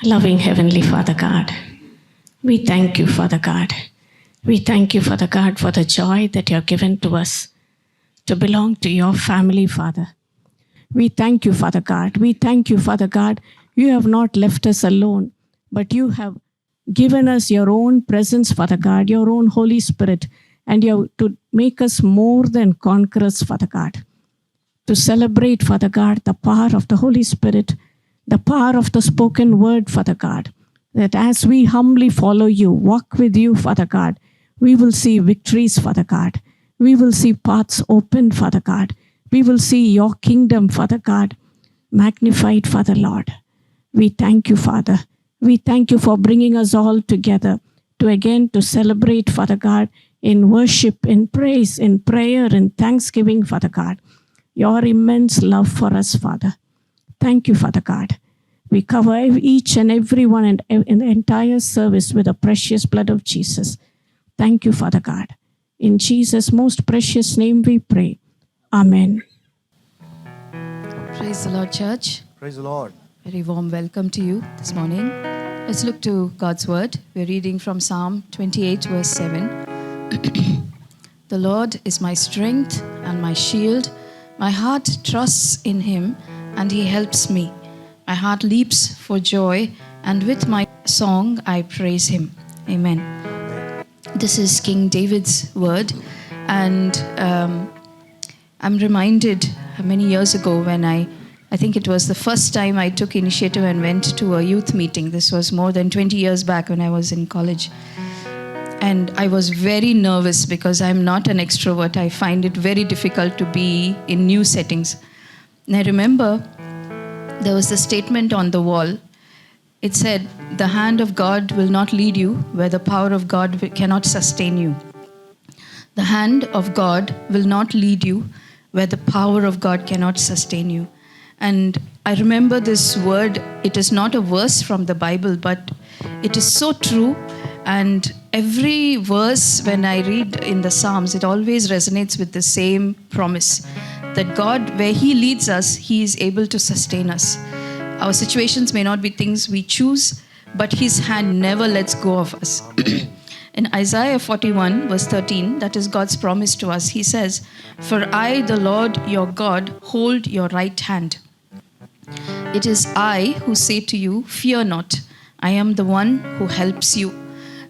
Loving Heavenly Father God, we thank you, Father God. We thank you, Father God, for the joy that you have given to us to belong to your family, Father. We thank you, Father God. We thank you, Father God. You have not left us alone, but you have given us your own presence, Father God, your own Holy Spirit, and you have to make us more than conquerors, Father God. To celebrate, Father God, the power of the Holy Spirit, the power of the spoken word, Father God, that as we humbly follow you, walk with you, Father God, we will see victories, Father God. We will see paths open, Father God. We will see your kingdom, Father God, magnified, Father Lord. We thank you, Father. We thank you for bringing us all together to celebrate, Father God, in worship, in praise, in prayer, in thanksgiving, Father God. Your immense love for us, Father. Thank you, Father God. We cover each and every one in the entire service with the precious blood of Jesus. Thank you, Father God. In Jesus' most precious name we pray. Amen. Praise the Lord, church. Praise the Lord. Very warm welcome to you this morning. Let's look to God's word. We're reading from Psalm 28, verse 7. The Lord is my strength and my shield. My heart trusts in him, and he helps me. My heart leaps for joy, and with my song I praise him. Amen. This is King David's word, and I'm reminded many years ago when I think it was the first time I took initiative and went to a youth meeting. This was more than 20 years back when I was in college. And I was very nervous because I'm not an extrovert. I find it very difficult to be in new settings. And I remember there was a statement on the wall. It said, "The hand of God will not lead you where the power of God cannot sustain you." The hand of God will not lead you where the power of God cannot sustain you. And I remember this word. It is not a verse from the Bible, but it is so true. And every verse when I read in the Psalms, it always resonates with the same promise that God, where he leads us, he is able to sustain us. Our situations may not be things we choose, but his hand never lets go of us. In Isaiah 41, verse 13, that is God's promise to us. He says, "For I, the Lord your God, hold your right hand. It is I who say to you, fear not. I am the one who helps you."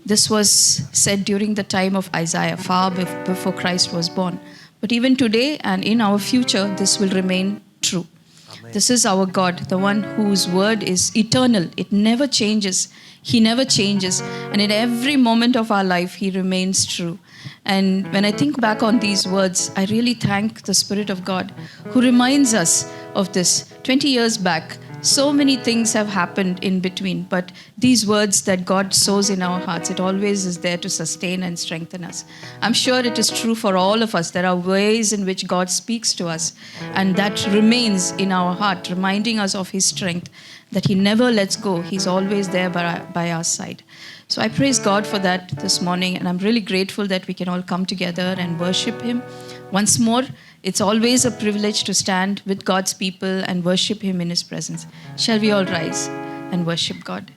This was said during the time of Isaiah, far before Christ was born. But even today and in our future, this will remain true. Amen. This is our God, the one whose word is eternal. It never changes. He never changes. And in every moment of our life, he remains true. And when I think back on these words, I really thank the Spirit of God who reminds us of this. 20 years back, so many things have happened in between, but these words that God sows in our hearts, it always is there to sustain and strengthen us. I'm sure it is true for all of us. There are ways in which God speaks to us, and that remains in our heart, reminding us of his strength, that he never lets go. He's always there by our side. So I praise God for that this morning, and I'm really grateful that we can all come together and worship him. Once more, it's always a privilege to stand with God's people and worship him in his presence. Shall we all rise and worship God?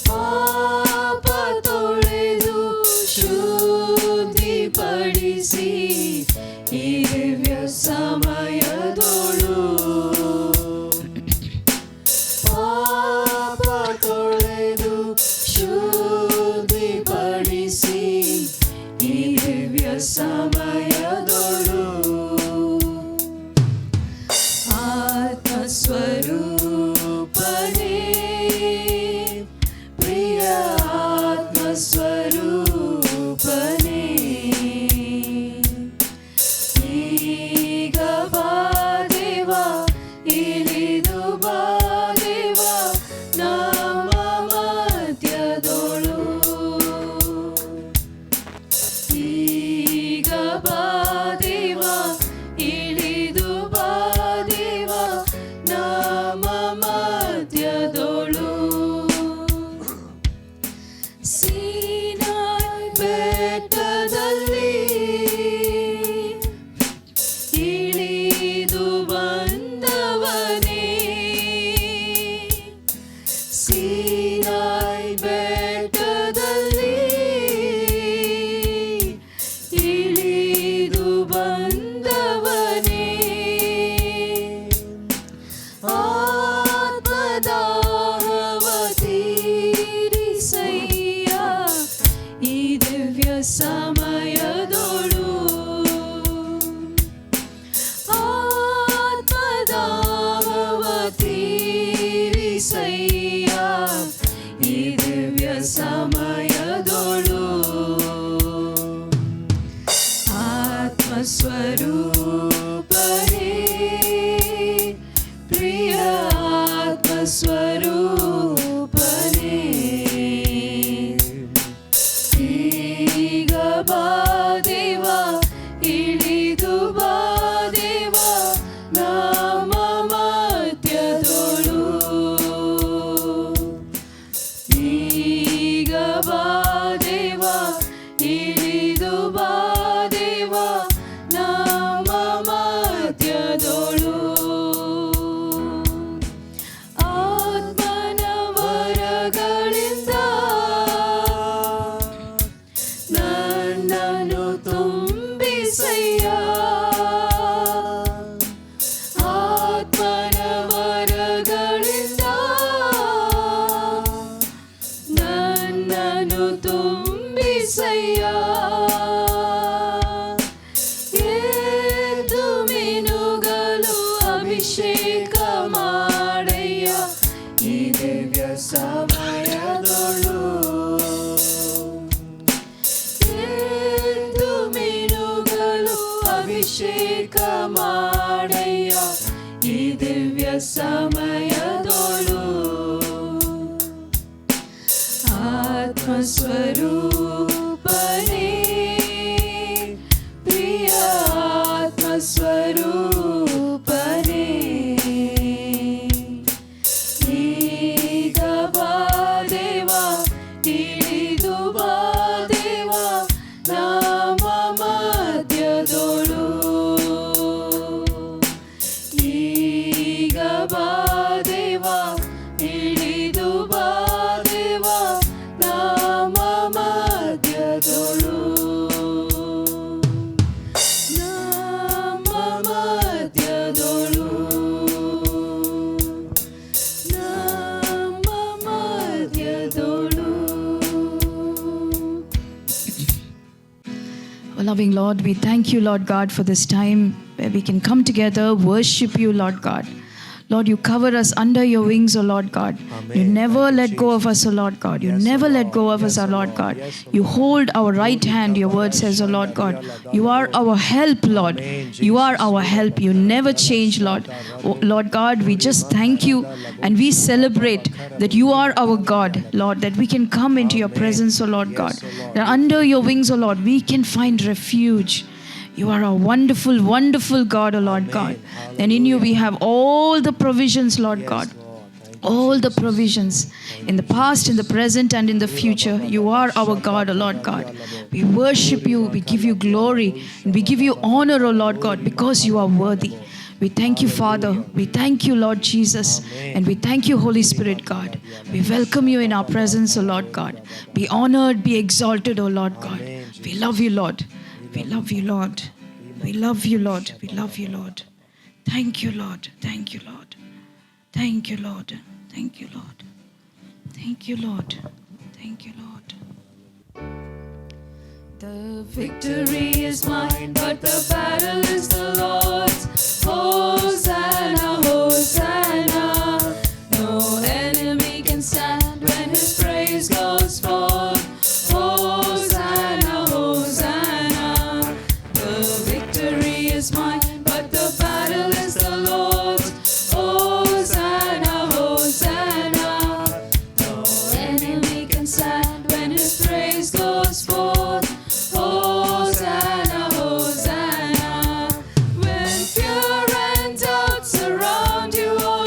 Ah Sinai ಬೆಟ್ಟದಲ್ಲಿ ಇಳಿದು ಬಂದವನೇ, ಆತ್ಮದಾಹವ ತೀರಿಸಯ್ಯ ಈ ದಿವ್ಯ ಸಮಯದೊಳು. ಆತ್ಮದಾಹವ ತೀರಿಸಯ್ಯ ಈ ದಿವ್ಯ ಸಮಯದೊಳು. ಆತ್ಮಸ್ವರೂಪನೇ, ಪ್ರಿಯ ಆತ್ಮಸ್ವರೂಪನೇ, ಈಗ ಬಾದೇವ ಇಳಿದು ಬಾದೇವ ನಮ್ಮ ಮಧ್ಯದೊಳು. ಈಗ ಬಾದೇವ ಇಳಿದು ಬಾದೇವ ನಮ್ಮ ಮಧ್ಯದೊಳು. ಆತ್ಮನ ವರಗಳಿಂದ ನನ್ನನ್ನು ತುಂಬಿಸಯ್ಯ, ಆತ್ಮನ ವರಗಳಿಂದ ನನ್ನನ್ನು ತುಂಬಿಸಯ್ಯ. ಎದ್ದು ಮಿನುಗಲು ಅಭಿಷೇಕ ಮಾಡಯ್ಯ ಈ ದಿವ್ಯ ಸಮಯದೊಳು. ಎದ್ದು ಮಿನುಗಲು ಅಭಿಷೇಕ ಮಾಡಯ್ಯ ಈ ದಿವ್ಯ ಸಮಯದೊಳು. ಆತ್ಮಸ್ವರೂಪನೇ, ಪ್ರಿಯ ಆತ್ಮಸ್ವರೂಪನೇ, ಈಗ ಬಾದೇವ ಇಳಿದು ಬಾದೇವ ನಮ್ಮ ಮಧ್ಯದೊಳು. ಈಗ ಬಾದೇವ ಇಳಿದು ಬಾದೇವ ನಮ್ಮ ಮಧ್ಯದೊಳು. ನಮ್ಮ ಮಧ್ಯದೊಳು. ನಮ್ಮ ಮಧ್ಯದೊಳು. Oh, loving Lord, we thank you, Lord God, for this time where we can come together, worship you, Lord God. Lord, you cover us under your wings, O Lord God. Amen. You never let go of us, O Lord God. You Yes, never O let Lord. go of us, Yes, O O Lord Lord. God. Yes, O You Lord. hold our right hand, your word says, O Lord God. You are our help, Lord. Amen, You are Jesus. our help. You never change, Lord. Oh, Lord God, we just thank you and we celebrate that you are our God, Lord, that we can come into your Amen. presence, O Lord Yes, God. O Lord. That under your wings, O Lord, we can find refuge. You are a wonderful, wonderful God, O Lord Amen. God. And in you we have all the provisions, Lord Yes, God. Lord. Thank you, All the Jesus. provisions in the past, in the present, and in the future. You are our God, O Lord God. We worship you, we give you glory, and we give you honor, O Lord God, because you are worthy. We thank you, Father. We thank you, Lord Jesus. And we thank you, Holy Spirit, God. We welcome you in our presence, O Lord God. Be honored, be exalted, O Lord God. We love you, Lord. We love you, Lord. We love you, Lord. We love you, Lord. Thank you, Lord. Thank you, Lord. Thank you, Lord. Thank you, Lord. Thank you, Lord. Thank you, Lord. The victory is mine, but the battle is the Lord's. Hosanna, Hosanna. No enemy can stand when his praise goes forth. Hosanna, Hosanna. The victory is mine, but the battle is the Lord's. Hosanna, Hosanna. No enemy can stand when his praise goes forth. Hosanna, Hosanna. When fear and doubt surround you, oh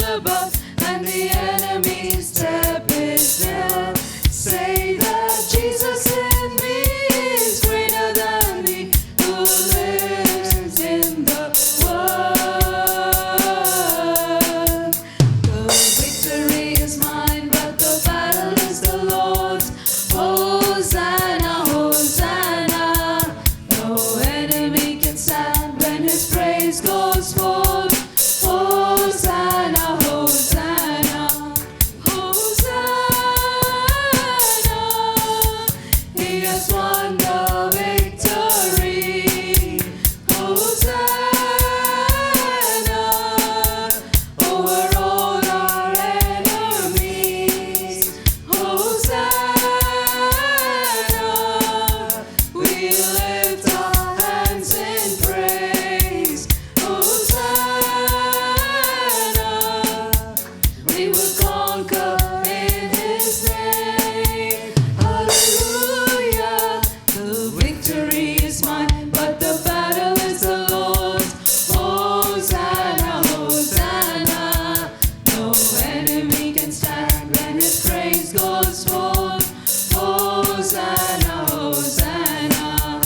praise goes forth. Hosanna, Hosanna,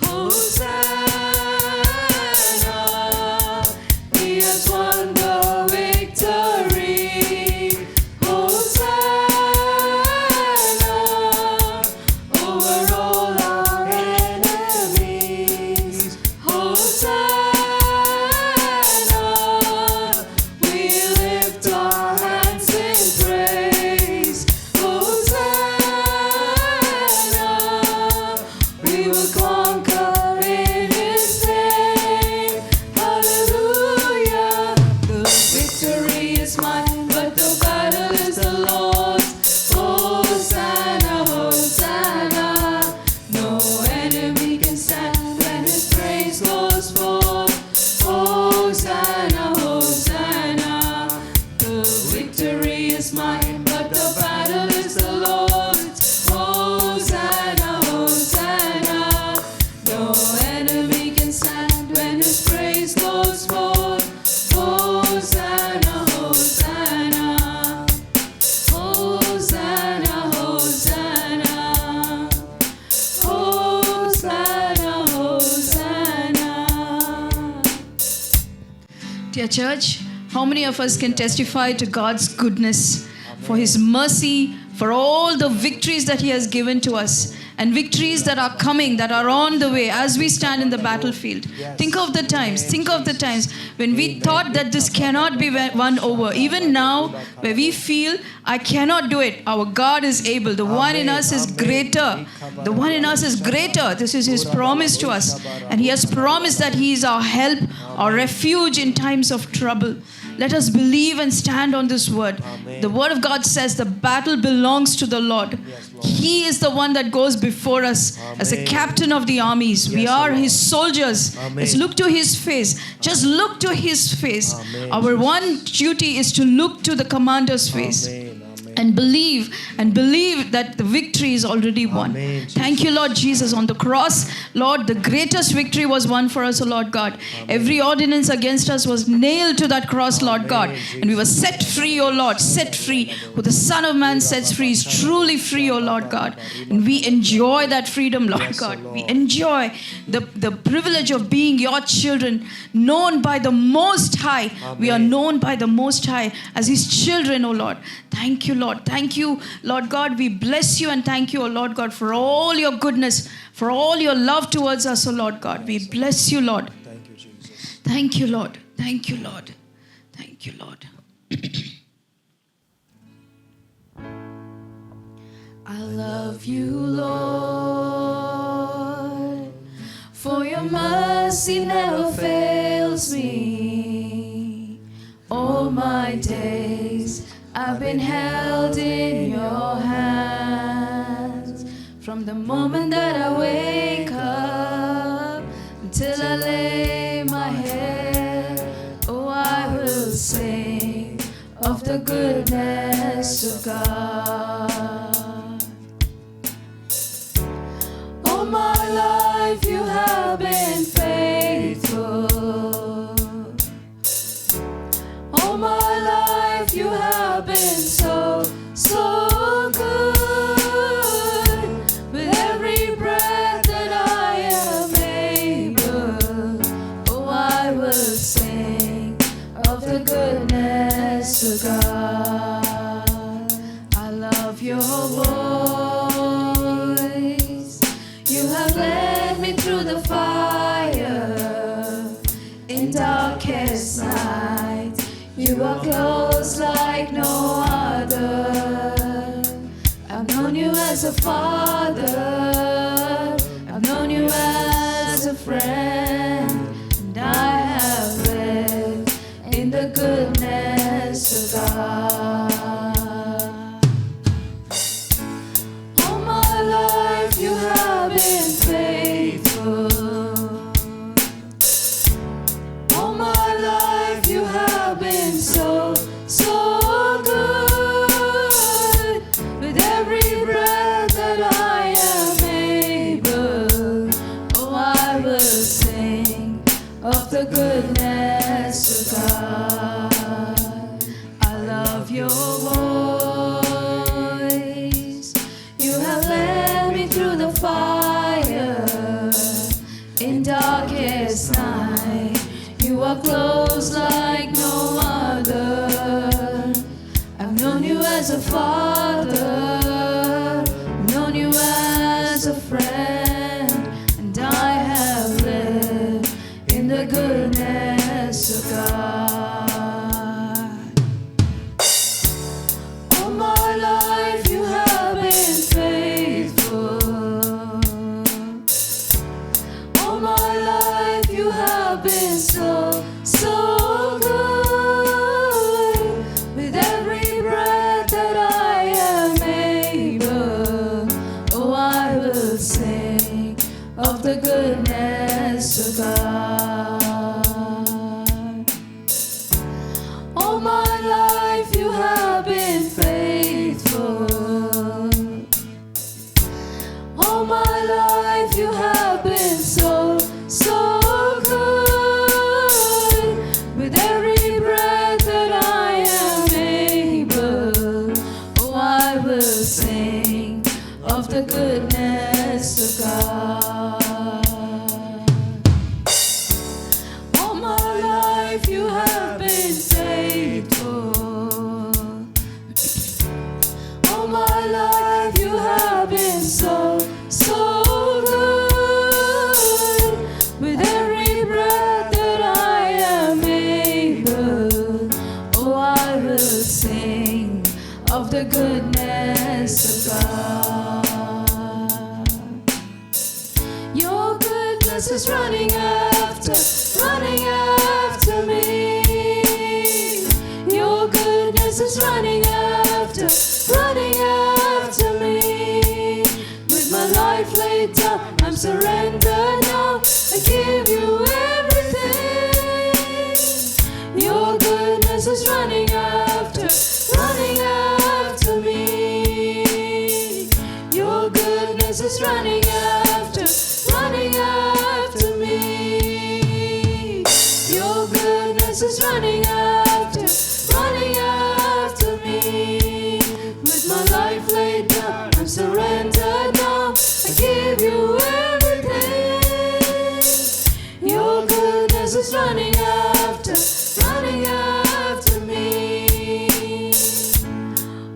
Hosanna. He has won the victory. Hosanna over all our enemies. Hosanna, we lift our hands in praise. Hosanna, we will conquer in His name. Hallelujah, the victory is mine, but the battle is the Lord's. Hosanna, Hosanna, no enemy can stand when His praise goes forth. Hosanna, Hosanna, the victory is mine, but the battle is the Lord's. Hosanna, Hosanna, no enemy can stand when His praise goes forth. Hosanna, Hosanna, Hosanna, Hosanna, Hosanna, Hosanna. Dear church, how many of us can testify to God's goodness, for His mercy, for all the victories that He has given to us, and victories that are coming, that are on the way as we stand in the battlefield? Think of the times when we thought that this cannot be won over. Even now, where we feel, I cannot do it, our God is able. The one in us is greater. The one in us is greater. This is His promise to us. And He has promised that He is our help, our refuge in times of trouble. Let us believe and stand on this word. The word of God says the battle belongs to the Lord. He is the one that goes before us as a captain of the armies. We are His soldiers. Let's look to His face. Just look to His face. Our one duty is to look to the commander's face. And believe that the victory is already won. Thank you, Lord Jesus. On the cross, Lord, the greatest victory was won for us, O Lord God. Every ordinance against us was nailed to that cross, Lord God. And we were set free, O Lord, set free. Who the Son of Man sets free is truly free, O Lord God. And we enjoy that freedom, Lord God. We enjoy the privilege of being your children, known by the Most High. We are known by the Most High as His children, O Lord. Thank you, Lord. Thank you, Lord God. We bless you and thank you, O Lord God, for all your goodness, for all your love towards us, O Lord God. We bless you, Lord. Thank you, Jesus. Thank you, Lord. Thank you, Lord. Thank you, Lord. I love you, Lord, for your mercy never fails me. All my days I've been held in your hands. From the moment that I wake up until I lay my head, oh, I will sing of the goodness of God. All my life you have been faithful. All my life you have been so, so good. With every breath that I am able, oh, I will sing of the goodness of God. I love your voice. You have led me through the fire in darkest night. You are close like no other. I've known you as a father. I've known you as a friend. And I have lived in the goodness of God. All my life you have been faithful. All my life you have been so, so good. With every breath that I am able, oh, I will sing of the goodness of God. All my life you have been faithful. All my life you have been so good. With every breath that I am able, oh, I will sing of the goodness of God. Your goodness is running after me. Your goodness is running after me. With my life laid down, I'm surrendered now. I give you everything. Your goodness is running after me. Your goodness is running after me. Your goodness is running after me. With my life laid down, I'm surrendered now. I give you everything. Your goodness is running after me.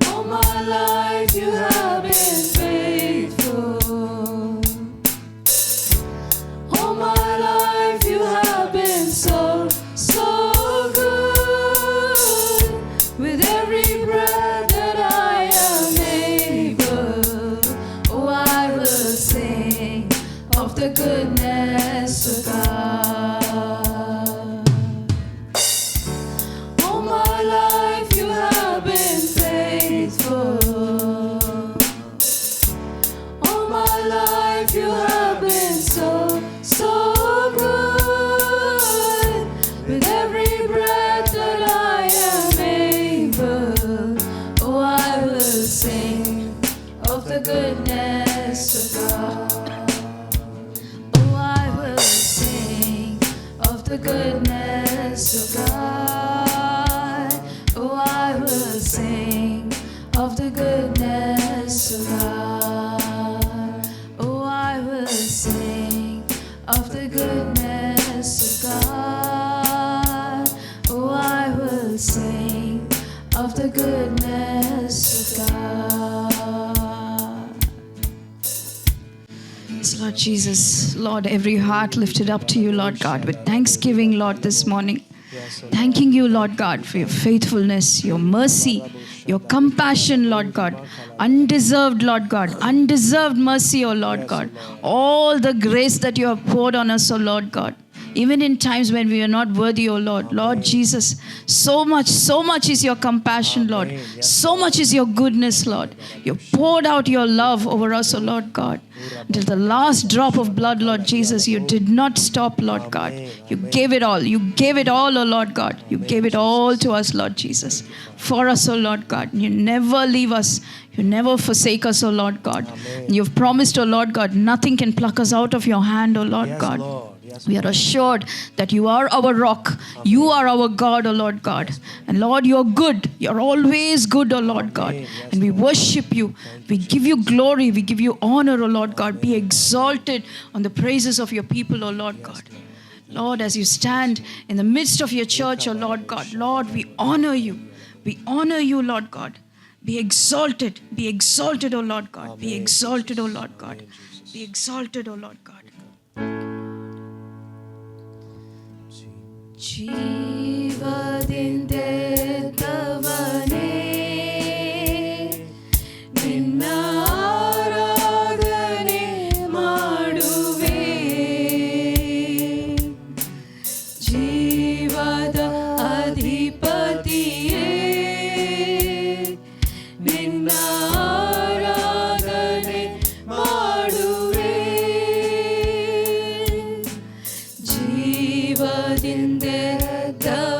All my life you have been faithful. All my life you have been so good. With every breath that I am able, oh, I will sing of the goodness of God. All my life you have been faithful. All my life you have been so good. With every breath that I am able, oh, I will sing of the goodness of God. Oh, I will sing of the goodness of God. Oh, I will sing of the goodness of God. Oh, I will sing of the goodness of God. Oh, I will sing of the goodness of God. Yes, Lord Jesus, Lord, every heart lifted up to you, Lord God, with thanksgiving, Lord, this morning. Thanking you, Lord God, for your faithfulness, your mercy, your compassion, Lord God. Undeserved, Lord God. Undeserved mercy, O Lord God. All the grace that you have poured on us, O Lord God. Even in times when we are not worthy, O Lord. Lord Jesus, so much is your compassion, Lord. So much is your goodness, Lord. You poured out your love over us, O Lord God. Until the last drop of blood, Lord Jesus, you did not stop, Lord God. You gave it all. You gave it all, O Lord God. You gave it all to us, Lord Jesus. For us, O Lord God. You never leave us. You never forsake us, O Lord God. You've promised, O Lord God, nothing can pluck us out of your hand, O Lord God. We are assured that you are our rock. You are our God, O Lord God. And Lord, you're good. You're always good, O Lord God. And we worship you. We give you glory. We give you honor, O Lord God. Be exalted on the praises of your people, O Lord God. Lord, as you stand in the midst of your church, O Lord God, Lord, we honor you. We honor you, Lord God. Be exalted. Be exalted, O Lord God. Be exalted, O Lord God. Be exalted, O Lord God. ಜೀವದಿಂದೆದ್ದವನೇ ನಿನ್ನ ಆರಾಧನೆ ಮಾಡುವೆ ಜೀವದ ಅಧಿಪತಿಯೇ ನಿನ್ನ ಆರಾಧನೆ ಮಾಡುವೆ ಜೀವದಿಂದೆದ್ದವನೇ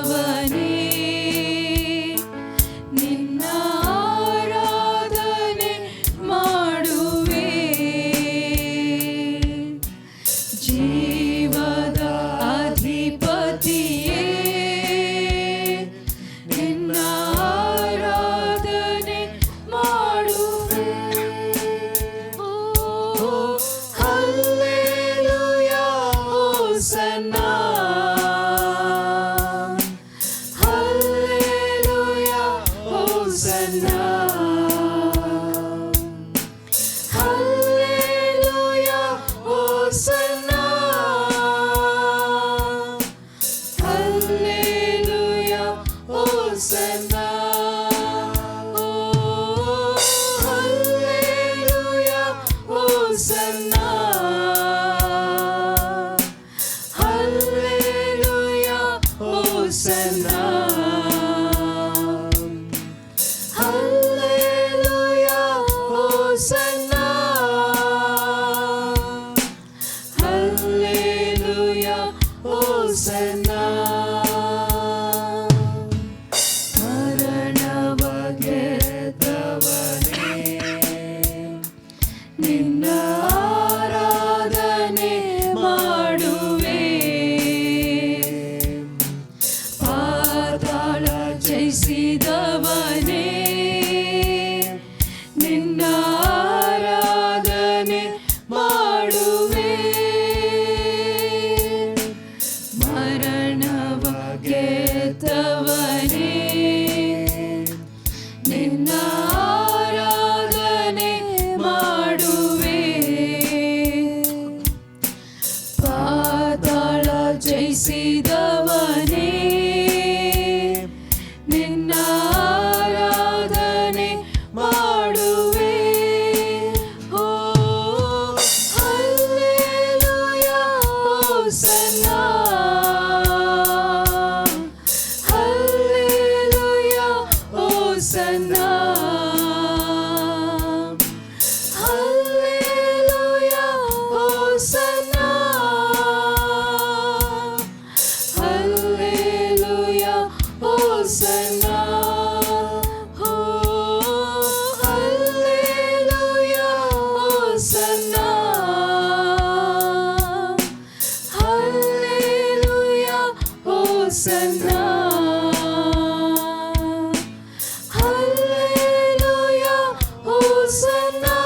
Hosanna.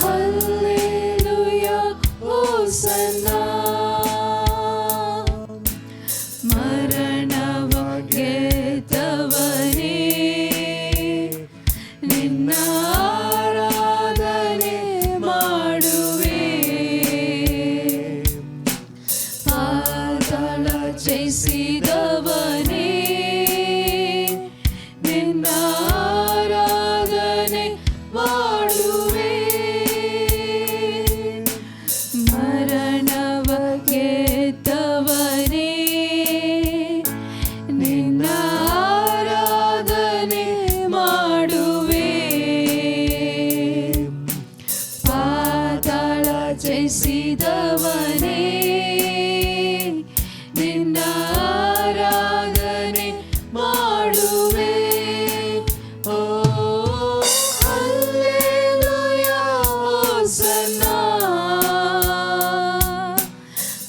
Hallelujah, Hosanna. ಮರಣವ ಗೆದ್ದವನೇ, ನಿನ್ನ ಆರಾಧನೆ ಮಾಡುವೆ. ಪಾತಾಳ ಜಯಿಸಿದವನೇ, ನಿನ್ನ ಆರಾಧನೆ ಮಾಡುವೆ. ಮರಣವ ಗೆದ್ದವನೇ, ನಿನ್ನ ಆರಾಧನೆ ಮಾಡುವೆ. ಪಾತಾಳ ಜಯಿಸಿದವನೇ, ನಿನ್ನ ಆರಾಧನೆ ಮಾಡುವೆ. ಓ hallelujah, hosanna.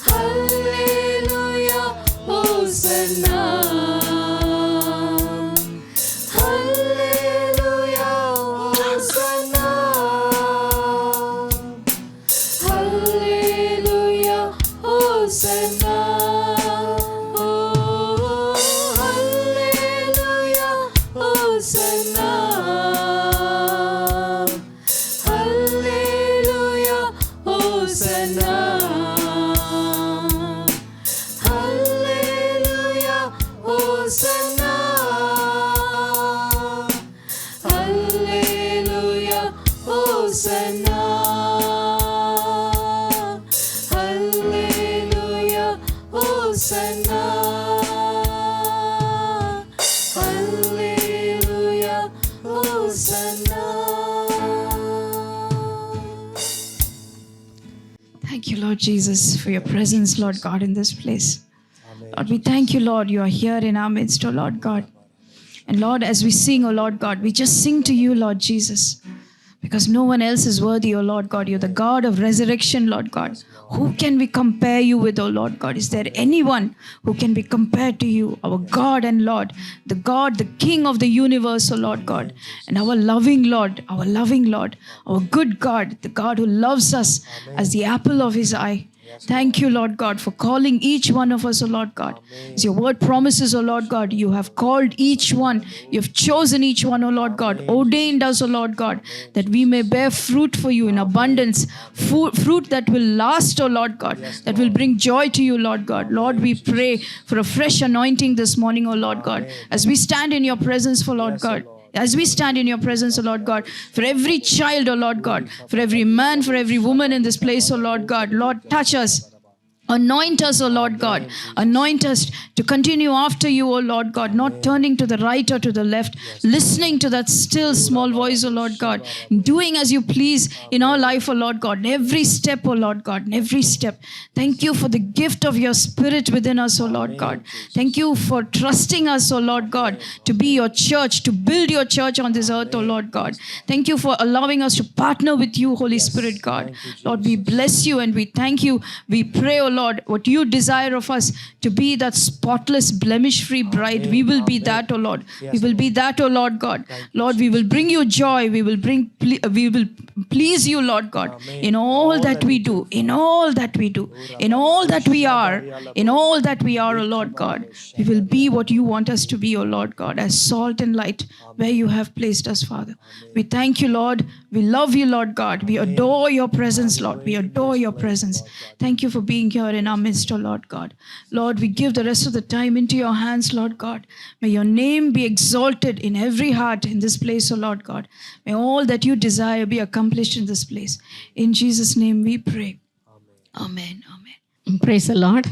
Hallelujah, hosanna. Hallelujah, hosanna. Hallelujah, hosanna. ಓ hallelujah, hosanna. Hallelujah, hosanna. Hallelujah, hosanna. Hallelujah, hosanna. Hallelujah, hosanna. Hallelujah, hosanna. Thank you, Lord Jesus, for your presence, Lord God, in this place. Lord, we thank you, Lord, you are here in our midst, oh Lord God. And Lord, as we sing, oh Lord God, we just sing to you, Lord Jesus, because no one else is worthy, oh Lord God. You're the God of resurrection, Lord God. Who can we compare you with, oh Lord God? Is there anyone who can be compared to you, our God and Lord, the God, the King of the universe, oh Lord God, and our loving Lord, our good God, the God who loves us as the apple of his eye. Thank you, Lord God, for calling each one of us, oh Lord God. As your word promises, oh Lord God, you have called each one, you have chosen each one, oh Lord God, ordained us, oh Lord God, that we may bear fruit for you in abundance, fruit that will last, oh Lord God, that will bring joy to you, Lord God. Lord, we pray for a fresh anointing this morning, oh Lord God, as we stand in your presence, for Lord God. As we stand in your presence, O Lord God, for every child, O Lord God, for every man, for every woman in this place, O Lord God, Lord, touch us. Anoint us, O Lord God. Anoint us to continue after you, O Lord God, not turning to the right or to the left, listening to that still small voice, O Lord God, doing as you please in our life, O Lord God, in every step, O Lord God, in every step. Thank you for the gift of your Spirit within us, O Lord God. Thank you for trusting us, O Lord God, to be your church, to build your church on this earth, O Lord God. Thank you for allowing us to partner with you, Holy Spirit, God. Lord, we bless you and we thank you. We pray, O Lord, what you desire of us to be that spotless, blemish-free bride. We will be that, O Lord. We will be that, O Lord God. Lord, we will bring you joy. We will please you, Lord God, in all that we do, in all that we do, in all that we are, in all that we are, O Lord God. We will be what you want us to be, O Lord God, as salt and light where you have placed us, Father. We thank you, Lord. We love you, Lord God. We adore your presence, Lord. We adore your presence. Thank you for being here in our midst, O Lord God. Lord, we give the rest of the time into your hands, Lord God. May your name be exalted in every heart in this place, O Lord God. May all that you desire be accomplished in this place. In Jesus' name we pray. Amen. Amen. Praise the Lord.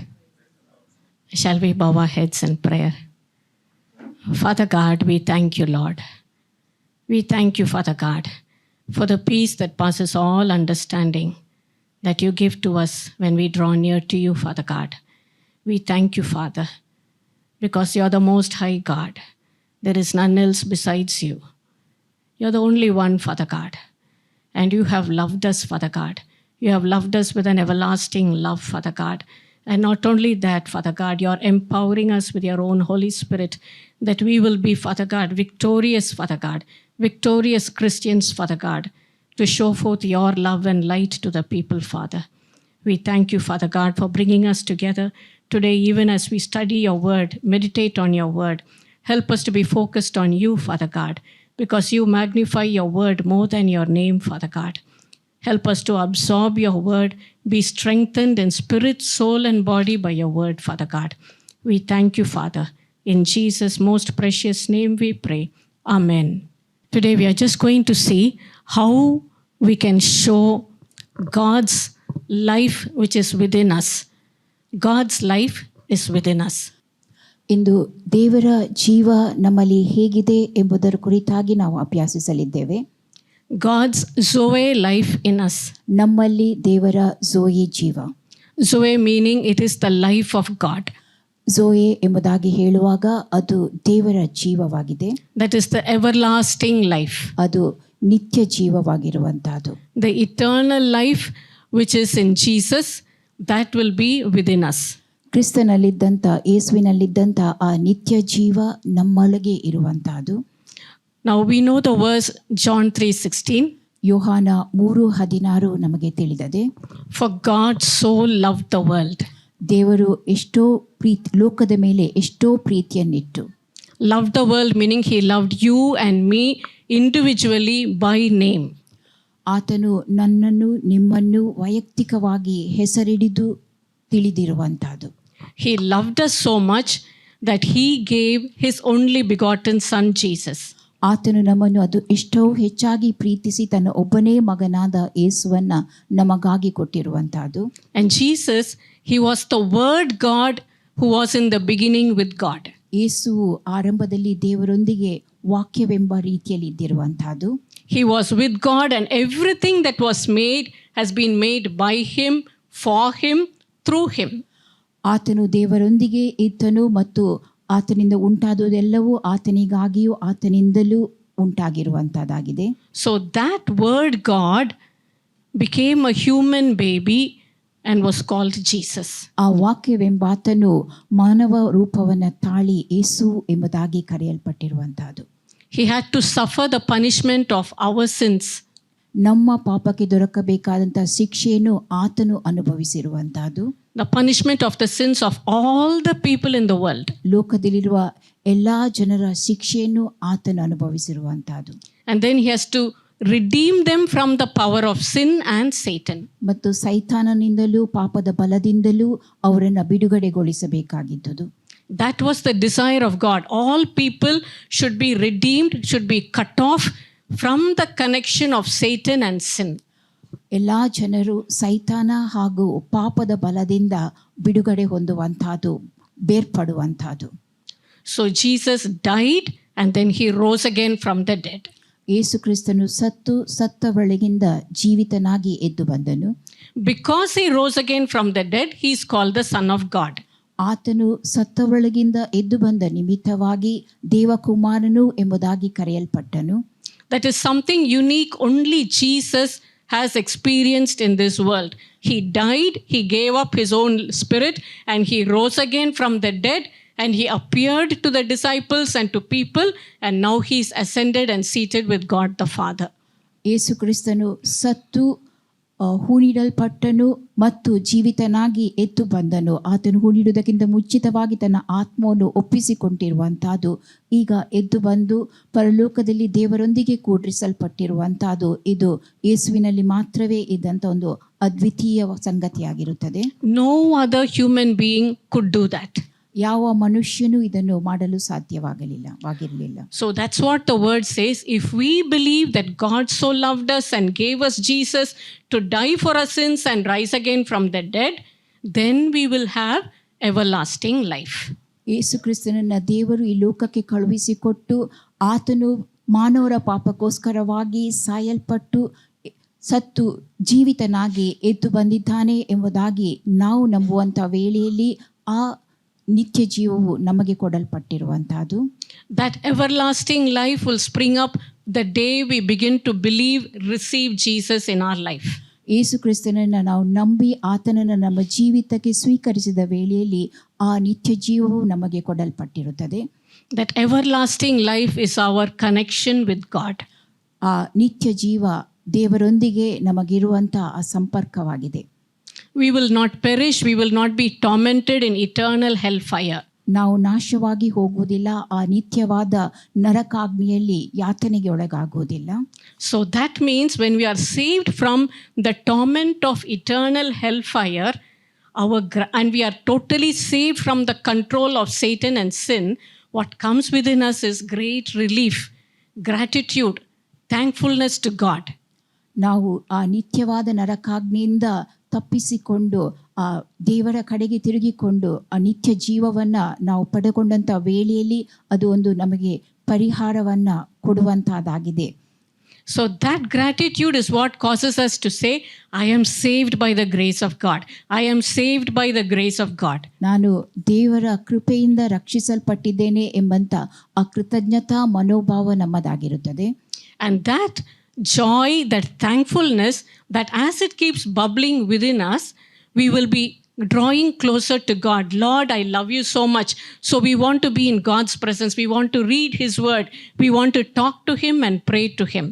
Shall we bow our heads in prayer? Father God, we thank you, Lord. We thank you, Father God, for the peace that passes all understanding that you give to us when we draw near to you, Father God. We thank you, Father, because you're the most high God. There is none else besides you. You're the only one, Father God. And you have loved us, Father God. You have loved us with an everlasting love, Father God. And not only that, Father God, you're empowering us with your own Holy Spirit that we will be, Father God, victorious, Father God, victorious Christians, Father God, to show forth your love and light to the people, Father. We thank you, Father God, for bringing us together today, even as we study your word, meditate on your word. Help us to be focused on you, Father God, because you magnify your word more than your name, Father God. Help us to absorb your word, be strengthened in spirit, soul, and body by your word, Father God. We thank you, Father. In Jesus' most precious name we pray. Amen. Today we are just going to see how we can show God's life which is within us. God's life is within us. ಇಂದು ದೇವರ ಜೀವ ನಮ್ಮಲ್ಲಿ ಹೇಗಿದೆ ಎಂಬುದರ ಕುರಿತಾಗಿ ನಾವು ಅಭ್ಯಾಸಿಸಲಿದ್ದೇವೆ. God's Zoe life in us. ನಮ್ಮಲ್ಲಿ ದೇವರ ಝೋಯೆ ಜೀವ. Zoe meaning it is the life of God. ಝೋಯೆ ಎಂಬುದಾಗಿ ಹೇಳುವಾಗ ಅದು ದೇವರ ಜೀವವಾಗಿದೆ. That is the everlasting life. ಅದು ನಿತ್ಯ ಜೀವವಾಗಿರುವಂತಹದ್ದು. The eternal life which is in Jesus, that will be within us. ಕ್ರಿಸ್ತನಲ್ಲಿದ್ದಂಥ ಯೇಸುವಿನಲ್ಲಿದ್ದಂಥ ಆ ನಿತ್ಯ ಜೀವ ನಮ್ಮೊಳಗೆ ಇರುವಂತಹದ್ದು. Now we know the verse John 3:16. ಯೋಹಾನ 3:16 ನಮಗೆ ತಿಳಿದದೆ. For God so loved the world. ದೇವರು ಎಷ್ಟೋ ಲೋಕದ ಮೇಲೆ ಎಷ್ಟೋ ಪ್ರೀತಿಯನ್ನಿಟ್ಟು. Loved the world meaning he loved you and me individually by name. ಆತನು ನನ್ನನ್ನು ನಿಮ್ಮನ್ನು ವೈಯಕ್ತಿಕವಾಗಿ ಹೆಸರಿಡಿದು ತಿಳಿದಿರುವಂತಹದ್ದು. He loved us so much that he gave his only begotten son Jesus. ಆತನು ನಮ್ಮನ್ನು ಅದು ಎಷ್ಟೋ ಹೆಚ್ಚಾಗಿ ಪ್ರೀತಿಸಿ ತನ್ನ ಒಬ್ಬನೇ ಮಗನಾದ ಯೇಸುವನ್ನ ನಮಗಾಗಿ ಕೊಟ್ಟಿರುವಂತಹದ್ದು. And Jesus, he was the word God who was in the beginning with God. ಯೇಸುವು ಆರಂಭದಲ್ಲಿ ದೇವರೊಂದಿಗೆ ವಾಕ್ಯವೆಂಬ ರೀತಿಯಲ್ಲಿ ಇದ್ದಿರುವಂತಹದ್ದು. He was with God and everything that was made has been made by him, for him, through him. ಆತನು ದೇವರೊಂದಿಗೆ ಇದ್ದನು ಮತ್ತು ಆತನಿಂದ ಉಂಟಾದುದೆಲ್ಲವೂ ಆತನಿಗಾಗಿಯೂ ಆತನಿಂದಲೂ ಉಂಟಾಗಿರುವಂತಹದ್ದಾಗಿದೆ. So that word God became a human baby and was called Jesus. ಆ ವಾಕ್ಯವೆಂಬಾತನು ಮಾನವ ರೂಪವನ್ನು ತಾಳಿ ಯೇಸು ಎಂಬುದಾಗಿ ಕರೆಯಲ್ಪಟ್ಟಿರುವಂತಹದ್ದು. He had to suffer the punishment of our sins. ನಮ್ಮ ಪಾಪಕ್ಕೆ ದೊರಕಬೇಕಾದಂತಹ ಶಿಕ್ಷೆಯನ್ನು ಆತನು ಅನುಭವಿಸಿರುವಂತಹದ್ದು. The punishment of the sins of all the people in the world. ಲೋಕದಲ್ಲಿರುವ ಎಲ್ಲಾ ಜನರ ಶಿಕ್ಷೆಯನ್ನು ಆತನು ಅನುಭವಿಸಿರುವಂತಹದ್ದು. And then he has to redeem them from the power of sin and Satan. ಮತ್ತು ಸೈತಾನನಿಂದಲೂ ಪಾಪದ ಬಲದಿಂದಲೂ ಅವರನ್ನು ಬಿಡುಗಡೆಗೊಳಿಸಬೇಕಾಗಿದ್ದುದು. That was the desire of God. All people should be redeemed, should be cut off from the connection of Satan and sin. ಎಲ್ಲಾ ಜನರು ಸೈತಾನ ಹಾಗೂ ಪಾಪದ ಬಲದಿಂದ ಬಿಡುಗಡೆ ಹೊಂದುವಂತಹದ್ದು, ಬೇರ್ಪಡುವಂತಹದ್ದು. So Jesus died and then he rose again from the dead. ಯೇಸು ಕ್ರಿಸ್ತನು ಸತ್ತ ಒಳಗಿಂದ ಜೀವಿತನಾಗಿ ಎದ್ದು ಬಂದನು. Because he rose again from the dead, he is called the Son of God. ಆತನು ಸತ್ತ ಒಳಗಿಂದ ಎದ್ದು ಬಂದ ನಿಮಿತ್ತವಾಗಿ ದೇವಕುಮಾರನು ಎಂಬುದಾಗಿ ಕರೆಯಲ್ಪಟ್ಟನು. That is something unique only Jesus has experienced in this world. He died, he gave up his own spirit, and he rose again from the dead, and he appeared to the disciples and to people, and now he is ascended and seated with God the Father. ಯೇಸು ಕ್ರಿಸ್ತನು ಸತ್ತು ಹೂಣಿಡಲ್ಪಟ್ಟನು ಮತ್ತು ಜೀವಿತನಾಗಿ ಎದ್ದು ಬಂದನು. ಆತನು ಹೂಣಿಡುವುದಕ್ಕಿಂತ ಮುಂಚಿತವಾಗಿ ತನ್ನ ಆತ್ಮವನ್ನು ಒಪ್ಪಿಸಿಕೊಂಡಿರುವಂತಹದ್ದು ಈಗ ಎದ್ದು ಬಂದು ಪರಲೋಕದಲ್ಲಿ ದೇವರೊಂದಿಗೆ ಕೂಡಿಸಲ್ಪಟ್ಟಿರುವಂತಹದ್ದು ಇದು ಯೇಸುವಿನಲ್ಲಿ ಮಾತ್ರವೇ ಇದ್ದಂಥ ಒಂದು ಅದ್ವಿತೀಯ ಸಂಗತಿಯಾಗಿರುತ್ತದೆ. No other human being could do that. ಯಾವ ಮನುಷ್ಯನೂ ಇದನ್ನು ಮಾಡಲು ಸಾಧ್ಯವಾಗಿರಲಿಲ್ಲ. So that's what the word says. If we believe that God so loved us and gave us Jesus to die for our sins and rise again from the dead, then we will have everlasting life. ಯೇಸು ಕ್ರಿಸ್ತನನ್ನ ದೇವರು ಈ ಲೋಕಕ್ಕೆ ಕಳುಹಿಸಿಕೊಟ್ಟು ಆತನು ಮಾನವರ ಪಾಪಕ್ಕೋಸ್ಕರವಾಗಿ ಸಾಯಲ್ಪಟ್ಟು ಸತ್ತು ಜೀವಿತನಾಗಿ ಎದ್ದು ಬಂದಿದ್ದಾನೆ ಎಂಬುದಾಗಿ ನಾವು ನಂಬುವಂಥ ವೇಳೆಯಲ್ಲಿ ಆ ನಿತ್ಯ ಜೀವವು ನಮಗೆ ಕೊಡಲ್ಪಟ್ಟಿರುವಂತಹದ್ದು. That everlasting life will spring up the day we begin to believe, receive Jesus in our life. ಯೇಸು ಕ್ರಿಸ್ತನನ್ನು ನಾವು ನಂಬಿ ಆತನನ್ನು ನಮ್ಮ ಜೀವಿತಕ್ಕೆ ಸ್ವೀಕರಿಸಿದ ವೇಳೆಯಲ್ಲಿ ಆ ನಿತ್ಯ ಜೀವವು ನಮಗೆ ಕೊಡಲ್ಪಟ್ಟಿರುತ್ತದೆ. That everlasting life is our connection with God. ಆ ನಿತ್ಯ ಜೀವ ದೇವರೊಂದಿಗೆ ನಮಗಿರುವಂಥ ಆ ಸಂಪರ್ಕವಾಗಿದೆ. We will not perish, we will not be tormented in eternal hellfire. ನಾವು ನಾಶವಾಗಿ ಹೋಗುವುದಿಲ್ಲ, ಆ ನಿತ್ಯವಾದ ನರಕಾಗ್ನಿಯಲ್ಲಿ ಯಾತನೆಗೆ ಒಳಗಾಗುವುದಿಲ್ಲ. So that means when we are saved from the torment of eternal hellfire, and we are totally saved from the control of Satan and sin, what comes within us is great relief, gratitude, thankfulness to God. ನಾವು ಆ ನಿತ್ಯವಾದ ನರಕಾಗ್ನಿಯಿಂದ ತಪ್ಪಿಸಿಕೊಂಡು ಆ ದೇವರ ಕಡೆಗೆ ತಿರುಗಿಕೊಂಡು ಆ ನಿತ್ಯ ಜೀವವನ್ನು ನಾವು ಪಡೆಕೊಂಡಂಥ ವೇಳೆಯಲ್ಲಿ ಅದು ಒಂದು ನಮಗೆ ಪರಿಹಾರವನ್ನು ಕೊಡುವಂಥದ್ದಾಗಿದೆ. So that gratitude is what causes us to say, I am saved by the grace of God. I am saved by the grace of God. ನಾನು ದೇವರ ಕೃಪೆಯಿಂದ ರಕ್ಷಿಸಲ್ಪಟ್ಟಿದ್ದೇನೆ ಎಂಬಂಥ ಆ ಕೃತಜ್ಞತಾ ಮನೋಭಾವ ನಮ್ಮದಾಗಿರುತ್ತದೆ. And that joy, that thankfulness, that as it keeps bubbling within us, we will be drawing closer to God. Lord, I love you so much. So we want to be in God's presence. We want to read His word. We want to talk to Him and pray to Him.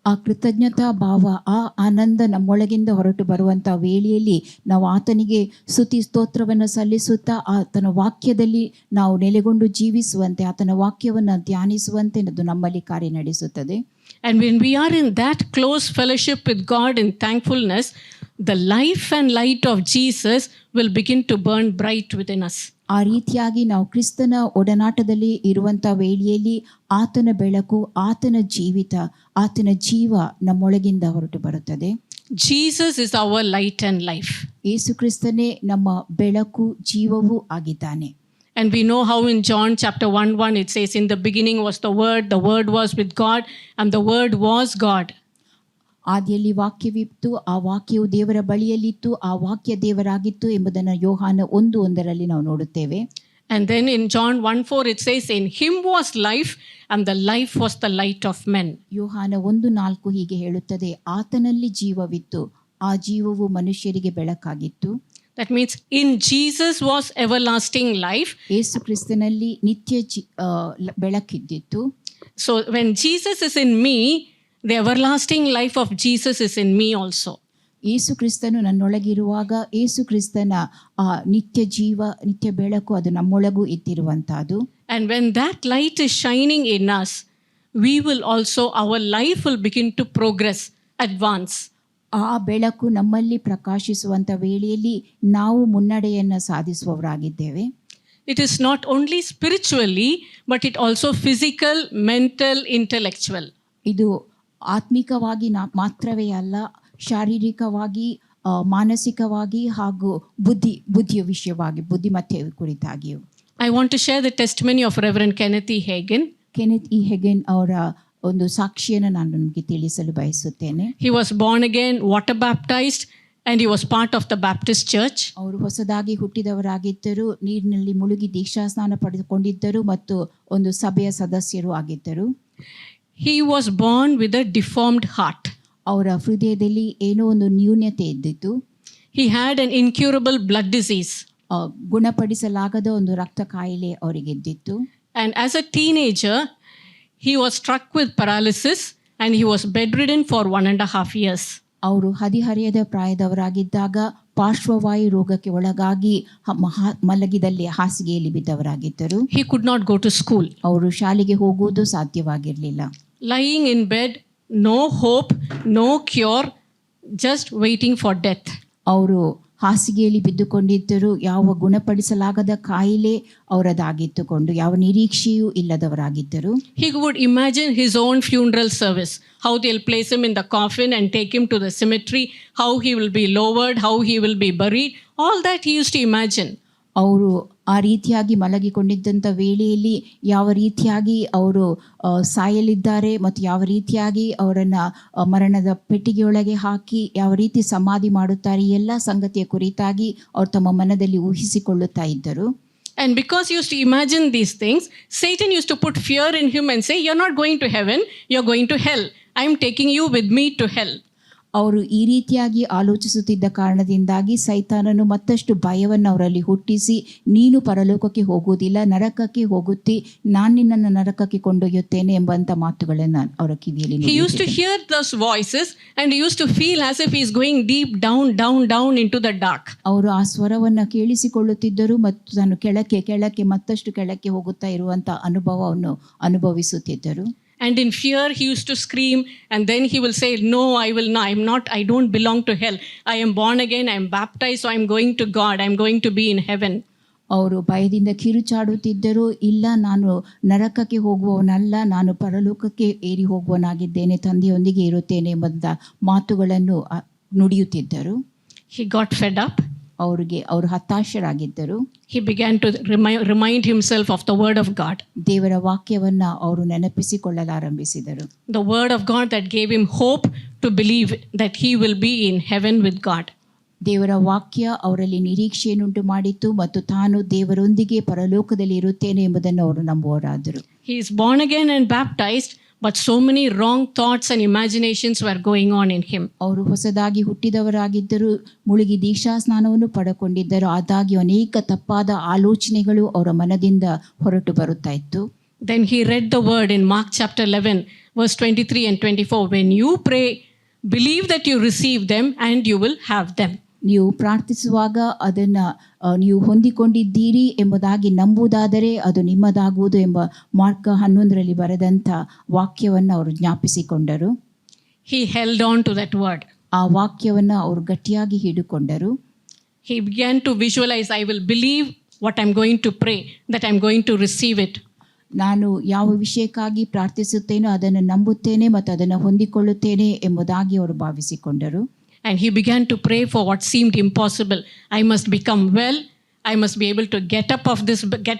ಆ ಕೃತಜ್ಞತಾ ಭಾವ, ಆ ಆನಂದ ನಮ್ಮೊಳಗಿಂದ ಹೊರಟು ಬರುವಂಥ ವೇಳೆಯಲ್ಲಿ ನಾವು ಆತನಿಗೆ ಸ್ತುತಿ ಸ್ತೋತ್ರವನ್ನು ಸಲ್ಲಿಸುತ್ತಾ ಆತನ ವಾಕ್ಯದಲ್ಲಿ ನಾವು ನೆಲೆಗೊಂಡು ಜೀವಿಸುವಂತೆ, ಆತನ ವಾಕ್ಯವನ್ನು ಧ್ಯಾನಿಸುವಂತೆ ಅದು ನಮ್ಮಲ್ಲಿ ಕಾರ್ಯ ನಡೆಸುತ್ತದೆ. And when we are in that close fellowship with God in thankfulness, the life and light of Jesus will begin to burn bright within us. ಆ ರೀತಿಯಾಗಿ ನಾವು ಕ್ರಿಸ್ತನ ಒಡನಾಟದಲ್ಲಿ ಇರುವಂಥ ವೇಳೆಯಲ್ಲಿ ಆತನ ಬೆಳಕು, ಆತನ ಜೀವಿತ, ಆತನ ಜೀವ ನಮ್ಮೊಳಗಿಂದ ಹೊರಟು ಬರುತ್ತದೆ. Jesus is our light and life. ಯೇಸು ಕ್ರಿಸ್ತನೇ ನಮ್ಮ ಬೆಳಕು, ಜೀವವೂ ಆಗಿದ್ದಾನೆ. And we know how in John chapter 1:1 it says, in the beginning was the Word was with God, and the Word was God. ಆದಿಯಲ್ಲಿ ವಾಕ್ಯವಿತ್ತು, ಆ ವಾಕ್ಯವು ದೇವರ ಬಳಿಯಲ್ಲಿತ್ತು, ಆ ವಾಕ್ಯ ದೇವರಾಗಿತ್ತು ಎಂಬುದನ್ನು ಯೋಹಾನ 1:1 ನಾವು ನೋಡುತ್ತೇವೆ. And then in John 1:4 it says, in him was life, and the life was the light of men. ಯೋಹಾನ 1:4 ಹೀಗೆ ಹೇಳುತ್ತದೆ, ಆತನಲ್ಲಿ ಜೀವವಿತ್ತು, ಆ ಜೀವವು ಮನುಷ್ಯರಿಗೆ ಬೆಳಕಾಗಿತ್ತು. That means in Jesus was everlasting life. ಯೇಸು ಕ್ರಿಸ್ತನಲ್ಲಿ ನಿತ್ಯ ಬೆಳಕಿದ್ದಿತ್ತು. So when Jesus is in me, the everlasting life of Jesus is in me also. ಯೇಸು ಕ್ರಿಸ್ತನು ನನ್ನೊಳಗಿರುವಾಗ ಯೇಸು ಕ್ರಿಸ್ತನ ಆ ನಿತ್ಯ ಜೀವ, ನಿತ್ಯ ಬೆಳಕು ಅದು ನಮ್ಮೊಳಗೂ ಇದ್ದಿರುವಂತಹದ್ದು. And when that light is shining in us, we will also, our life will begin to progress, advance. ಆ ಬೆಳಕು ನಮ್ಮಲ್ಲಿ ಪ್ರಕಾಶಿಸುವಂಥ ವೇಳೆಯಲ್ಲಿ ನಾವು ಮುನ್ನಡೆಯನ್ನು ಸಾಧಿಸುವವರಾಗಿದ್ದೇವೆ. It is not only spiritually, but it also physical, mental, intellectual. ಇದು ಆತ್ಮಿಕವಾಗಿ ಮಾತ್ರವೇ ಅಲ್ಲ, ಶಾರೀರಿಕವಾಗಿ, ಮಾನಸಿಕವಾಗಿ ಹಾಗೂ ಬುದ್ಧಿಯ ವಿಷಯವಾಗಿ, ಬುದ್ಧಿಮತ್ತೆ ಕುರಿತಾಗಿಯೂ. I want to share the testimony of Reverend Kenneth E. Hagin. Kenneth E Hagin ಅವರ ಒಂದು ಸಾಕ್ಷಿಯನ್ನು ನಾನು ನಿಮಗೆ ತಿಳಿಸಲು ಬಯಸುತ್ತೇನೆ. He was born again, water baptized, and he was part of the Baptist church. ಅವರು ಹೊಸದಾಗಿ ಹುಟ್ಟಿದವರಾಗಿದ್ದರು, ನೀರಿನಲ್ಲಿ ಮುಳುಗಿ ದೀಕ್ಷಾಸ್ನಾನ ಪಡೆದುಕೊಂಡಿದ್ದರು ಮತ್ತು ಒಂದು ಸಭೆಯ ಸದಸ್ಯರು ಆಗಿದ್ದರು. He was born with a deformed heart. ಅವರ ಹೃದಯದಲ್ಲಿ ಏನೋ ಒಂದು ನ್ಯೂನತೆ ಇದ್ದಿತ್ತು. He had an incurable blood disease. ಗುಣಪಡಿಸಲಾಗದ ಒಂದು ರಕ್ತ ಕಾಯಿಲೆ ಅವರಿಗಿದ್ದಿತ್ತು. And as a teenager, he was struck with paralysis and he was bedridden for 1.5 years. ಅವರು ಹದಿಹರೆಯದ ಪ್ರಾಯದವರಾಗಿದ್ದಾಗ ಪಾರ್ಶ್ವವಾಯು ರೋಗಕ್ಕೆ ಒಳಗಾಗಿ ಮಲಗಿದಲ್ಲಿ ಹಾಸಿಗೆಯಲ್ಲಿ ಬಿದ್ದವರಾಗಿದ್ದರು. He could not go to school. ಅವರು ಶಾಲೆಗೆ ಹೋಗುವುದು ಸಾಧ್ಯವಾಗಿರಲಿಲ್ಲ. Lying in bed, no hope, no cure, just waiting for death. ಅವರು ಹಾಸಿಗೆಯಲ್ಲಿ ಬಿದ್ದುಕೊಂಡಿದ್ದರು, ಯಾವ ಗುಣಪಡಿಸಲಾಗದ ಕಾಯಿಲೆ ಅವರದಾಗಿತ್ತುಕೊಂಡು ಯಾವ ನಿರೀಕ್ಷೆಯೂ ಇಲ್ಲದವರಾಗಿದ್ದರು. He would imagine his own funeral service, how they'll place him in the coffin and take him to the cemetery, how he will be lowered, how he will be buried, all that he used to imagine. ಅವರು ಆ ರೀತಿಯಾಗಿ ಮಲಗಿಕೊಂಡಿದ್ದಂಥ ವೇಳೆಯಲ್ಲಿ ಯಾವ ರೀತಿಯಾಗಿ ಅವರು ಸಾಯಲಿದ್ದಾರೆ ಮತ್ತು ಯಾವ ರೀತಿಯಾಗಿ ಅವರನ್ನು ಮರಣದ ಪೆಟ್ಟಿಗೆಯೊಳಗೆ ಹಾಕಿ ಯಾವ ರೀತಿ ಸಮಾಧಿ ಮಾಡುತ್ತಾರೆ, ಎಲ್ಲ ಸಂಗತಿಯ ಕುರಿತಾಗಿ ಅವರು ತಮ್ಮ ಮನದಲ್ಲಿ ಊಹಿಸಿಕೊಳ್ಳುತ್ತಾ ಇದ್ದರು. And because he used to imagine these things, Satan used to put fear in him and say, you're not going to heaven, you're going to hell. I'm taking you with me to hell. ಅವರು ಈ ರೀತಿಯಾಗಿ ಆಲೋಚಿಸುತ್ತಿದ್ದ ಕಾರಣದಿಂದಾಗಿ ಸೈತಾನನು ಮತ್ತಷ್ಟು ಭಯವನ್ನು ಅವರಲ್ಲಿ ಹುಟ್ಟಿಸಿ, ನೀನು ಪರಲೋಕಕ್ಕೆ ಹೋಗುವುದಿಲ್ಲ, ನರಕಕ್ಕೆ ಹೋಗುತ್ತಿ, ನಾನು ನಿನ್ನನ್ನು ನರಕಕ್ಕೆ ಕೊಂಡೊಯ್ಯುತ್ತೇನೆ ಎಂಬಂಥ ಮಾತುಗಳನ್ನು ಅವರ ಕಿವಿಯಲ್ಲಿ He used to hear those voices and he used to feel as if he is going deep down into the dark. ಅವರು ಆ ಸ್ವರವನ್ನು ಕೇಳಿಸಿಕೊಳ್ಳುತ್ತಿದ್ದರು ಮತ್ತು ತಾನು ಕೆಳಕ್ಕೆ ಮತ್ತಷ್ಟು ಕೆಳಕ್ಕೆ ಹೋಗುತ್ತಾ ಇರುವಂಥ ಅನುಭವವನ್ನು ಅನುಭವಿಸುತ್ತಿದ್ದರು. And in fear he used to scream, and then he will say, no, I don't belong to hell. I am born again, I am baptized, so I am going to God, I am going to be in heaven. ಅವರು ಭಯದಿಂದ ಕಿರುಚಾಡುತ್ತಿದ್ದರು, ಇಲ್ಲ ನಾನು ನರಕಕ್ಕೆ ಹೋಗುವವನಲ್ಲ, ನಾನು ಪರಲೋಕಕ್ಕೆ ಏರಿ ಹೋಗುವನಾಗಿದ್ದೇನೆ, ತಂದೆಯೊಂದಿಗೆ ಇರುತ್ತೇನೆ ಎಂಬಂಥ ಮಾತುಗಳನ್ನು ನುಡಿಯುತ್ತಿದ್ದರು. He got fed up. ಅವರು ಹತಾಶರಾಗಿದ್ದರು. He began to remind himself of the word of God. ದೇವರ ವಾಕ್ಯವನ್ನು ಅವರು ನೆನಪಿಸಿಕೊಳ್ಳಲಾರಂಭಿಸಿದರು. The word of God that gave him hope to believe that he will be in heaven with God. ದೇವರ ವಾಕ್ಯ ಅವರಲ್ಲಿ ನಿರೀಕ್ಷೆಯನ್ನುಂಟು ಮಾಡಿತು ಮತ್ತು ತಾನು ದೇವರೊಂದಿಗೆ ಪರಲೋಕದಲ್ಲಿ ಇರುತ್ತೇನೆ ಎಂಬುದನ್ನು ಅವರು ನಂಬುವರಾದರು. He is born again and baptized, but so many wrong thoughts and imaginations were going on in him. ಅವರು ಹೊಸದಾಗಿ ಹುಟ್ಟಿದವರಾಗಿದ್ದರು, ಮುಳುಗಿ ದೀಕ್ಷಾ ಸ್ನಾನವನ್ನು ಪಡೆದುಕೊಂಡಿದ್ದರು, ಆದಾಗ್ಯೂ ಅನೇಕ ತಪ್ಪಾದ ಆಲೋಚನೆಗಳು ಅವರ ಮನದಿಂದ ಹೊರಟು ಬರುತ್ತಾ ಇತ್ತು. Then he read the word in Mark chapter 11 verse 23 and 24, when you pray, believe that you receive them and you will have them. ನೀವು ಪ್ರಾರ್ಥಿಸುವಾಗ ಅದನ್ನು ನೀವು ಹೊಂದಿಕೊಂಡಿದ್ದೀರಿ ಎಂಬುದಾಗಿ ನಂಬುವುದಾದರೆ ಅದು ನಿಮ್ಮದಾಗುವುದು ಎಂಬ ಮಾರ್ಕ 11ರಲ್ಲಿ ಬರೆದಂಥ ವಾಕ್ಯವನ್ನು ಅವರು ಜ್ಞಾಪಿಸಿಕೊಂಡರು. He held on to that word. ಆ ವಾಕ್ಯವನ್ನು ಅವರು ಗಟ್ಟಿಯಾಗಿ ಹಿಡಿದುಕೊಂಡರು. He began to visualize, I will believe what I'm going to pray, that I'm going to receive it. ನಾನು ಯಾವ ವಿಷಯಕ್ಕಾಗಿ ಪ್ರಾರ್ಥಿಸುತ್ತೇನೋ ಅದನ್ನು ನಂಬುತ್ತೇನೆ ಮತ್ತು ಅದನ್ನು ಹೊಂದಿಕೊಳ್ಳುತ್ತೇನೆ ಎಂಬುದಾಗಿ ಅವರು ಭಾವಿಸಿಕೊಂಡರು. And he began to pray for what seemed impossible. I must become well. I must be able to get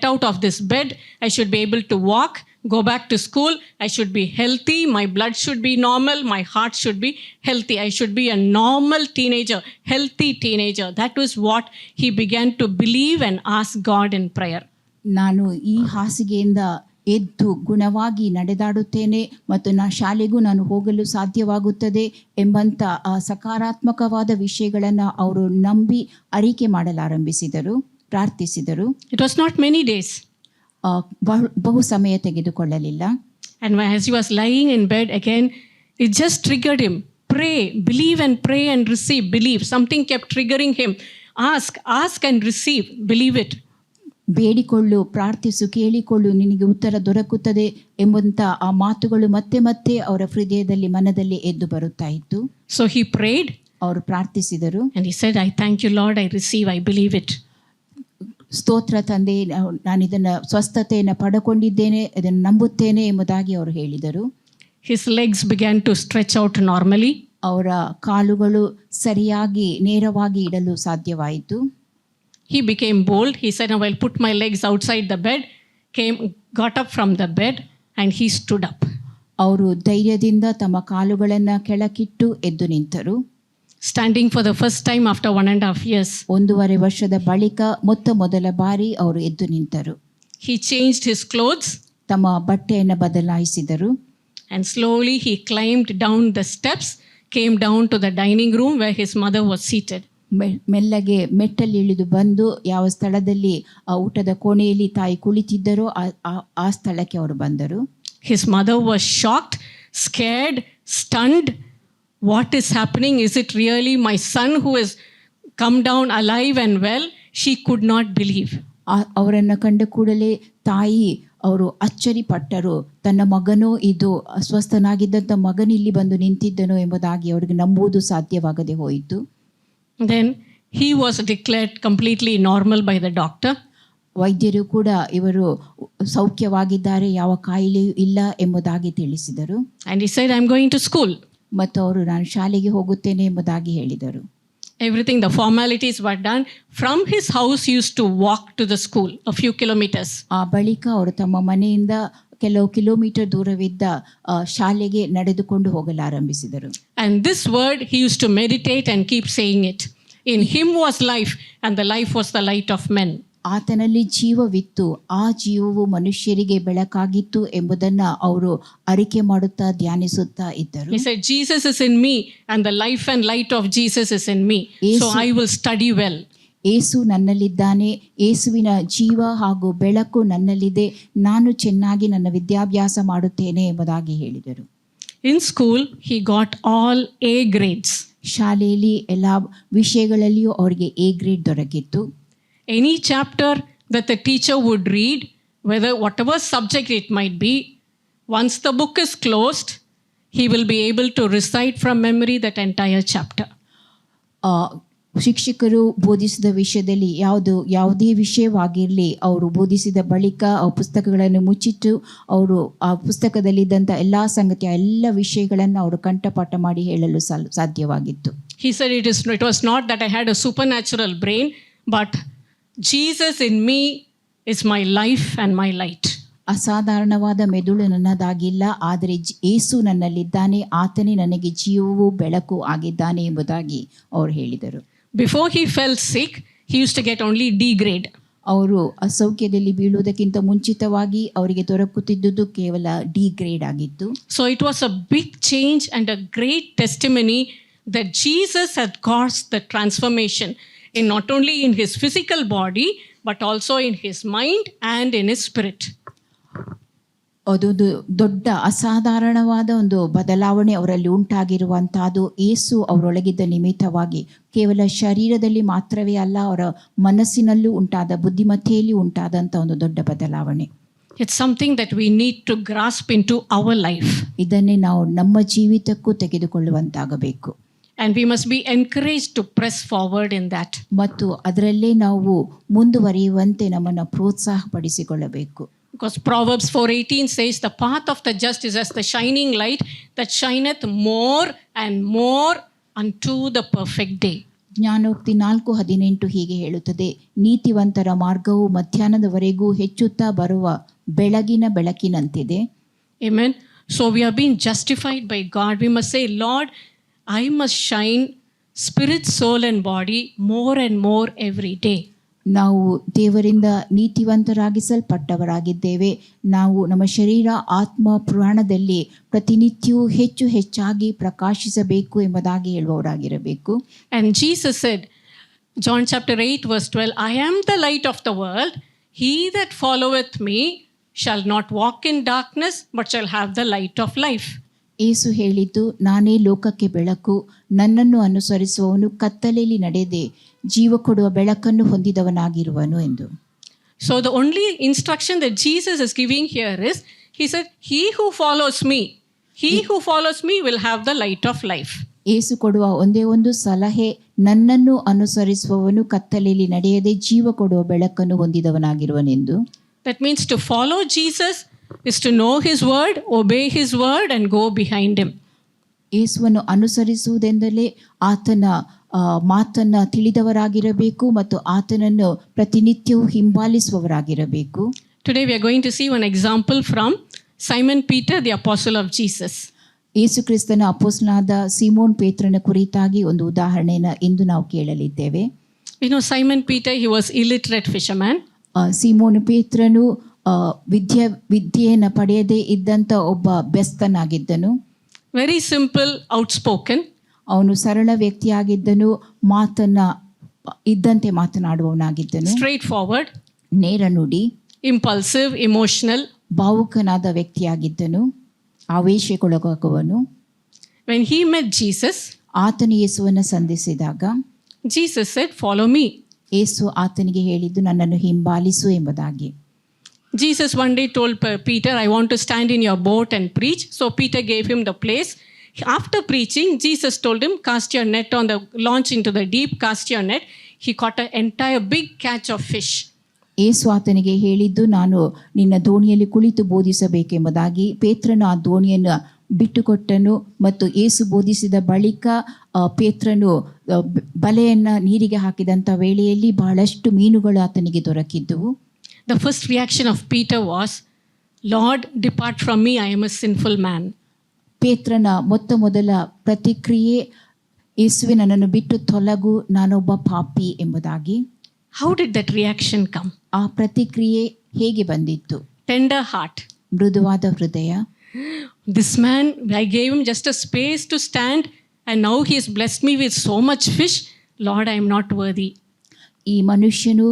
out of this bed. I should be able to walk, go back to school. I should be healthy. My blood should be normal. My heart should be healthy. I should be a normal teenager, healthy teenager. That was what he began to believe and ask God in prayer. ನಾನು ಈ ಹಾಸಿಗೆಯಿಂದ ಎದ್ದು ಗುಣವಾಗಿ ನಡೆದಾಡುತ್ತೇನೆ ಮತ್ತು ಶಾಲೆಗೂ ನಾನು ಹೋಗಲು ಸಾಧ್ಯವಾಗುತ್ತದೆ ಎಂಬಂಥ ಸಕಾರಾತ್ಮಕವಾದ ವಿಷಯಗಳನ್ನು ಅವರು ನಂಬಿ ಅರಿಕೆ ಮಾಡಲಾರಂಭಿಸಿದರು, ಪ್ರಾರ್ಥಿಸಿದರು. It was not many days. ಬಹು ಸಮಯ ತೆಗೆದುಕೊಳ್ಳಲಿಲ್ಲ. And as he was lying in bed again, it just triggered him. Pray, believe and pray and receive. Believe. Something kept triggering him. Ask and receive. Believe it. ಬೇಡಿಕೊಳ್ಳು, ಪ್ರಾರ್ಥಿಸು, ಕೇಳಿಕೊಳ್ಳು, ನಿನಗೆ ಉತ್ತರ ದೊರಕುತ್ತದೆ ಎಂಬಂಥ ಆ ಮಾತುಗಳು ಮತ್ತೆ ಮತ್ತೆ ಅವರ ಹೃದಯದಲ್ಲಿ ಮನದಲ್ಲಿ ಎದ್ದು ಬರುತ್ತಾ ಇತ್ತು. So he prayed. ಅವರು ಪ್ರಾರ್ಥಿಸಿದರು. And he said, I thank you, Lord, I receive, I believe it. ಸ್ತೋತ್ರ ತಂದೆ, ನಾನು ಇದನ್ನು ಸ್ವಸ್ಥತೆಯನ್ನು ಪಡೆದುಕೊಂಡಿದ್ದೇನೆ, ಇದನ್ನು ನಂಬುತ್ತೇನೆ ಎಂಬುದಾಗಿ ಅವರು ಹೇಳಿದರು. His legs began to stretch out normally. ಅವರ ಕಾಲುಗಳು ಸರಿಯಾಗಿ ನೇರವಾಗಿ ಇಡಲು ಸಾಧ್ಯವಾಯಿತು. He became bold. He said, now I'll put my legs outside the bed. Got up from the bed and he stood up. ಅವರು ಧೈರ್ಯದಿಂದ ತಮ್ಮ ಕಾಲುಗಳನ್ನು ಕೆಳಕಿಟ್ಟು ಎದ್ದು ನಿಂತರು. Standing for the first time after 1.5 years. 1.5 ವರ್ಷದ ಬಳಿಕ ಮೊದಲ ಬಾರಿ ಅವರು ಎದ್ದು ನಿಂತರು. He changed his clothes. ತಮ್ಮ ಬಟ್ಟೆಯನ್ನು ಬದಲಾಯಿಸಿದರು. And slowly he climbed down the steps, came down to the dining room where his mother was seated. ಮೆಲ್ಲಗೆ ಮೆಟ್ಟಲ್ಲಿ ಇಳಿದು ಬಂದು ಯಾವ ಸ್ಥಳದಲ್ಲಿ ಆ ಊಟದ ಕೋಣೆಯಲ್ಲಿ ತಾಯಿ ಕುಳಿತಿದ್ದರೋ ಆ ಸ್ಥಳಕ್ಕೆ ಅವರು ಬಂದರು. His mother was shocked, scared, stunned. What is happening? Is it really my son who has come down alive and well? She could not believe. ಅವರನ್ನು ಕಂಡ ಕೂಡಲೇ ತಾಯಿ ಅವರು ಅಚ್ಚರಿಪಟ್ಟರು. ತನ್ನ ಮಗನೋ ಇದು ಅಸ್ವಸ್ಥನಾಗಿದ್ದಂಥ ಮಗನಿಲ್ಲಿ ಬಂದು ನಿಂತಿದ್ದನೋ ಎಂಬುದಾಗಿ ಅವರಿಗೆ ನಂಬುವುದು ಸಾಧ್ಯವಾಗದೆ ಹೋಯಿತು. Then he was declared completely normal by the doctor. ವೈದ್ಯರು ಕೂಡ ಇವರು ಸೌಖ್ಯವಾಗಿದ್ದಾರೆ, ಯಾವ ಕಾಯಿಲೆಯೂ ಇಲ್ಲ ಎಂಬುದಾಗಿ ತಿಳಿಸಿದರು. And he said, I'm going to school. ಮತ್ತು ಅವರು ನಾನು ಶಾಲೆಗೆ ಹೋಗುತ್ತೇನೆ ಎಂಬುದಾಗಿ ಹೇಳಿದರು. Everything, the formalities were done. From his house he used to walk to the school, a few kilometers. ಆ ಬಳಿಕ ಅವರು ತಮ್ಮ ಮನೆಯಿಂದ ಕೆಲವು ಕಿಲೋಮೀಟರ್ ದೂರವಿದ್ದ ಶಾಲೆಗೆ ನಡೆದುಕೊಂಡು ಹೋಗಲಾರಂಭಿಸಿದರು. And this word he used to meditate and keep saying it. In him was life and the life was the light of men. ಆತನಲ್ಲಿ ಜೀವವಿತ್ತು, ಆ ಜೀವವು ಮನುಷ್ಯರಿಗೆ ಬೆಳಕಾಗಿತ್ತು ಎಂಬುದನ್ನು ಅವರು ಅರಿಕೆ ಮಾಡುತ್ತಾ ಧ್ಯಾನಿಸುತ್ತಾ ಇದ್ದರು. He said, Jesus is in me and the life and light of Jesus is in me. So I will study well. ಏಸು ನನ್ನಲ್ಲಿದ್ದಾನೆ, ಏಸುವಿನ ಜೀವ ಹಾಗೂ ಬೆಳಕು ನನ್ನಲ್ಲಿದೆ, ನಾನು ಚೆನ್ನಾಗಿ ನನ್ನ ವಿದ್ಯಾಭ್ಯಾಸ ಮಾಡುತ್ತೇನೆ ಎಂಬುದಾಗಿ ಹೇಳಿದರು. In school, he got all A grades. ಶಾಲೆಯಲ್ಲಿ ಎಲ್ಲ ವಿಷಯಗಳಲ್ಲಿಯೂ ಅವರಿಗೆ ಎ ಗ್ರೇಡ್ ದೊರಕಿತ್ತು. Any chapter that the teacher would read, whatever subject it might be, once the book is closed, he will be able to recite from memory that entire chapter. ಶಿಕ್ಷಕರು ಬೋಧಿಸಿದ ವಿಷಯದಲ್ಲಿ ಯಾವುದೇ ವಿಷಯವಾಗಿರಲಿ, ಅವರು ಬೋಧಿಸಿದ ಬಳಿಕ ಆ ಪುಸ್ತಕಗಳನ್ನು ಮುಚ್ಚಿಟ್ಟು ಅವರು ಆ ಪುಸ್ತಕದಲ್ಲಿದ್ದಂಥ ಎಲ್ಲ ಸಂಗತಿಯ ಎಲ್ಲ ವಿಷಯಗಳನ್ನು ಅವರು ಕಂಠಪಾಠ ಮಾಡಿ ಹೇಳಲು ಸಾಧ್ಯವಾಗಿತ್ತು. He said it was not that I had a supernatural brain, but Jesus in me is my life and my light. ಅಸಾಧಾರಣವಾದ ಮೆದುಳು ನನ್ನದಾಗಿಲ್ಲ, ಆದರೆ ಏಸು ನನ್ನಲ್ಲಿದ್ದಾನೆ, ಆತನೇ ನನಗೆ ಜೀವವು ಬೆಳಕು ಆಗಿದ್ದಾನೆ ಎಂಬುದಾಗಿ ಅವರು ಹೇಳಿದರು. Before he fell sick, he used to get only D grade. ಅವರು ಅಸೌಖ್ಯದಲ್ಲಿ ಬೀಳುವುದಕ್ಕಿಂತ ಮುಂಚಿತವಾಗಿ ಅವರಿಗೆ ದೊರಕುತ್ತಿದ್ದುದು ಕೇವಲ ಡಿ ಗ್ರೇಡ್ ಆಗಿತ್ತು. So it was a big change and a great testimony that Jesus had caused the transformation in not only in his physical body but also in his mind and in his spirit. ಅದೊಂದು ದೊಡ್ಡ ಅಸಾಧಾರಣವಾದ ಒಂದು ಬದಲಾವಣೆ ಅವರಲ್ಲಿ ಉಂಟಾಗಿರುವಂತಹದ್ದು ಏಸು ಅವರೊಳಗಿದ್ದ ನಿಮಿತ್ತವಾಗಿ ಕೇವಲ ಶರೀರದಲ್ಲಿ ಮಾತ್ರವೇ ಅಲ್ಲ, ಅವರ ಮನಸ್ಸಿನಲ್ಲೂ ಉಂಟಾದ, ಬುದ್ಧಿಮತ್ತೆಯಲ್ಲಿ ಉಂಟಾದಂಥ ಒಂದು ದೊಡ್ಡ ಬದಲಾವಣೆ. It's something that we need to grasp into our life. ಇದನ್ನೇ ನಾವು ನಮ್ಮ ಜೀವಿತಕ್ಕೂ ತೆಗೆದುಕೊಳ್ಳುವಂತಾಗಬೇಕು. And we must be encouraged to press forward in that. ಮತ್ತು ಅದರಲ್ಲೇ ನಾವು ಮುಂದುವರಿಯುವಂತೆ ನಮ್ಮನ್ನು ಪ್ರೋತ್ಸಾಹಪಡಿಸಿಕೊಳ್ಳಬೇಕು. Because Proverbs 4:18 says, the path of the just is as the shining light that shineth more and more unto the perfect day. ಜ್ಞಾನೋಕ್ತಿ 4:18 ಹೀಗೆ ಹೇಳುತ್ತದೆ, ನೀತಿವಂತರ ಮಾರ್ಗವು ಮಧ್ಯಾಹ್ನದವರೆಗೂ ಹೆಚ್ಚುತ್ತಾ ಬರುವ ಬೆಳಗಿನ ಬೆಳಕಿನಂತಿದೆ. Amen. So we are being justified by God. We must say, Lord, I must shine spirit, soul and body more and more every day. ನಾವು ದೇವರಿಂದ ನೀತಿವಂತರಾಗಿಸಲ್ಪಟ್ಟವರಾಗಿದ್ದೇವೆ. ನಾವು ನಮ್ಮ ಶರೀರ, ಆತ್ಮ, ಪ್ರಾಣದಲ್ಲಿ ಪ್ರತಿನಿತ್ಯವೂ ಹೆಚ್ಚು ಹೆಚ್ಚಾಗಿ ಪ್ರಕಾಶಿಸಬೇಕು ಎಂಬುದಾಗಿ ಹೇಳುವವರಾಗಿರಬೇಕು. And Jesus said, John chapter 8 verse 12, I am the light of the world. He that followeth me shall not walk in darkness, but shall have the light of life. ಏಸು ಹೇಳಿದ್ದು, ನಾನೇ ಲೋಕಕ್ಕೆ ಬೆಳಕು, ನನ್ನನ್ನು ಅನುಸರಿಸುವವನು ಕತ್ತಲೆಯಲ್ಲಿ ನಡೆದೆ ಜೀವ ಕೊಡುವ ಬೆಳಕನ್ನು ಹೊಂದಿದವನಾಗಿರುವನು ಎಂದು. So the only instruction that Jesus is giving here is, he said, he who follows me will have the light of life. ಏಸು ಕೊಡುವ ಒಂದೇ ಒಂದು ಸಲಹೆ, ನನ್ನನ್ನು ಅನುಸರಿಸುವವನು ಕತ್ತಲೆಯಲ್ಲಿ ನಡೆಯದೆ ಜೀವ ಕೊಡುವ ಬೆಳಕನ್ನು ಹೊಂದಿದವನಾಗಿರುವನೆಂದು. That means to follow Jesus is to know his word, obey his word and go behind him. ಯೇಸುವನ್ನು ಅನುಸರಿಸುವುದೆಂದಲೇ ಆತನ ಮಾತನ್ನು ತಿಳಿದವರಾಗಿರಬೇಕು ಮತ್ತು ಆತನನ್ನು ಪ್ರತಿನಿತ್ಯವೂ ಹಿಂಬಾಲಿಸುವವರಾಗಿರಬೇಕು. Today we are going to see one example from Simon Peter, the apostle of Jesus. ಯೇಸು ಕ್ರಿಸ್ತನ ಅಪೊಸ್ತಲನಾದ Simon ಪೇತ್ರನ ಕುರಿತಾಗಿ ಒಂದು ಉದಾಹರಣೆಯನ್ನು ಇಂದು ನಾವು ಕೇಳಲಿದ್ದೇವೆ. You know, Simon Peter, he was illiterate fisherman. Simon ಪೇತ್ರನು ವಿದ್ಯೆಯನ್ನು ಪಡೆಯದೇ ಇದ್ದಂಥ ಒಬ್ಬ ಬೆಸ್ತನಾಗಿದ್ದನು. Very simple, outspoken. ಅವನು ಸರಳ ವ್ಯಕ್ತಿಯಾಗಿದ್ದನು, ಇದ್ದಂತೆ ಮಾತನಾಡುವವನಾಗಿದ್ದನು. Straight forward. ನೇರ ನುಡಿ. Impulsive, emotional. ಭಾವುಕನಾದ ವ್ಯಕ್ತಿಯಾಗಿದ್ದನು, ಆವೇಶಕ್ಕೊಳಗಾಗುವನು. When he met Jesus, ಆತನು ಯೇಸುವನ್ನು ಸಂಧಿಸಿದಾಗ Jesus said, follow me. ಯೇಸು ಆತನಿಗೆ ಹೇಳಿದ್ದು, ನನ್ನನ್ನು ಹಿಂಬಾಲಿಸು ಎಂಬುದಾಗಿ. Jesus one day told Peter, I want to stand in your boat and preach. So Peter gave him the place. After preaching, Jesus told him, cast your net on the launch into the deep, cast your net. He caught an entire big catch of fish. ಯೇಸು ಆತನಿಗೆ ಹೇಳಿದ್ದು, ನಾನು ನಿನ್ನ ದೋಣಿಯಲ್ಲಿ ಕುಳಿತು ಬೋಧಿಸಬೇಕೆಂಬುದಾಗಿ. ಪೇತ್ರನು ಆ ದೋಣಿಯನ್ನು ಬಿಟ್ಟುಕೊಟ್ಟನು ಮತ್ತು ಯೇಸು ಬೋಧಿಸಿದ ಬಳಿಕ ಪೇತ್ರನು ಬಲೆಯನ್ನು ನೀರಿಗೆ ಹಾಕಿದಂಥ ವೇಳೆಯಲ್ಲಿ ಬಹಳಷ್ಟು ಮೀನುಗಳು ಆತನಿಗೆ ದೊರಕಿದ್ದವು. The first reaction of Peter was, Lord, depart from me, I am a sinful man. ಪೇತ್ರನ ಮೊದಲ ಪ್ರತಿಕ್ರಿಯೆ, ಯೇಸುವೆ ನನ್ನನ್ನು ಬಿಟ್ಟು ತೊಲಗು, ನಾನೊಬ್ಬ ಪಾಪಿ ಎಂಬುದಾಗಿ. How did that reaction come? ಆ ಪ್ರತಿಕ್ರಿಯೆ ಹೇಗೆ ಬಂದಿತ್ತು? Tender heart. ಮೃದುವಾದ ಹೃದಯ. This man, I gave him just a space to stand, and now he has blessed me with so much fish. Lord, I am not worthy. ಈ ಮನುಷ್ಯನು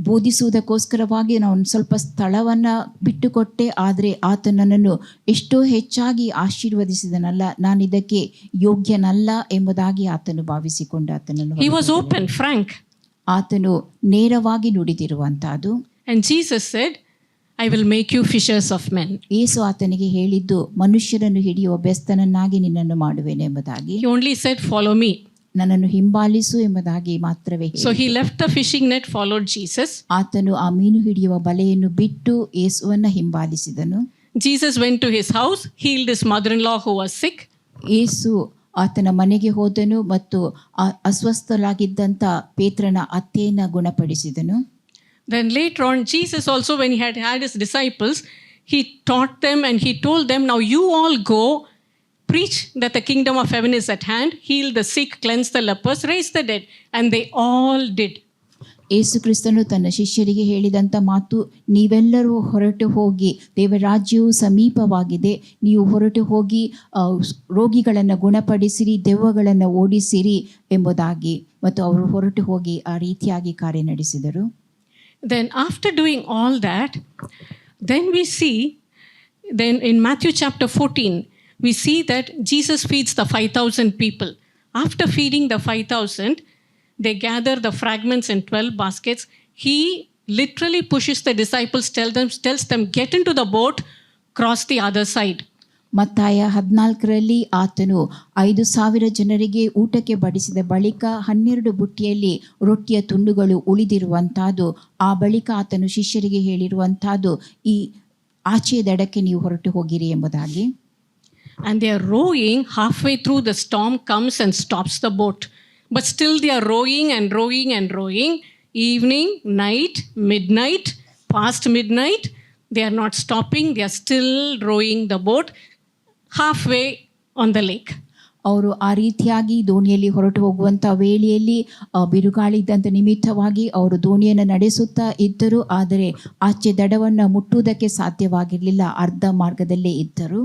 ಬೋಧಿಸುವುದಕ್ಕೋಸ್ಕರವಾಗಿ ನಾನು ಸ್ವಲ್ಪ ಸ್ಥಳವನ್ನು ಬಿಟ್ಟುಕೊಟ್ಟೆ, ಆದರೆ ಆತ ನನ್ನನ್ನು ಎಷ್ಟೋ ಹೆಚ್ಚಾಗಿ ಆಶೀರ್ವದಿಸಿದನಲ್ಲ, ನಾನು ಇದಕ್ಕೆ ಯೋಗ್ಯನಲ್ಲ ಎಂಬುದಾಗಿ ಆತನು ಭಾವಿಸಿಕೊಂಡ. ಆತನನ್ನು He was open, frank. ಆತನು ನೇರವಾಗಿ ನುಡಿದಿರುವಂತಹದ್ದು. And Jesus said, I will make you fishers of men. ಯೇಸು ಆತನಿಗೆ ಹೇಳಿದ್ದು, ಮನುಷ್ಯರನ್ನು ಹಿಡಿಯುವ ಬೆಸ್ತನನ್ನಾಗಿ ನಿನ್ನನ್ನು ಮಾಡುವೆನು ಎಂಬುದಾಗಿ. He only said, follow me. ನನ್ನನ್ನು ಹಿಂಬಾಲಿಸು ಎಂಬುದಾಗಿ ಮಾತ್ರವೇ. So he left the fishing net, followed Jesus. ಆತನು ಆ ಮೀನು ಹಿಡಿಯುವ ಬಲೆಯನ್ನು ಬಿಟ್ಟು ಯೇಸುವನ್ನ ಹಿಂಬಾಲಿಸಿದನು. Jesus went to his house, healed his mother-in-law who was sick. ಯೇಸು ಆತನ ಮನೆಗೆ ಹೋದನು ಮತ್ತು ಅಸ್ವಸ್ಥಲಾಗಿದ್ದಂಥ ಪೇತ್ರನ ಅತ್ತೆಯನ್ನು ಗುಣಪಡಿಸಿದನು. Then later on, Jesus also, when he had his disciples, he taught them and he told them, now you all go, preach that the kingdom of heaven is at hand, heal the sick, cleanse the lepers, raise the dead. And they all did. ಯೇಸು ಕ್ರಿಸ್ತನು ತನ್ನ ಶಿಷ್ಯರಿಗೆ ಹೇಳಿದಂಥ ಮಾತು, ನೀವೆಲ್ಲರೂ ಹೊರಟು ಹೋಗಿ, ದೇವರಾಜ್ಯವು ಸಮೀಪವಾಗಿದೆ, ನೀವು ಹೊರಟು ಹೋಗಿ ರೋಗಿಗಳನ್ನು ಗುಣಪಡಿಸಿರಿ, ದೆವ್ವಗಳನ್ನು ಓಡಿಸಿರಿ ಎಂಬುದಾಗಿ. ಮತ್ತು ಅವರು ಹೊರಟು ಹೋಗಿ ಆ ರೀತಿಯಾಗಿ ಕಾರ್ಯ ನಡೆಸಿದರು. Then after doing all that, then we see, then in Matthew chapter 14, we see that Jesus feeds the 5,000 people. After feeding the 5,000, they gather the fragments in 12 baskets. He literally pushes the disciples, tells them, get into the boat, cross the other side. ಮತ್ತಾಯ 14ರಲ್ಲಿ ಆತನು 5,000 ಜನರಿಗೆ ಊಟಕ್ಕೆ ಬಡಿಸಿದ ಬಳಿಕ 12 ಬುಟ್ಟಿಯಲ್ಲಿ ರೊಟ್ಟಿಯ ತುಂಡುಗಳು ಉಳಿದಿರುವಂತಹದ್ದು. ಆ ಬಳಿಕ ಆತನು ಶಿಷ್ಯರಿಗೆ ಹೇಳಿರುವಂತಹದ್ದು, ಈ ಆಚೆ ದಡಕ್ಕೆ ನೀವು ಹೊರಟು ಹೋಗಿರಿ ಎಂಬುದಾಗಿ. And they are rowing. Halfway through, the storm comes and stops the boat. But still they are rowing and rowing and rowing. Evening, night, midnight, past midnight, they are not stopping. They are still rowing the boat halfway on the lake. ಅವರು ಆ ರೀತಿಯಾಗಿ ದೋಣಿಯಲ್ಲಿ ಹೊರಟು ಹೋಗುವಂಥ ವೇಳೆಯಲ್ಲಿ ಬಿರುಗಾಳಿ ಇದ್ದಂಥ ನಿಮಿತ್ತವಾಗಿ ಅವರು ದೋಣಿಯನ್ನು ನಡೆಸುತ್ತಾ ಇದ್ದರು, ಆದರೆ ಆಚೆ ದಡವನ್ನು ಮುಟ್ಟುವುದಕ್ಕೆ ಸಾಧ್ಯವಾಗಿರಲಿಲ್ಲ, ಅರ್ಧ ಮಾರ್ಗದಲ್ಲೇ ಇದ್ದರು.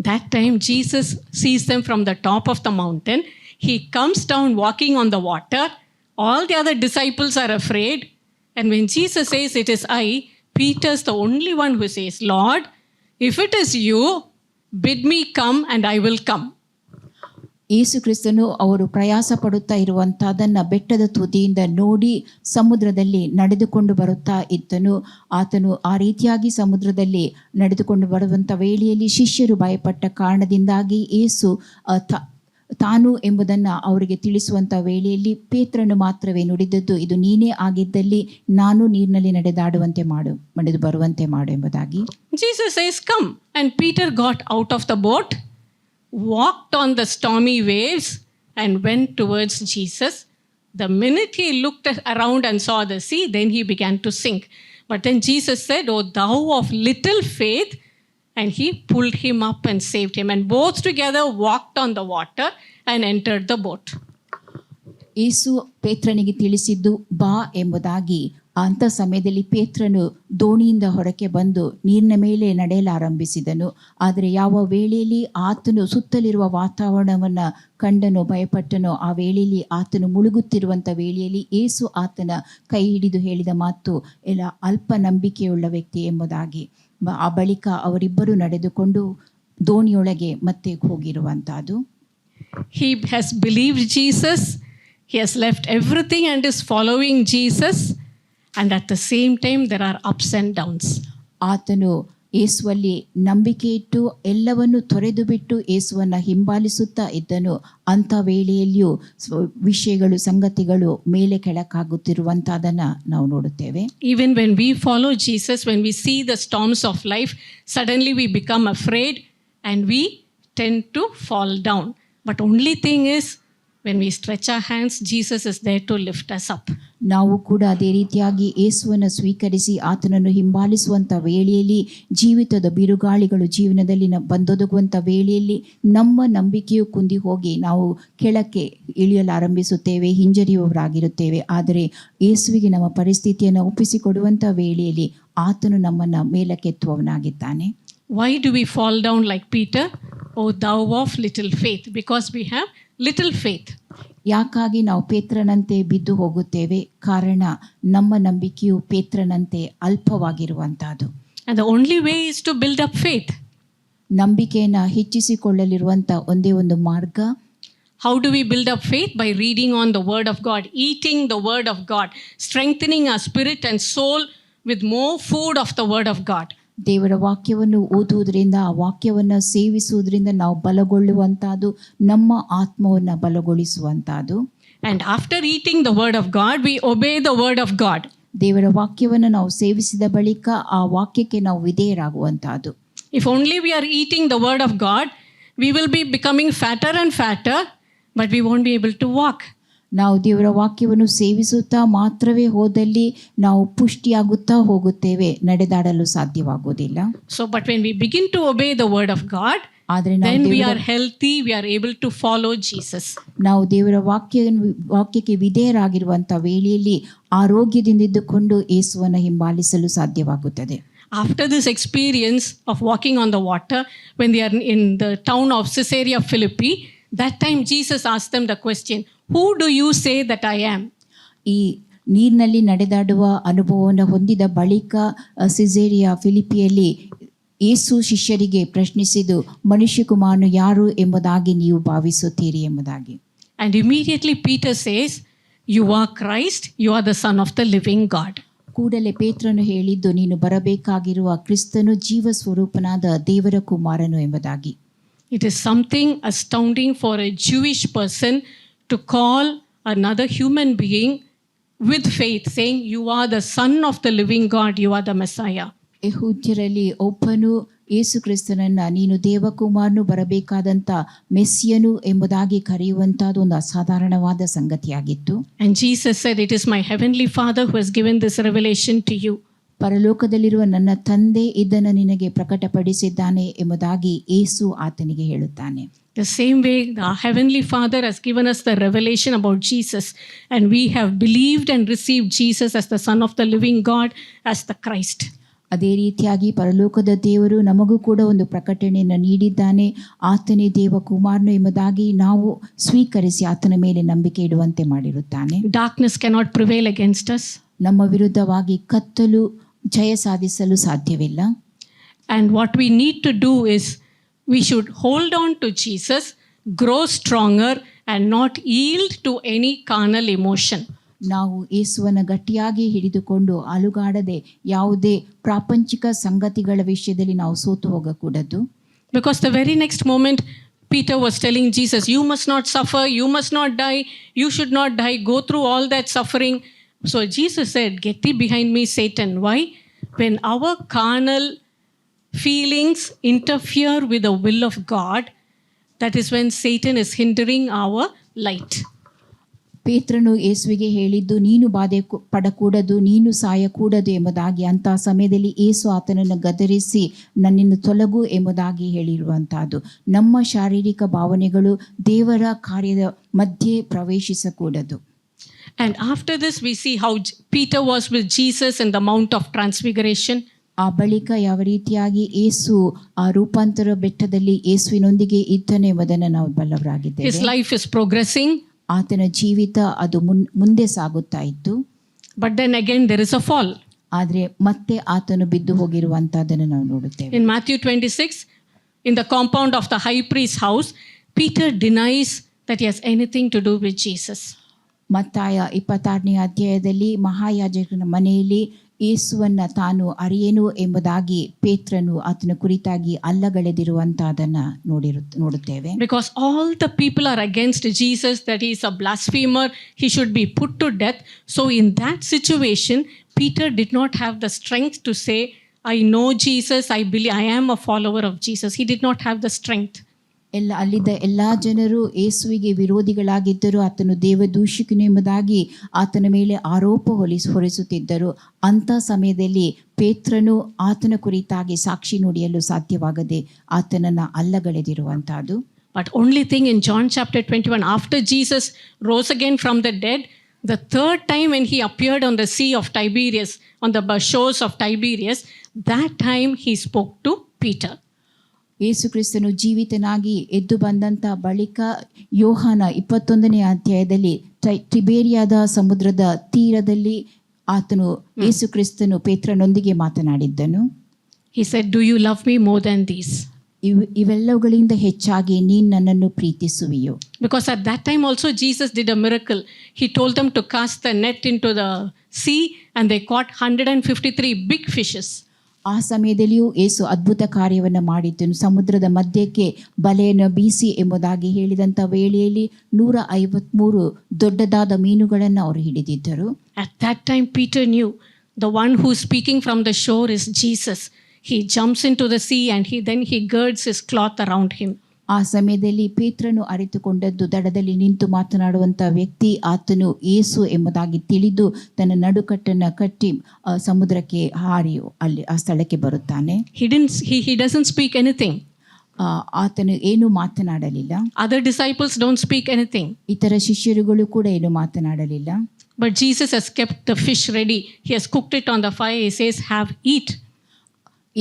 That time Jesus sees them from the top of the mountain. He comes down walking on the water. All the other disciples are afraid. And when Jesus says, it is I, Peter's the only one who says, Lord, if it is you, bid me come and I will come. ಯೇಸು ಕ್ರಿಸ್ತನು ಅವರು ಪ್ರಯಾಸ ಪಡುತ್ತಾ ಇರುವಂಥದ್ದನ್ನು ಬೆಟ್ಟದ ತುದಿಯಿಂದ ನೋಡಿ ಸಮುದ್ರದಲ್ಲಿ ನಡೆದುಕೊಂಡು ಬರುತ್ತಾ ಇದ್ದನು. ಆತನು ಆ ರೀತಿಯಾಗಿ ಸಮುದ್ರದಲ್ಲಿ ನಡೆದುಕೊಂಡು ಬರುವಂಥ ವೇಳೆಯಲ್ಲಿ ಶಿಷ್ಯರು ಭಯಪಟ್ಟ ಕಾರಣದಿಂದಾಗಿ ಯೇಸು ತಾನು ಎಂಬುದನ್ನು ಅವರಿಗೆ ತಿಳಿಸುವಂಥ ವೇಳೆಯಲ್ಲಿ ಪೇತ್ರನು ಮಾತ್ರವೇ ನುಡಿದದ್ದು, ಇದು ನೀನೇ ಆಗಿದ್ದಲ್ಲಿ ನಾನು ನೀರಿನಲ್ಲಿ ನಡೆದು ಬರುವಂತೆ ಮಾಡು ಎಂಬುದಾಗಿ. Jesus says, come. And Peter got out of the boat, walked on the stormy waves and went towards Jesus. The minute he looked around and saw the sea, then he began to sink. But then Jesus said, oh, thou of little faith, and he pulled him up and saved him. And both together walked on the water and entered the boat. ಯೇಸು ಪೇತ್ರನಿಗೆ ತಿಳಿಸಿದ್ದು ಬಾ ಎಂಬುದಾಗಿ. ಅಂಥ ಸಮಯದಲ್ಲಿ ಪೇತ್ರನು ದೋಣಿಯಿಂದ ಹೊರಕ್ಕೆ ಬಂದು ನೀರಿನ ಮೇಲೆ ನಡೆಯಲಾರಂಭಿಸಿದನು. ಆದರೆ ಯಾವ ವೇಳೆಯಲ್ಲಿ ಆತನು ಸುತ್ತಲಿರುವ ವಾತಾವರಣವನ್ನು ಕಂಡನೋ ಭಯಪಟ್ಟನೋ, ಆ ವೇಳೆಯಲ್ಲಿ ಆತನು ಮುಳುಗುತ್ತಿರುವಂಥ ವೇಳೆಯಲ್ಲಿ ಯೇಸು ಆತನ ಕೈ ಹಿಡಿದು ಹೇಳಿದ ಮಾತು, ಎಲ್ಲ ಅಲ್ಪ ನಂಬಿಕೆಯುಳ್ಳ ವ್ಯಕ್ತಿ ಎಂಬುದಾಗಿ. ಆ ಬಳಿಕ ಅವರಿಬ್ಬರು ನಡೆದುಕೊಂಡು ದೋಣಿಯೊಳಗೆ ಮತ್ತೆ ಹೋಗಿರುವಂಥದ್ದು. He has believed Jesus. He has left everything and is following Jesus. And at the same time, there are ups and downs. ಆತನು ಯೇಸುವಲ್ಲಿ ನಂಬಿಕೆ ಇಟ್ಟು ಎಲ್ಲವನ್ನು ತೊರೆದು ಬಿಟ್ಟು ಯೇಸುವನ್ನು ಹಿಂಬಾಲಿಸುತ್ತಾ ಇದ್ದನು. ಅಂಥ ವೇಳೆಯಲ್ಲಿಯೂ ವಿಷಯಗಳು ಸಂಗತಿಗಳು ಮೇಲೆ ಕೆಳಕಾಗುತ್ತಿರುವಂಥದ್ದನ್ನು ನಾವು ನೋಡುತ್ತೇವೆ. Even when we follow Jesus, when we see the storms of life, suddenly we become afraid and we tend to fall down. But only thing is, when we stretch our hands, Jesus is there to lift us up. ನಾವು ಕೂಡ ಅದೇ ರೀತಿಯಾಗಿ ಯೇಸುವನ್ನು ಸ್ವೀಕರಿಸಿ ಆತನನ್ನು ಹಿಂಬಾಲಿಸುವಂಥ ವೇಳೆಯಲ್ಲಿ ಜೀವಿತದ ಬಿರುಗಾಳಿಗಳು ಜೀವನದಲ್ಲಿ ಬಂದೊದಗುವಂಥ ವೇಳೆಯಲ್ಲಿ ನಮ್ಮ ನಂಬಿಕೆಯು ಕುಂದಿ ಹೋಗಿ ನಾವು ಕೆಳಕ್ಕೆ ಇಳಿಯಲು ಆರಂಭಿಸುತ್ತೇವೆ, ಹಿಂಜರಿಯುವವರಾಗಿರುತ್ತೇವೆ. ಆದರೆ ಯೇಸುವಿಗೆ ನಮ್ಮ ಪರಿಸ್ಥಿತಿಯನ್ನು ಒಪ್ಪಿಸಿಕೊಡುವಂಥ ವೇಳೆಯಲ್ಲಿ ಆತನು ನಮ್ಮನ್ನು ಮೇಲಕ್ಕೆತ್ತುವವನಾಗಿದ್ದಾನೆ. Why do we fall down like Peter? O thou of little faith. Because we have little faith. ಯಾಕಾಗಿ ನಾವು ಪೇತ್ರನಂತೆ ಬಿದ್ದು ಹೋಗುತ್ತೇವೆ? ಕಾರಣ ನಮ್ಮ ನಂಬಿಕೆಯು ಪೇತ್ರನಂತೆ ಅಲ್ಪವಾಗಿರುವಂತಹದ್ದು. And the only way is to build up faith. ನಂಬಿಕೆಯನ್ನು ಹೆಚ್ಚಿಸಿಕೊಳ್ಳಲಿರುವಂಥ ಒಂದೇ ಒಂದು ಮಾರ್ಗ. How do we build up faith? By reading on the word of God, eating the word of God, strengthening our spirit and soul with more food of the word of God. ದೇವರ ವಾಕ್ಯವನ್ನು ಓದುವುದರಿಂದ, ಆ ವಾಕ್ಯವನ್ನು ಸೇವಿಸುವುದರಿಂದ ನಾವು ಬಲಗೊಳ್ಳುವಂಥದ್ದು, ನಮ್ಮ ಆತ್ಮವನ್ನು ಬಲಗೊಳಿಸುವಂಥದ್ದು. And after eating the word of God, we obey the word of God. ದೇವರ ವಾಕ್ಯವನ್ನು ನಾವು ಸೇವಿಸಿದ ಬಳಿಕ ಆ ವಾಕ್ಯಕ್ಕೆ ನಾವು ವಿಧೇಯರಾಗುವಂಥದ್ದು. If only we are eating the word of God, we will be becoming fatter and fatter, but we won't be able to walk. ನಾವು ದೇವರ ವಾಕ್ಯವನ್ನು ಸೇವಿಸುತ್ತಾ ಮಾತ್ರವೇ ಹೋದಲ್ಲಿ ನಾವು ಪುಷ್ಟಿಯಾಗುತ್ತಾ ಹೋಗುತ್ತೇವೆ, ನಡೆದಾಡಲು ಸಾಧ್ಯವಾಗುವುದಿಲ್ಲ. So but when we begin to obey the word of God, then we are healthy, we are able to follow Jesus. ನಾವು ದೇವರ ವಾಕ್ಯಕ್ಕೆ ವಿಧೇಯರಾಗಿರುವಂಥ ವೇಳೆಯಲ್ಲಿ ಆರೋಗ್ಯದಿಂದಿದ್ದುಕೊಂಡು ಯೇಸುವನ್ನು ಹಿಂಬಾಲಿಸಲು ಸಾಧ್ಯವಾಗುತ್ತದೆ. After this experience of walking on the water, when they are in the town of Caesarea Philippi, that time Jesus asked them the question, who do you say that I am? ಈ ನೀರಿನಲ್ಲಿ ನಡೆದಾಡುವ ಅನುಭವವನ್ನು ಹೊಂದಿದ ಬಳಿಕ ಸಿಸೇರಿಯಾ ಫಿಲಿಪಿಯಲ್ಲಿ ಯೇಸು ಶಿಷ್ಯರಿಗೆ ಪ್ರಶ್ನಿಸಿದ್ದು, ಮನುಷ್ಯಕುಮಾರನು ಯಾರು ಎಂಬುದಾಗಿ ನೀವು ಭಾವಿಸುತ್ತೀರಿ ಎಂಬುದಾಗಿ. And immediately Peter says, you are Christ, you are the Son of the living God. ಕೂಡಲೇ ಪೇತ್ರನು ಹೇಳಿದ್ದು, ನೀನು ಬರಬೇಕಾಗಿರುವ ಕ್ರಿಸ್ತನು ಜೀವ ಸ್ವರೂಪನಾದ ದೇವರ ಕುಮಾರನು ಎಂಬುದಾಗಿ. It is something astounding for a Jewish person to call another human being with faith, saying, you are the Son of the living God, you are the Messiah. ಯೆಹೂದ್ಯರಲ್ಲಿ ಒಬ್ಬನು ಯೇಸು ಕ್ರಿಸ್ತನನ್ನು ನೀನು ದೇವಕುಮಾರನು ಬರಬೇಕಾದಂಥ ಮೆಸ್ಸಿಯನು ಎಂಬುದಾಗಿ ಕರೆಯುವಂಥದ್ದು ಒಂದು ಅಸಾಧಾರಣವಾದ ಸಂಗತಿಯಾಗಿತ್ತು. And Jesus said, it is my heavenly Father who has given this revelation to you. ಪರಲೋಕದಲ್ಲಿರುವ ನನ್ನ ತಂದೆ ಇದನ್ನು ನಿನಗೆ ಪ್ರಕಟಪಡಿಸಿದ್ದಾನೆ ಎಂಬುದಾಗಿ ಯೇಸು ಆತನಿಗೆ ಹೇಳುತ್ತಾನೆ. The same way our heavenly Father has given us the revelation about Jesus, and we have believed and received Jesus as the Son of the living God, as the Christ. ಅದೇ ರೀತಿಯಾಗಿ ಪರಲೋಕದ ದೇವರು ನಮಗೂ ಕೂಡ ಒಂದು ಪ್ರಕಟಣೆಯನ್ನು ನೀಡಿದ್ದಾನೆ, ಆತನೇ ದೇವಕುಮಾರನು ಎಂಬುದಾಗಿ ನಾವು ಸ್ವೀಕರಿಸಿ ಆತನ ಮೇಲೆ ನಂಬಿಕೆ ಇಡುವಂತೆ ಮಾಡಿರುತ್ತಾನೆ. Darkness cannot prevail against us. ನಮ್ಮ ವಿರುದ್ಧವಾಗಿ ಕತ್ತಲು ಜಯ ಸಾಧಿಸಲು ಸಾಧ್ಯವಿಲ್ಲ. And what we need to do is we should hold on to Jesus, grow stronger, and not yield to any carnal emotion. ನಾವು ಯೇಸುವನ್ನು ಗಟ್ಟಿಯಾಗಿ ಹಿಡಿದುಕೊಂಡು ಅಲುಗಾಡದೆ ಯಾವುದೇ ಪ್ರಾಪಂಚಿಕ ಸಂಗತಿಗಳ ವಿಷಯದಲ್ಲಿ ನಾವು ಸೋತು ಹೋಗಕೂಡದು. Because the very next moment Peter was telling Jesus, you must not suffer, you must not die, you should not die, go through all that suffering. So Jesus said, get thee behind me, Satan. Why? When our carnal feelings interfere with the will of God, that is when Satan is hindering our light. ಪೇತ್ರನು ಯೇಸುವಿಗೆ ಹೇಳಿದ್ದು, ನೀನು ಬಾಧೆ ಪಡಕೂಡದು, ನೀನು ಸಾಯಕೂಡದು ಎಂಬುದಾಗಿ. ಅಂತಹ ಸಮಯದಲ್ಲಿ ಯೇಸು ಆತನನ್ನು ಗದರಿಸಿ ನನ್ನನ್ನು ತೊಲಗು ಎಂಬುದಾಗಿ ಹೇಳಿರುವಂತಹದ್ದು. ನಮ್ಮ ಶಾರೀರಿಕ ಭಾವನೆಗಳು ದೇವರ ಕಾರ್ಯದ ಮಧ್ಯೆ ಪ್ರವೇಶಿಸಕೂಡದು. And after this we see how Peter was with Jesus in the Mount of Transfiguration. ಆ ಬಳಿಕ ಯಾವ ರೀತಿಯಾಗಿ ಯೇಸು ಆ ರೂಪಾಂತರ ಬೆಟ್ಟದಲ್ಲಿ ಯೇಸುವಿನೊಂದಿಗೆ ಇದ್ದನು ಎಂಬುದನ್ನು ನಾವು ಬಲ್ಲವರಾಗಿದ್ದೇವೆ. His life is progressing. ಆತನ ಜೀವಿತ ಅದು ಮುಂದೆ ಸಾಗುತ್ತಾ ಇತ್ತು. But then again there is a fall. ಆದರೆ ಮತ್ತೆ ಆತನು ಬಿದ್ದು ಹೋಗಿರುವಂತಹದನ್ನು ನಾವು ನೋಡುತ್ತೇವೆ. In Matthew 26, in the compound of the high priest's house, Peter denies that he has anything to do with Jesus. ಮತ್ತಾಯ 26ನೇ ಅಧ್ಯಾಯದಲ್ಲಿ ಮಹಾಯಾಜಕನ ಮನೆಯಲ್ಲಿ ಯೇಸುವನ್ನು ತಾನು ಅರಿಯೇನು ಎಂಬುದಾಗಿ ಪೇತ್ರನು ಆತನ ಕುರಿತಾಗಿ ಅಲ್ಲಗಳೆದಿರುವಂತಹದನ್ನು ನೋಡುತ್ತೇವೆ. Because all the people are against Jesus, that he is a blasphemer, he should be put to death. So in that situation, Peter did not have the strength to say, I know Jesus, I believe, I am a follower of Jesus. He did not have the strength. ಅಲ್ಲಿದ್ದ ಎಲ್ಲ ಜನರು ಯೇಸುವಿಗೆ ವಿರೋಧಿಗಳಾಗಿದ್ದರು. ಆತನು ದೇವದೂಷಕನು ಎಂಬುದಾಗಿ ಆತನ ಮೇಲೆ ಆರೋಪ ಹೊರಿಸುತ್ತಿದ್ದರು. ಅಂಥ ಸಮಯದಲ್ಲಿ ಪೇತ್ರನು ಆತನ ಕುರಿತಾಗಿ ಸಾಕ್ಷಿ ನುಡಿಯಲು ಸಾಧ್ಯವಾಗದೆ ಆತನನ್ನು ಅಲ್ಲಗಳೆದಿರುವಂತಹದ್ದು. But only thing in John chapter 21, after Jesus rose again from the dead, the third time when he appeared on the sea of Tiberias, on the shores of Tiberias, that time he spoke to Peter. ಯೇಸು ಕ್ರಿಸ್ತನು ಜೀವಿತನಾಗಿ ಎದ್ದು ಬಂದಂಥ ಬಳಿಕ ಯೋಹಾನ 21ನೇ ಅಧ್ಯಾಯದಲ್ಲಿ ಟಿಬೇರಿಯಾದ ಸಮುದ್ರದ ತೀರದಲ್ಲಿ ಆತನು ಯೇಸು ಕ್ರಿಸ್ತನು ಪೇತ್ರನೊಂದಿಗೆ ಮಾತನಾಡಿದ್ದನು. He said, "Do you love me more than these?" ಇವೆಲ್ಲವುಗಳಿಂದ ಹೆಚ್ಚಾಗಿ ನೀನು ನನ್ನನ್ನು ಪ್ರೀತಿಸುವಿಯೋ. Because at that time also Jesus did a miracle. He told them to cast the net into the sea and they caught 153 big fishes. ಆ ಸಮಯದಲ್ಲಿಯೂ ಯೇಸು ಅದ್ಭುತ ಕಾರ್ಯವನ್ನು ಮಾಡಿದ್ದನು. ಸಮುದ್ರದ ಮಧ್ಯಕ್ಕೆ ಬಲೆಯನ್ನು ಬೀಸಿ ಎಂಬುದಾಗಿ ಹೇಳಿದಂಥ ವೇಳೆಯಲ್ಲಿ 153 ದೊಡ್ಡದಾದ ಮೀನುಗಳನ್ನು ಅವರು ಹಿಡಿದಿದ್ದರು. At that time Peter knew the one who is speaking from the shore is Jesus. He jumps into the sea and he girds his cloth around him. ಆ ಸಮಯದಲ್ಲಿ ಪೇತ್ರನು ಅರಿತುಕೊಂಡದ್ದು ದಡದಲ್ಲಿ ನಿಂತು ಮಾತನಾಡುವಂಥ ವ್ಯಕ್ತಿ ಆತನು ಯೇಸು ಎಂಬುದಾಗಿ ತಿಳಿದು ತನ್ನ ನಡುಕಟ್ಟನ್ನು ಕಟ್ಟಿ ಸಮುದ್ರಕ್ಕೆ ಹಾರಿ ಅಲ್ಲಿ ಆ ಸ್ಥಳಕ್ಕೆ ಬರುತ್ತಾನೆ. He doesn't speak anything. ಆತನು ಏನು ಮಾತನಾಡಲಿಲ್ಲ. Other disciples don't speak anything. ಇತರ ಶಿಷ್ಯರುಗಳು ಕೂಡ ಏನು ಮಾತನಾಡಲಿಲ್ಲ. But Jesus has kept the fish ready. He has cooked it on the fire. He says, "Have, eat."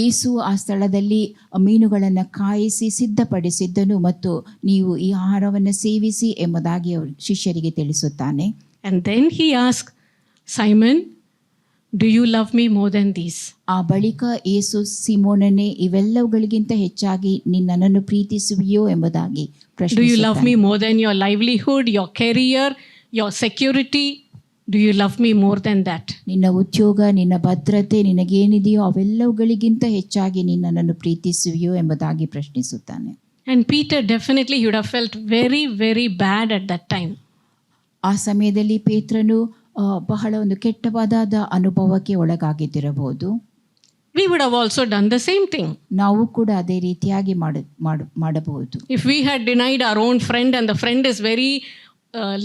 ಯೇಸು ಆ ಸ್ಥಳದಲ್ಲಿ ಮೀನುಗಳನ್ನು ಕಾಯಿಸಿ ಸಿದ್ಧಪಡಿಸಿದ್ದನು ಮತ್ತು ನೀವು ಈ ಆಹಾರವನ್ನು ಸೇವಿಸಿ ಎಂಬುದಾಗಿ ಅವರು ಶಿಷ್ಯರಿಗೆ ತಿಳಿಸುತ್ತಾನೆ. And then he asked, "Simon, do you love me more than these?" ಆ ಬಳಿಕ ಯೇಸು ಸಿಮೋನನೇ ಇವೆಲ್ಲವುಗಳಿಗಿಂತ ಹೆಚ್ಚಾಗಿ ನನ್ನನ್ನು ಪ್ರೀತಿಸುವಿಯೋ ಎಂಬುದಾಗಿ Do you love me more than your livelihood, your career, your security? Do you love me more than that? ನಿನ್ನ ಉದ್ಯೋಗ, ನಿನ್ನ ಭದ್ರತೆ, ನಿನಗೇನಿದೆಯೋ ಅವೆಲ್ಲವುಗಳಿಗಿಂತ ಹೆಚ್ಚಾಗಿ ನನ್ನನ್ನು ಪ್ರೀತಿಸುವಿಯೋ ಎಂಬುದಾಗಿ ಪ್ರಶ್ನಿಸುತ್ತಾನೆ. And Peter definitely he would have felt very, very bad at that time. ಆ ಸಮಯದಲ್ಲಿ ಪೇತ್ರನು ಬಹಳ ಒಂದು ಕೆಟ್ಟವಾದ ಅನುಭವಕ್ಕೆ ಒಳಗಾಗಿದ್ದಿರಬಹುದು. We would have also done the same thing. ನಾವು ಕೂಡ ಅದೇ ರೀತಿಯಾಗಿ ಮಾಡಬಹುದು. If we had denied our own friend and the friend is very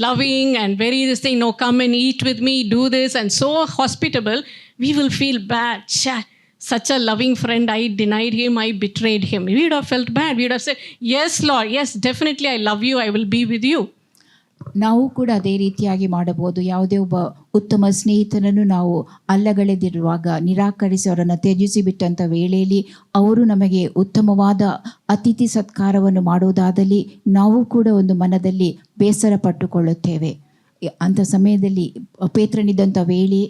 loving and very this thing, "No, come and eat with me, do this," and so hospitable, we will feel bad. Such a loving friend, I denied him, I betrayed him. We would have felt bad. We would have said, "Yes, Lord, yes, definitely I love you, I will be with you." ನಾವು ಕೂಡ ಅದೇ ರೀತಿಯಾಗಿ ಮಾಡಬಹುದು. ಯಾವುದೇ ಒಬ್ಬ ಉತ್ತಮ ಸ್ನೇಹಿತನನ್ನು ನಾವು ಅಲ್ಲಗಳೆದಿರುವಾಗ ನಿರಾಕರಿಸಿ ಅವರನ್ನು ತ್ಯಜಿಸಿ ಬಿಟ್ಟಂಥ ವೇಳೆಯಲ್ಲಿ ಅವರು ನಮಗೆ ಉತ್ತಮವಾದ ಅತಿಥಿ ಸತ್ಕಾರವನ್ನು ಮಾಡುವುದಾದಲ್ಲಿ ನಾವು ಕೂಡ ಒಂದು ಮನದಲ್ಲಿ ಬೇಸರ ಪಟ್ಟುಕೊಳ್ಳುತ್ತೇವೆ. ಅಂಥ ಸಮಯದಲ್ಲಿ ಪೇತ್ರನಿದ್ದಂಥ ವೇಳೆ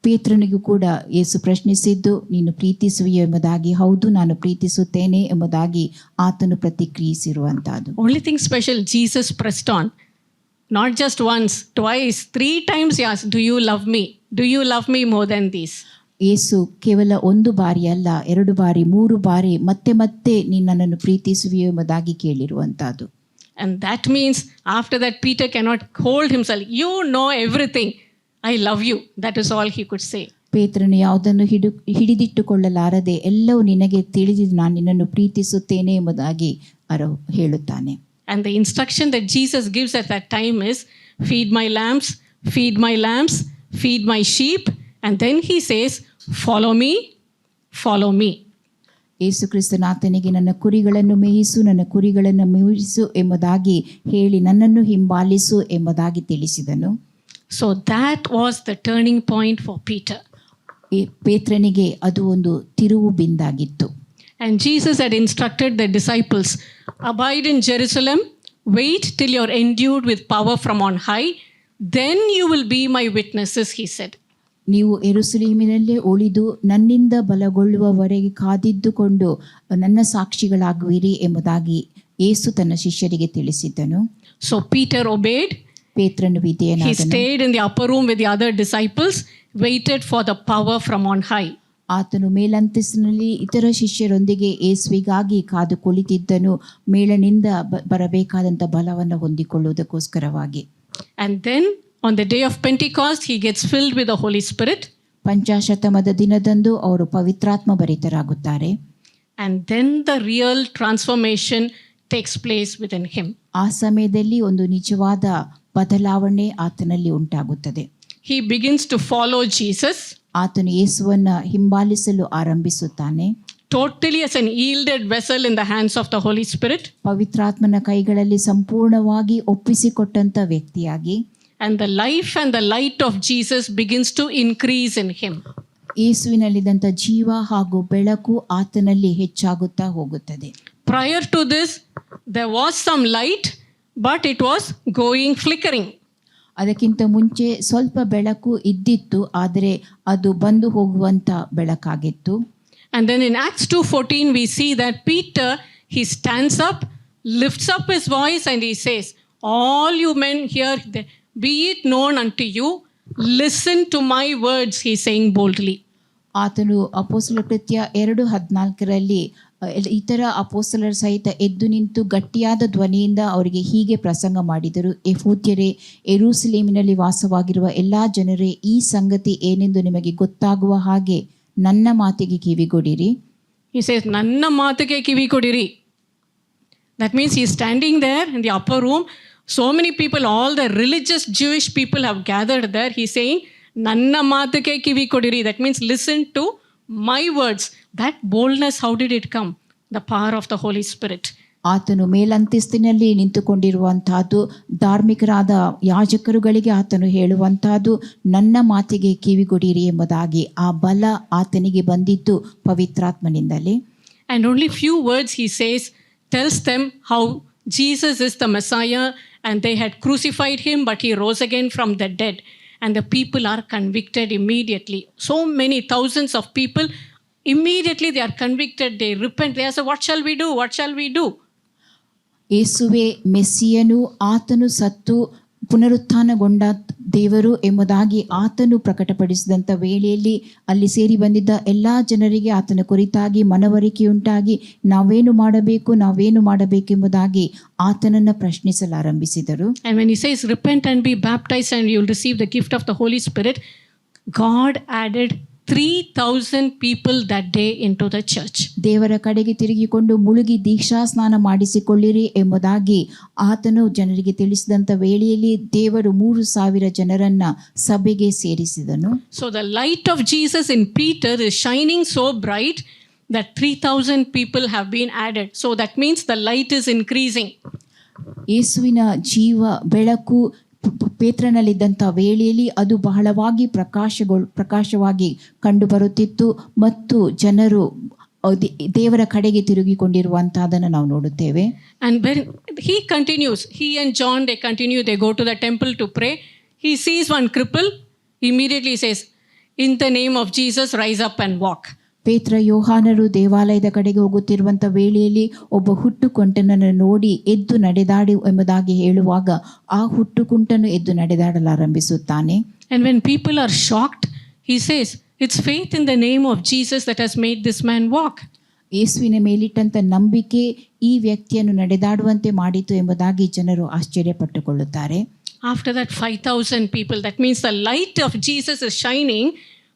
ಪೇತ್ರನಿಗೂ ಕೂಡ ಯೇಸು ಪ್ರಶ್ನಿಸಿದ್ದು, ನೀನು ಪ್ರೀತಿಸುವಿಯೋ ಎಂಬುದಾಗಿ. ಹೌದು, ನಾನು ಪ್ರೀತಿಸುತ್ತೇನೆ ಎಂಬುದಾಗಿ ಆತನು ಪ್ರತಿಕ್ರಿಯಿಸಿರುವಂಥದ್ದು. Only thing special, Jesus pressed on. Not just once, twice, 3 times he asked, "Do you love me? Do you love me more than these?" ಯೇಸು ಕೇವಲ 1 ಬಾರಿ ಅಲ್ಲ, 2 ಬಾರಿ, 3 ಬಾರಿ ಮತ್ತೆ ಮತ್ತೆ ನೀನು ನನ್ನನ್ನು ಪ್ರೀತಿಸುವಿಯೋ ಎಂಬುದಾಗಿ ಕೇಳಿರುವಂತಹದ್ದು. And that means after that Peter cannot hold himself. "You know everything. I love you." That is all he could say. ಪೇತ್ರನು ಯಾವುದನ್ನು ಹಿಡಿದಿಟ್ಟುಕೊಳ್ಳಲಾರದೆ ಎಲ್ಲವೂ ನಿನಗೆ ತಿಳಿದಿದ್ದು, ನಾನು ನಿನ್ನನ್ನು ಪ್ರೀತಿಸುತ್ತೇನೆ ಎಂಬುದಾಗಿ ಹೇಳುತ್ತಾನೆ. And the instruction that Jesus gives at that time is, "Feed my lambs, feed my lambs, feed my sheep." And then he says, "Follow me, follow me." ಯೇಸು ಕ್ರಿಸ್ತನಾತನಿಗೆ ನನ್ನ ಕುರಿಗಳನ್ನು ಮೇಯಿಸು, ನನ್ನ ಕುರಿಗಳನ್ನು ಮೇಯಿಸು ಎಂಬುದಾಗಿ ಹೇಳಿ ನನ್ನನ್ನು ಹಿಂಬಾಲಿಸು ಎಂಬುದಾಗಿ ತಿಳಿಸಿದನು. So that was the turning point for Peter. ಪೇತ್ರನಿಗೆ ಅದು ಒಂದು ತಿರುವು ಬಿಂದಾಗಿತ್ತು. And Jesus had instructed the disciples, "Abide in Jerusalem, wait till you're endued with power from on high, then you will be my witnesses," he said. ನೀವು ಯೆರೂಸಲೇಮಿನಲ್ಲೇ ಉಳಿದು ನನ್ನಿಂದ ಬಲಗೊಳ್ಳುವವರೆಗೆ ಕಾದಿದ್ದುಕೊಂಡು ನನ್ನ ಸಾಕ್ಷಿಗಳಾಗುವಿರಿ ಎಂಬುದಾಗಿ ಯೇಸು ತನ್ನ ಶಿಷ್ಯರಿಗೆ ತಿಳಿಸಿದ್ದನು. So Peter obeyed. ಪೇತ್ರನು ವಿಧೇಯನಾದನು. He stayed in the upper room with the other disciples, waited for the power from on high. ಆತನು ಮೇಲಂತಸ್ತಿನಲ್ಲಿ ಇತರ ಶಿಷ್ಯರೊಂದಿಗೆ ಯೇಸುವಿಗಾಗಿ ಕಾದು ಕುಳಿತಿದ್ದನು, ಮೇಲನಿಂದ ಬರಬೇಕಾದಂಥ ಬಲವನ್ನು ಹೊಂದಿಕೊಳ್ಳುವುದಕ್ಕೋಸ್ಕರವಾಗಿ. And then on the day of Pentecost he gets filled with the Holy Spirit. ಪಂಚಾಶತ್ತಮದ ದಿನದಂದು ಅವರು ಪವಿತ್ರಾತ್ಮ ಭರಿತರಾಗುತ್ತಾರೆ. And then the real transformation takes place within him. ಆ ಸಮಯದಲ್ಲಿ ಒಂದು ನಿಜವಾದ ಬದಲಾವಣೆ ಆತನಲ್ಲಿ ಉಂಟಾಗುತ್ತದೆ. He begins to follow Jesus ಆತನು ಯೇಸುವನ್ನ ಹಿಂಬಾಲಿಸಲು ಆರಂಭಿಸುತ್ತಾನೆ. totally as an yielded vessel in the hands of the Holy Spirit. ಪವಿತ್ರಾತ್ಮನ ಕೈಗಳಲ್ಲಿ ಸಂಪೂರ್ಣವಾಗಿ ಒಪ್ಪಿಸಿಕೊಟ್ಟಂತ ವ್ಯಕ್ತಿಯಾಗಿ. And the life and the light of Jesus begins to increase in him. ಯೇಸುವಿನಲ್ಲಿದ್ದಂಥ ಜೀವ ಹಾಗೂ ಬೆಳಕು ಆತನಲ್ಲಿ ಹೆಚ್ಚಾಗುತ್ತಾ ಹೋಗುತ್ತದೆ. Prior to this, there was some light, but it was going flickering. ಅದಕ್ಕಿಂತ ಮುಂಚೆ ಸ್ವಲ್ಪ ಬೆಳಕು ಇದ್ದಿತ್ತು, ಆದರೆ ಅದು ಬಂದು ಹೋಗುವಂತ ಬೆಳಕಾಗಿತ್ತು. And then in Acts 2:14, we see that Peter, he stands up, lifts up his voice, and he says, all you men here, be it known unto you, listen to my words, he is saying boldly. ಆತನು ಅಪೊಸ್ತಲರ ಕೃತ್ಯ 2:14 ಇತರ ಅಪೊಸ್ತಲರ ಸಹಿತ ಎದ್ದು ನಿಂತು ಗಟ್ಟಿಯಾದ ಧ್ವನಿಯಿಂದ ಅವರಿಗೆ ಹೀಗೆ ಪ್ರಸಂಗ ಮಾಡಿದರು. ಯೆಹೂದ್ಯರೇ, ಯೆರೂಸಲೇಮಿನಲ್ಲಿ ವಾಸವಾಗಿರುವ ಎಲ್ಲಾ ಜನರೇ, ಈ ಸಂಗತಿ ಏನೆಂದು ನಿಮಗೆ ಗೊತ್ತಾಗುವ ಹಾಗೆ ನನ್ನ ಮಾತಿಗೆ ಕಿವಿಗೊಡಿರಿ. He says, ನನ್ನ ಮಾತಿಗೆ ಕಿವಿಗೊಡಿರಿ. That means he is standing there in the upper room. So many people, all the religious Jewish people have gathered there. He is saying, ನನ್ನ ಮಾತಿಗೆ ಕಿವಿಗೊಡಿರಿ. That means listen to my words. That boldness, how did it come? The power of the Holy Spirit. ಆತನು ಮೇಲಂತಸ್ತಿನಲ್ಲಿ ನಿಂತುಕೊಂಡಿರುವಂತಹದ್ದು, ಧಾರ್ಮಿಕರಾದ ಯಾಜಕರುಗಳಿಗೆ ಆತನು ಹೇಳುವಂತಹದ್ದು ನನ್ನ ಮಾತಿಗೆ ಕಿವಿಗೊಡಿರಿ ಎಂಬುದಾಗಿ ಆ ಬಲ ಆತನಿಗೆ ಬಂದಿದ್ದು ಪವಿತ್ರಾತ್ಮನಿಂದಲೇ. And only few words he says tells them how Jesus is the Messiah and they had crucified him, but he rose again from the dead. And the people are convicted immediately. So many thousands of people, immediately they are convicted, they repent, they say, what shall we do? What shall we do? ಯೇಸುವೆ ಮೆಸ್ಸಿಯನು, ಆತನು ಸತ್ತು ಪುನರುತ್ಥಾನಗೊಂಡ ದೇವರು ಎಂಬುದಾಗಿ ಆತನು ಪ್ರಕಟಪಡಿಸಿದಂಥ ವೇಳೆಯಲ್ಲಿ ಅಲ್ಲಿ ಸೇರಿ ಬಂದಿದ್ದ ಎಲ್ಲ ಜನರಿಗೆ ಆತನ ಕುರಿತಾಗಿ ಮನವರಿಕೆಯುಂಟಾಗಿ ನಾವೇನು ಮಾಡಬೇಕೆಂಬುದಾಗಿ ಆತನನ್ನು ಪ್ರಶ್ನಿಸಲಾರಂಭಿಸಿದರು. And when he says repent and be baptized and you will receive the gift of the Holy Spirit, God added 3,000 people that day into the church. ದೇವರ ಕಡೆಗೆ ತಿರುಗಿಕೊಂಡು ಮುಳುಗಿ ದೀಕ್ಷಾ ಸ್ನಾನ ಮಾಡಿಸಿಕೊಳ್ಳಿರಿ ಎಂಬುದಾಗಿ ಆತನು ಜನರಿಗೆ ತಿಳಿಸಿದಂಥ ವೇಳೆಯಲ್ಲಿ ದೇವರು 3,000 ಜನರನ್ನ ಸಭೆಗೆ ಸೇರಿಸಿದನು. So the light of Jesus in Peter is shining so bright that 3,000 people have been added. So that means the light is increasing. ಯೇಸುವಿನ ಜೀವ ಬೆಳಕು ಪೇತ್ರನಲ್ಲಿದ್ದಂಥ ವೇಳೆಯಲ್ಲಿ ಅದು ಬಹಳವಾಗಿ ಪ್ರಕಾಶವಾಗಿ ಕಂಡುಬರುತ್ತಿತ್ತು ಮತ್ತು ಜನರು ದೇವರ ಕಡೆಗೆ ತಿರುಗಿಕೊಂಡಿರುವಂತಹದನ್ನು ನಾವು ನೋಡುತ್ತೇವೆ. And when he continues, he and John, they continue, they go to the temple to pray. He sees one cripple, immediately says, in the name of Jesus, rise up and walk. ಪೇತ್ರ ಯೋಹಾನರು ದೇವಾಲಯದ ಕಡೆಗೆ ಹೋಗುತ್ತಿರುವಂಥ ವೇಳೆಯಲ್ಲಿ ಒಬ್ಬ ಹುಟ್ಟುಕುಂಟನನ್ನು ನೋಡಿ ಎದ್ದು ನಡೆದಾಡಿ ಎಂಬುದಾಗಿ ಹೇಳುವಾಗ ಆ ಹುಟ್ಟುಕುಂಟನು ಎದ್ದು ನಡೆದಾಡಲಾರಂಭಿಸುತ್ತಾನೆ. And when people are shocked, he says, it's faith in the name of Jesus that has made this man walk. ಯೇಸುವಿನ ಮೇಲಿಟ್ಟಂತ ನಂಬಿಕೆ ಈ ವ್ಯಕ್ತಿಯನ್ನು ನಡೆದಾಡುವಂತೆ ಮಾಡಿತು ಎಂಬುದಾಗಿ ಜನರು ಆಶ್ಚರ್ಯಪಟ್ಟುಕೊಳ್ಳುತ್ತಾರೆ. After that 5,000 people, that means the light of Jesus is shining,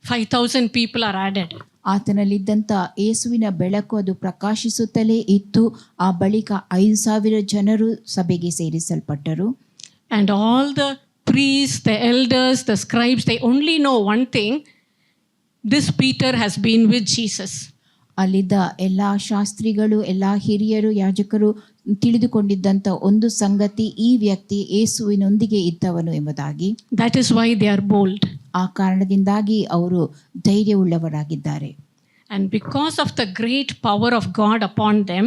5,000 people are added. ಆತನಲ್ಲಿದ್ದಂಥ ಯೇಸುವಿನ ಬೆಳಕು ಅದು ಪ್ರಕಾಶಿಸುತ್ತಲೇ ಇತ್ತು. ಆ ಬಳಿಕ 5,000 ಜನರು ಸಭೆಗೆ ಸೇರಿಸಲ್ಪಟ್ಟರು. And all the priests, the elders, the scribes, they only know one thing, this Peter has been with Jesus. ಅಲ್ಲಿದ್ದ ಎಲ್ಲ ಶಾಸ್ತ್ರಿಗಳು, ಎಲ್ಲ ಹಿರಿಯರು, ಯಾಜಕರು ತಿಳಿದುಕೊಂಡಿದ್ದಂಥ ಒಂದು ಸಂಗತಿ, ಈ ವ್ಯಕ್ತಿ ಯೇಸುವಿನೊಂದಿಗೆ ಇದ್ದವನು ಎಂಬುದಾಗಿ. That is why they are bold. ಆ ಕಾರಣದಿಂದಾಗಿ ಅವರು ಧೈರ್ಯವುಳ್ಳವರಾಗಿದ್ದಾರೆ. And because of the great power of God upon them,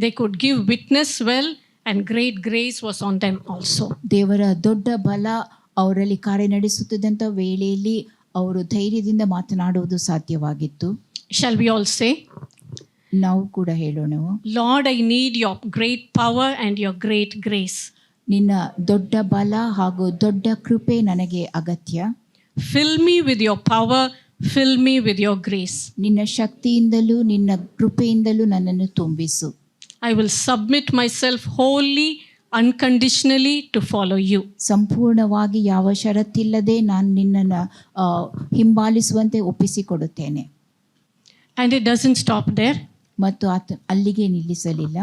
they could give witness well, and great grace was on them also. ದೇವರ ದೊಡ್ಡ ಬಲ ಅವರಲ್ಲಿ ಕಾರ್ಯನಡೆಸುತ್ತಿದ್ದಂಥ ವೇಳೆಯಲ್ಲಿ ಅವರು ಧೈರ್ಯದಿಂದ ಮಾತನಾಡುವುದು ಸಾಧ್ಯವಾಗಿತ್ತು. Shall we all say? ನಾವು ಕೂಡ ಹೇಳೋಣ, Lord, I need your great power and your great grace. ನಿನ್ನ ದೊಡ್ಡ ಬಲ ಹಾಗೂ ದೊಡ್ಡ ಕೃಪೆ ನನಗೆ ಅಗತ್ಯ. Fill me with your power, fill me with your grace. ನಿನ್ನ ಶಕ್ತಿಯಿಂದಲೂ ನಿನ್ನ ಕೃಪೆಯಿಂದಲೂ ನನ್ನನ್ನು ತುಂಬಿಸು. I will submit myself wholly, unconditionally to follow you. ಸಂಪೂರ್ಣವಾಗಿ ಯಾವ ಷರತ್ತಿಲ್ಲದೆ ನಾನು ನಿನ್ನನ್ನು ಹಿಂಬಾಲಿಸುವಂತೆ ಒಪ್ಪಿಸಿಕೊಡುತ್ತೇನೆ. And it doesn't stop there. ಮತ್ತು ಅಲ್ಲಿಗೆ ನಿಲ್ಲಿಸಲಿಲ್ಲ.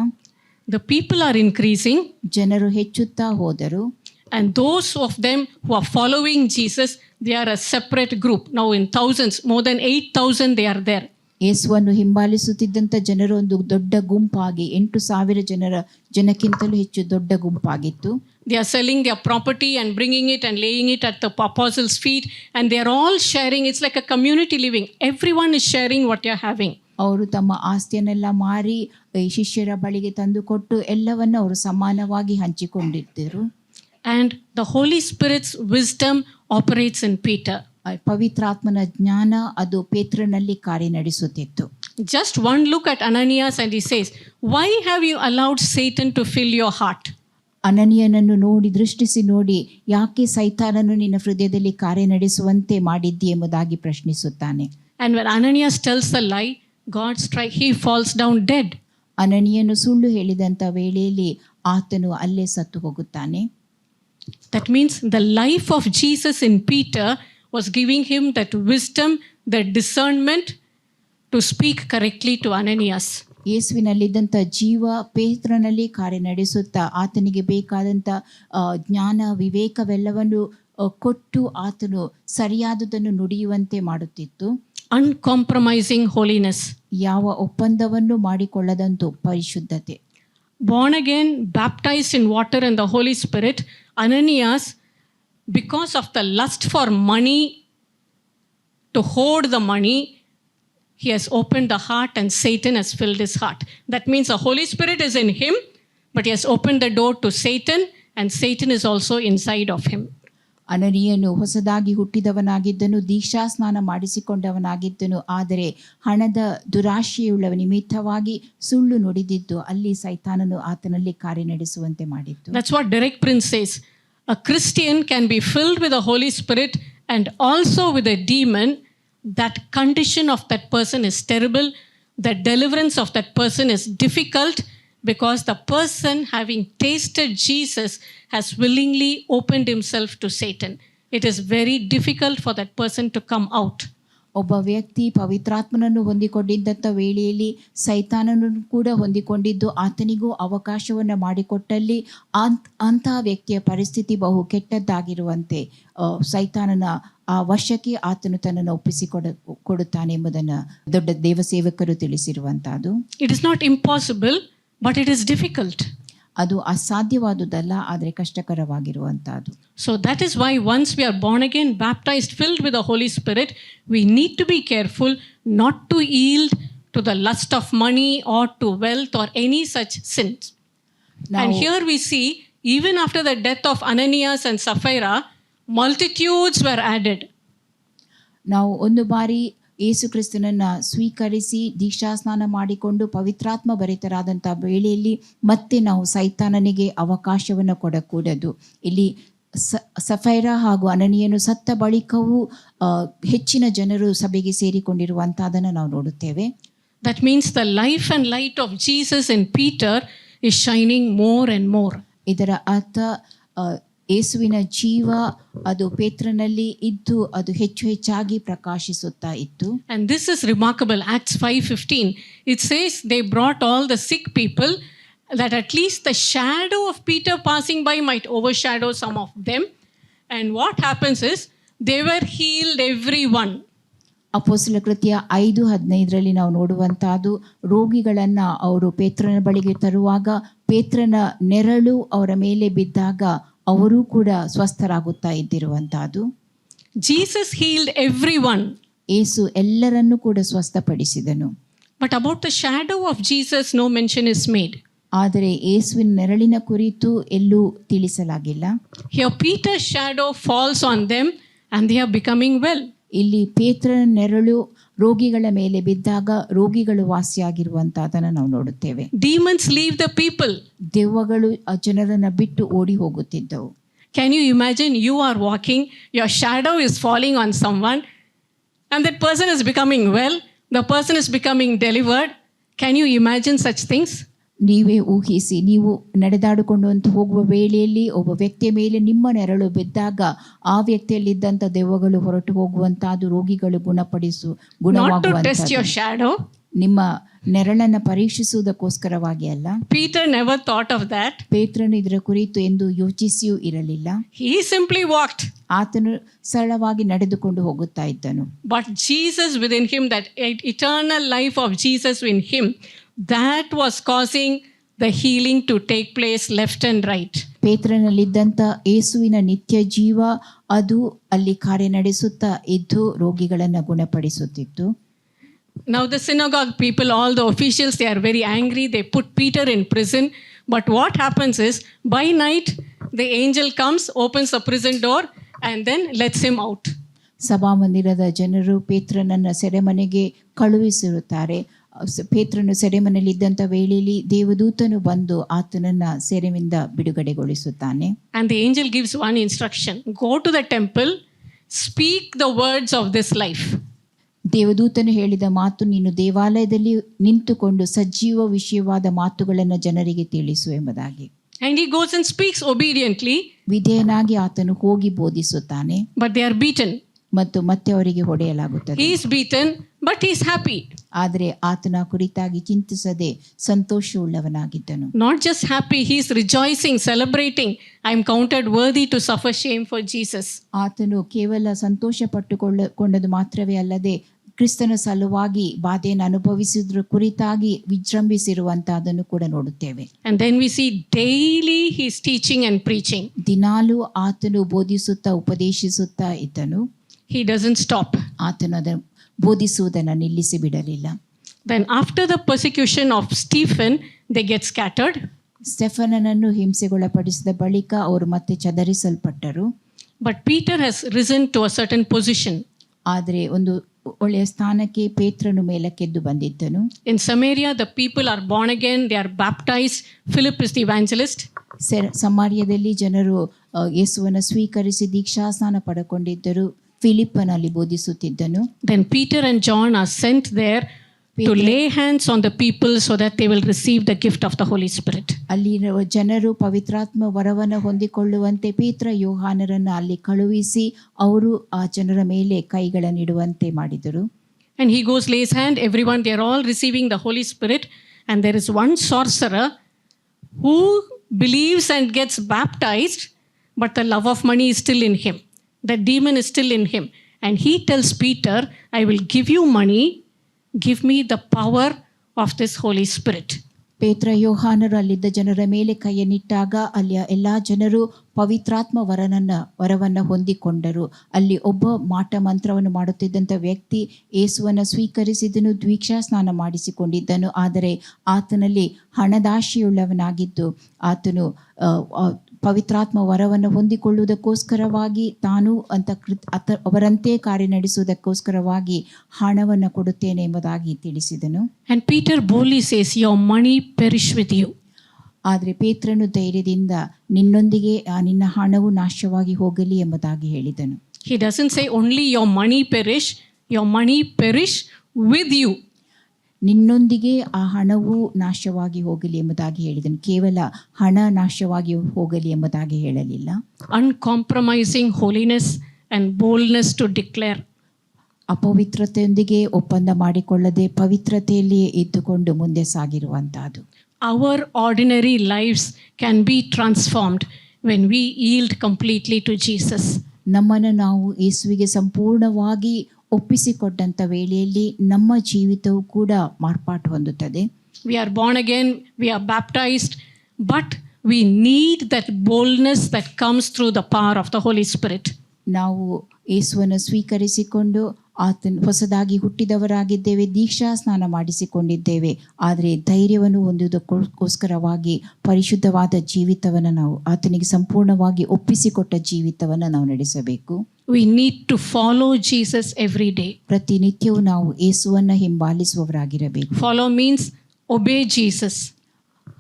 the people are increasing, ಜನರು ಹೆಚ್ಚುತ್ತಾ ಹೋದರು. and those of them who are following Jesus, they are a separate group. Now in thousands, more than 8,000 they are there. ಯೇಸುವನ್ನು ಹಿಂಬಾಲಿಸುತ್ತಿದ್ದಂಥ ಜನರು ಒಂದು ದೊಡ್ಡ ಗುಂಪಾಗಿ 8,000 ಜನಕ್ಕಿಂತಲೂ ಹೆಚ್ಚು ದೊಡ್ಡ ಗುಂಪಾಗಿತ್ತು. They are selling their property and bringing it and laying it at the apostles' feet, and they are all sharing. It's like a community living. Everyone is sharing what they are having. ಅವರು ತಮ್ಮ ಆಸ್ತಿಯನ್ನೆಲ್ಲ ಮಾರಿ ಈ ಶಿಷ್ಯರ ಬಳಿಗೆ ತಂದುಕೊಟ್ಟು ಎಲ್ಲವನ್ನು ಅವರು ಸಮಾನವಾಗಿ ಹಂಚಿಕೊಂಡಿದ್ದರು. And the Holy Spirit's wisdom operates in Peter. ಪವಿತ್ರಾತ್ಮನ ಜ್ಞಾನ ಅದು ಪೇತ್ರನಲ್ಲಿ ಕಾರ್ಯನಡೆಸುತ್ತಿತ್ತು. Just one look at Ananias and he says, "Why have you allowed Satan to fill your heart?" ಅನನೀಯನನ್ನು ನೋಡಿ ದೃಷ್ಟಿಸಿ ನೋಡಿ, ಯಾಕೆ ಸೈತಾನನು ನಿನ್ನ ಹೃದಯದಲ್ಲಿ ಕಾರ್ಯನಡೆಸುವಂತೆ ಮಾಡಿದ್ದಿ ಎಂಬುದಾಗಿ ಪ್ರಶ್ನಿಸುತ್ತಾನೆ. And when Ananias tells the lie, God strikes, he falls down dead. ಅನನೀಯನು ಸುಳ್ಳು ಹೇಳಿದಂಥ ವೇಳೆಯಲ್ಲಿ ಆತನು ಅಲ್ಲೇ ಸತ್ತು ಹೋಗುತ್ತಾನೆ. That means the life of Jesus in Peter was giving him that wisdom, that discernment to speak correctly to Ananias. ಯೇಸುವಿನಲ್ಲಿದ್ದಂಥ ಜೀವ ಪೇತ್ರನಲ್ಲಿ ಕಾರ್ಯನಡೆಸುತ್ತಾ ಆತನಿಗೆ ಬೇಕಾದಂಥ ಜ್ಞಾನ ವಿವೇಕವೆಲ್ಲವನ್ನು ಕೊಟ್ಟು ಆತನು ಸರಿಯಾದುದನ್ನು ನುಡಿಯುವಂತೆ ಮಾಡುತ್ತಿತ್ತು. Uncompromising holiness. ಯಾವ ಒಪ್ಪಂದವನ್ನು ಮಾಡಿಕೊಳ್ಳದಂತು ಪರಿಶುದ್ಧತೆ. Born again, baptized in water and the Holy Spirit, Ananias, because of the lust for money, to hoard the money, he has opened the heart and Satan has filled his heart. That means the Holy Spirit is in him, but he has opened the door to Satan, and Satan is also inside of him. ಅನನೀಯನು ಹೊಸದಾಗಿ ಹುಟ್ಟಿದವನಾಗಿದ್ದನು, ದೀಕ್ಷಾ ಸ್ನಾನ ಮಾಡಿಸಿಕೊಂಡವನಾಗಿದ್ದನು. ಆದರೆ ಹಣದ ದುರಾಶೆಯುಳ್ಳವ ನಿಮಿತ್ತವಾಗಿ ಸುಳ್ಳು ನುಡಿದಿದ್ದು ಅಲ್ಲಿ ಸೈತಾನನು ಆತನಲ್ಲಿ ಕಾರ್ಯನಡೆಸುವಂತೆ ಮಾಡಿತ್ತು. That's what Derek Prince says. A Christian can be filled with the Holy Spirit and also with a demon. That condition of that person is terrible. The deliverance of that person is difficult, because the person, having tasted Jesus, has willingly opened himself to Satan. It is very difficult for that person to come out. ಒಬ್ಬ ವ್ಯಕ್ತಿ ಪವಿತ್ರಾತ್ಮನನ್ನು ಹೊಂದಿಕೊಂಡಿದ್ದಂಥ ವೇಳೆಯಲ್ಲಿ ಸೈತಾನನನ್ನು ಕೂಡ ಹೊಂದಿಕೊಂಡಿದ್ದು ಆತನಿಗೂ ಅವಕಾಶವನ್ನು ಮಾಡಿಕೊಟ್ಟಲ್ಲಿ ಅಂತಹ ವ್ಯಕ್ತಿಯ ಪರಿಸ್ಥಿತಿ ಬಹು ಕೆಟ್ಟದ್ದಾಗಿರುವಂತೆ ಸೈತಾನನ ಆ ವಶಕ್ಕೆ ಆತನು ತನ್ನನ್ನು ಒಪ್ಪಿಸಿಕೊಡುತ್ತಾನೆ ಎಂಬುದನ್ನು ದೊಡ್ಡ ದೇವಸೇವಕರು ತಿಳಿಸಿರುವಂತಹದ್ದು. It is not impossible, but it is difficult. ಅದು ಅಸಾಧ್ಯವಾದುದಲ್ಲ, ಆದರೆ ಕಷ್ಟಕರವಾಗಿರುವಂತಹದ್ದು. So that is why once we are born again, baptized, filled with the Holy Spirit, we need to be careful not to yield to the lust of money or to wealth or any such sins. And here we see, even after the death of Ananias and Sapphira, multitudes were added. ನಾವು ಒಂದು ಬಾರಿ ಯೇಸು ಕ್ರಿಸ್ತನನ್ನು ಸ್ವೀಕರಿಸಿ ದೀಕ್ಷಾಸ್ನಾನ ಮಾಡಿಕೊಂಡು ಪವಿತ್ರಾತ್ಮ ಭರಿತರಾದಂಥ ವೇಳೆಯಲ್ಲಿ ಮತ್ತೆ ನಾವು ಸೈತಾನನಿಗೆ ಅವಕಾಶವನ್ನು ಕೊಡಕೂಡದು. ಇಲ್ಲಿ ಸಫೈರಾ ಹಾಗೂ ಅನನೀಯನು ಸತ್ತ ಬಳಿಕವೂ ಹೆಚ್ಚಿನ ಜನರು ಸಭೆಗೆ ಸೇರಿಕೊಂಡಿರುವಂಥದ್ದನ್ನು ನಾವು ನೋಡುತ್ತೇವೆ. That means the life and light of Jesus in Peter is shining more and more. ಇದರ ಅರ್ಥ ಯೇಸುವಿನ ಜೀವ ಅದು ಪೇತ್ರನಲ್ಲಿ ಇದ್ದು ಅದು ಹೆಚ್ಚು ಹೆಚ್ಚಾಗಿ ಪ್ರಕಾಶಿಸುತ್ತಾ ಇತ್ತು. And this is remarkable. Acts 5:15, it says they brought all the sick people, that at least the shadow of Peter passing by might overshadow some of them. And what happens is they were healed, everyone. ಅಪೊಸ್ತಲ ಕೃತ್ಯ 5:15 ನಾವು ನೋಡುವಂತಹದ್ದು, ರೋಗಿಗಳನ್ನು ಅವರು ಪೇತ್ರನ ಬಳಿಗೆ ತರುವಾಗ ಪೇತ್ರನ ನೆರಳು ಅವರ ಮೇಲೆ ಬಿದ್ದಾಗ ಅವರು ಕೂಡ ಸ್ವಸ್ಥರಾಗುತ್ತಾ ಇದ್ದಿರುವಂತಹದ್ದು. Jesus healed everyone. ಯೇಸು ಎಲ್ಲರನ್ನೂ ಕೂಡ ಸ್ವಸ್ಥಪಡಿಸಿದನು. But about the shadow of Jesus no mention is made. ಆದರೆ ಯೇಸುವಿನ ನೆರಳಿನ ಕುರಿತು ಎಲ್ಲೂ ತಿಳಿಸಲಾಗಿಲ್ಲ. Here Peter's shadow falls on them and they are becoming well. ಇಲ್ಲಿ ಪೇತ್ರನ ನೆರಳು ರೋಗಿಗಳ ಮೇಲೆ ಬಿದ್ದಾಗ ರೋಗಿಗಳು ವಾಸಿಯಾಗಿರುವಂತಹದನ್ನು ನಾವು ನೋಡುತ್ತೇವೆ. Demons leave the people. ದೆವ್ವಗಳು ಆ ಜನರನ್ನ ಬಿಟ್ಟು ಓಡಿ ಹೋಗುತ್ತಿದ್ದವು. Can you imagine, you are walking, your shadow is falling on someone and that person is becoming well, the person is becoming delivered. Can you imagine such things? ನೀವೇ ಊಹಿಸಿ, ನೀವು ನಡೆದಾಡಿಕೊಂಡು ಹೋಗುವ ವೇಳೆಯಲ್ಲಿ ಒಬ್ಬ ವ್ಯಕ್ತಿಯ ಮೇಲೆ ನಿಮ್ಮ ನೆರಳು ಬಿದ್ದಾಗ ಆ ವ್ಯಕ್ತಿಯಲ್ಲಿದ್ದಂಥ ದೆವ್ವಗಳು ಹೊರಟು ಹೋಗುವಂತಹದ್ದು, ರೋಗಿಗಳು Not to test your shadow. ನಿಮ್ಮ ನೆರಳನ್ನು ಪರೀಕ್ಷಿಸುವುದಕ್ಕೋಸ್ಕರವಾಗಿ ಅಲ್ಲ. Peter never thought of that. ಪೇತ್ರನು ಇದರ ಕುರಿತು ಎಂದು ಯೋಚಿಸಿಯೂ ಇರಲಿಲ್ಲ. He simply walked. ಆತನು ಸರಳವಾಗಿ ನಡೆದುಕೊಂಡು ಹೋಗುತ್ತಾ ಇದ್ದನು. But Jesus within him, that eternal life of Jesus in him, that was causing the healing to take place left and right. ಪೇತ್ರನಲ್ಲಿದ್ದಂಥ ಯೇಸುವಿನ ನಿತ್ಯ ಜೀವ ಅದು ಅಲ್ಲಿ ಕಾರ್ಯ ನಡೆಸುತ್ತಾ ಇದ್ದು ರೋಗಿಗಳನ್ನು ಗುಣಪಡಿಸುತ್ತಿತ್ತು. Now the synagogue people, all the officials, they are very angry. They put Peter in prison. But what happens is, by night, the angel comes, opens the prison door, and then lets him out. ಸಭಾಮಂದಿರದ ಜನರು ಪೇತ್ರನನ್ನು ಸೆರೆಮನೆಗೆ ಕಳುಹಿಸಿರುತ್ತಾರೆ. ಪೇತ್ರನು ಸೆರೆಮನೆಯಲ್ಲಿದ್ದಂಥ ವೇಳೆಯಲ್ಲಿ ದೇವದೂತನು ಬಂದು ಆತನನ್ನು ಸೆರೆಯಿಂದ ಬಿಡುಗಡೆಗೊಳಿಸುತ್ತಾನೆ. And the angel gives one instruction: go to the temple, speak the words of this life. ದೇವದೂತನು ಹೇಳಿದ ಮಾತು, ನೀನು ದೇವಾಲಯದಲ್ಲಿ ನಿಂತುಕೊಂಡು ಸಜೀವ ವಿಷಯವಾದ ಮಾತುಗಳನ್ನು ಜನರಿಗೆ ತಿಳಿಸು ಎಂಬುದಾಗಿ. And he goes and speaks obediently. ವಿಧೇಯನಾಗಿ ಆತನು ಹೋಗಿ ಬೋಧಿಸುತ್ತಾನೆ. But they are beaten. ಮತ್ತು ಮತ್ತೆ ಅವರಿಗೆ ಹೊಡೆಯಲಾಗುತ್ತದೆ. He is beaten, but he is happy. ಆದರೆ ಆತನ ಕುರಿತಾಗಿ ಚಿಂತಿಸದೆ ಸಂತೋಷವುಳ್ಳವನಾಗಿದ್ದನು. Not just happy, he is rejoicing, celebrating. I am counted worthy to suffer shame for Jesus. ಆತನು ಕೇವಲ ಸಂತೋಷ ಪಟ್ಟುಕೊಂಡದು ಮಾತ್ರವೇ ಅಲ್ಲದೆ ಕ್ರಿಸ್ತನ ಸಲುವಾಗಿ ಬಾಧೆಯನ್ನು ಅನುಭವಿಸಿದ್ರ ಕುರಿತಾಗಿ ವಿಜೃಂಭಿಸಿರುವಂತಹದನ್ನು ಕೂಡ ನೋಡುತ್ತೇವೆ. And then we see daily he is teaching and preaching. ದಿನಾಲೂ ಆತನು ಬೋಧಿಸುತ್ತಾ ಉಪದೇಶಿಸುತ್ತಾ ಇದ್ದನು. He doesn't stop. ಆತನು ಅದನ್ನು ಬೋಧಿಸುವುದನ್ನು ನಿಲ್ಲಿಸಿ ಬಿಡಲಿಲ್ಲ. Then after the persecution of Stephen, they get scattered. ಸ್ಟೆಫನನನ್ನು ಹಿಂಸೆಗೊಳಪಡಿಸಿದ ಬಳಿಕ ಅವರು ಮತ್ತೆ ಚದರಿಸಲ್ಪಟ್ಟರು. But Peter has risen to a certain position. ಆದರೆ ಒಂದು ಒಳ್ಳೆಯ ಸ್ಥಾನಕ್ಕೆ ಪೇತ್ರನು ಮೇಲಕ್ಕೆದ್ದು ಬಂದಿದ್ದನು. In Samaria, the people are born again, they are baptized. Philip is the evangelist. ಸಮಾರ್ಯದಲ್ಲಿ ಜನರು ಯೇಸುವನ್ನು ಸ್ವೀಕರಿಸಿ ದೀಕ್ಷಾಸ್ನಾನ ಪಡೆದುಕೊಂಡಿದ್ದರು. ಫಿಲಿಪ್ಪನಲ್ಲಿ ಬೋಧಿಸುತ್ತಿದ್ದನು. Then Peter and John are sent there to lay hands on the people so that they will receive the gift of the Holy Spirit. ಅಲ್ಲಿರುವ ಜನರು ಪವಿತ್ರಾತ್ಮ ವರವನ್ನು ಹೊಂದಿಕೊಳ್ಳುವಂತೆ ಪೇತ್ರ ಯೋಹಾನರನ್ನು ಅಲ್ಲಿ ಕಳುಹಿಸಿ ಅವರು ಆ ಜನರ ಮೇಲೆ ಕೈಗಳನ್ನಿಡುವಂತೆ ಮಾಡಿದರು. And he goes, lays hand, everyone, they are all receiving the Holy Spirit. And there is one sorcerer who believes and gets baptized, but the love of money is still in him. The demon is still in him. And he tells Peter, I will give you money, give me the power of this Holy Spirit. ಪೇತ್ರ ಯೋಹಾನರು ಅಲ್ಲಿದ್ದ ಜನರ ಮೇಲೆ ಕೈಯನ್ನಿಟ್ಟಾಗ ಅಲ್ಲಿಯ ಎಲ್ಲ ಜನರು ಪವಿತ್ರಾತ್ಮ ವರವನ್ನು ಹೊಂದಿಕೊಂಡರು. ಅಲ್ಲಿ ಒಬ್ಬ ಮಾಟ ಮಂತ್ರವನ್ನು ಮಾಡುತ್ತಿದ್ದಂಥ ವ್ಯಕ್ತಿ ಯೇಸುವನ್ನು ಸ್ವೀಕರಿಸಿದನು, ದೀಕ್ಷಾ ಸ್ನಾನ ಮಾಡಿಸಿಕೊಂಡಿದ್ದನು. ಆದರೆ ಆತನಲ್ಲಿ ಹಣದಾಶೆಯುಳ್ಳವನಾಗಿದ್ದು ಆತನು ಪವಿತ್ರಾತ್ಮ ವರವನ್ನು ಹೊಂದಿಕೊಳ್ಳುವುದಕ್ಕೋಸ್ಕರವಾಗಿ ತಾನು ಅವರಂತೆ ಕಾರ್ಯ ನಡೆಸುವುದಕ್ಕೋಸ್ಕರವಾಗಿ ಹಣವನ್ನು ಕೊಡುತ್ತೇನೆ ಎಂಬುದಾಗಿ ತಿಳಿಸಿದನು. And Peter boldly says, your money perish with you. ಆದರೆ ಪೇತ್ರನು ಧೈರ್ಯದಿಂದ ನಿನ್ನೊಂದಿಗೆ ನಿನ್ನ ಹಣವು ನಾಶವಾಗಿ ಹೋಗಲಿ ಎಂಬುದಾಗಿ ಹೇಳಿದನು. He doesn't say only your money perish with you. ನಿನ್ನೊಂದಿಗೆ ಆ ಹಣವು ನಾಶವಾಗಿ ಹೋಗಲಿ ಎಂಬುದಾಗಿ ಹೇಳಿದನು. ಕೇವಲ ಹಣ ನಾಶವಾಗಿ ಹೋಗಲಿ ಎಂಬುದಾಗಿ ಹೇಳಲಿಲ್ಲ. Uncompromising holiness and boldness to declare. ಅಪವಿತ್ರತೆಯೊಂದಿಗೆ ಒಪ್ಪಂದ ಮಾಡಿಕೊಳ್ಳದೆ ಪವಿತ್ರತೆಯಲ್ಲಿಯೇ ಇದ್ದುಕೊಂಡು ಮುಂದೆ ಸಾಗಿರುವಂತಹದ್ದು. Our ordinary lives can be transformed when we yield completely to Jesus. ನಮ್ಮನ್ನು ನಾವು ಯೇಸುವಿಗೆ ಸಂಪೂರ್ಣವಾಗಿ ಒಪ್ಪಿಸಿಕೊಟ್ಟಂಥ ವೇಳೆಯಲ್ಲಿ ನಮ್ಮ ಜೀವಿತವು ಕೂಡ ಮಾರ್ಪಾಟು ಹೊಂದುತ್ತದೆ. We are born again, we are baptized, but we need that boldness that comes through the power of the Holy Spirit. ನಾವು ಯೇಸುವನ್ನು ಸ್ವೀಕರಿಸಿಕೊಂಡು ಹೊಸದಾಗಿ ಹುಟ್ಟಿದವರಾಗಿದ್ದೇವೆ, ದೀಕ್ಷಾ ಸ್ನಾನ ಮಾಡಿಸಿಕೊಂಡಿದ್ದೇವೆ. ಆದರೆ ಧೈರ್ಯವನ್ನು ಹೊಂದುವುದಕ್ಕೋಸ್ಕರವಾಗಿ ಪರಿಶುದ್ಧವಾದ ಜೀವಿತವನ್ನು ನಾವು ಆತನಿಗೆ ಸಂಪೂರ್ಣವಾಗಿ ಒಪ್ಪಿಸಿಕೊಟ್ಟ ಜೀವಿತವನ್ನು ನಾವು ನಡೆಸಬೇಕು. We need to follow Jesus every day. ಪ್ರತಿನಿತ್ಯವೂ ನಾವು ಯೇಸುವನ್ನು ಹಿಂಬಾಲಿಸುವವರಾಗಿರಬೇಕು. Follow means obey Jesus.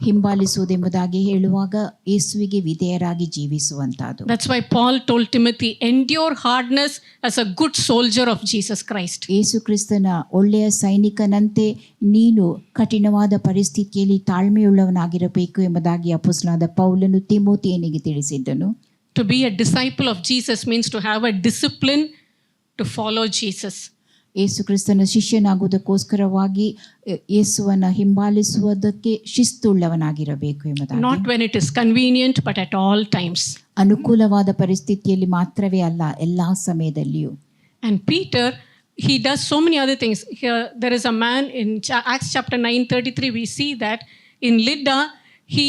ಹಿಂಬಾಲಿಸುವುದೆಂಬುದಾಗಿ ಹೇಳುವಾಗ ಯೇಸುವಿಗೆ ವಿಧೇಯರಾಗಿ ಜೀವಿಸುವಂತಹದ್ದು. That's why Paul told Timothy, endure hardness as a good soldier of Jesus Christ. ಯೇಸು ಕ್ರಿಸ್ತನ ಒಳ್ಳೆಯ ಸೈನಿಕನಂತೆ ನೀನು ಕಠಿಣವಾದ ಪರಿಸ್ಥಿತಿಯಲ್ಲಿ ತಾಳ್ಮೆಯುಳ್ಳವನಾಗಿರಬೇಕು ಎಂಬುದಾಗಿ ಅಪೊಸ್ತಲನಾದ ಪೌಲನು ತಿಮೋಥಿಯನಿಗೆ ತಿಳಿಸಿದ್ದನು. To be a disciple of Jesus means to have a discipline to follow Jesus. ಯೇಸು ಕ್ರಿಸ್ತನ ಶಿಷ್ಯನಾಗುವುದಕ್ಕೋಸ್ಕರವಾಗಿ ಯೇಸುವನ್ನ ಹಿಂಬಾಲಿಸುವುದಕ್ಕೆ ಶಿಸ್ತುಳ್ಳವನಾಗಿರಬೇಕು ಎಂಬುದಾಗಿ. Not when it is convenient, but at all times. ಅನುಕೂಲವಾದ ಪರಿಸ್ಥಿತಿಯಲ್ಲಿ ಮಾತ್ರವೇ ಅಲ್ಲ, ಎಲ್ಲಾ ಸಮಯದಲ್ಲಿಯೂ. And Peter, he does so many other things. Here, there is a man in Acts chapter 9:33. We see that in Lydda, he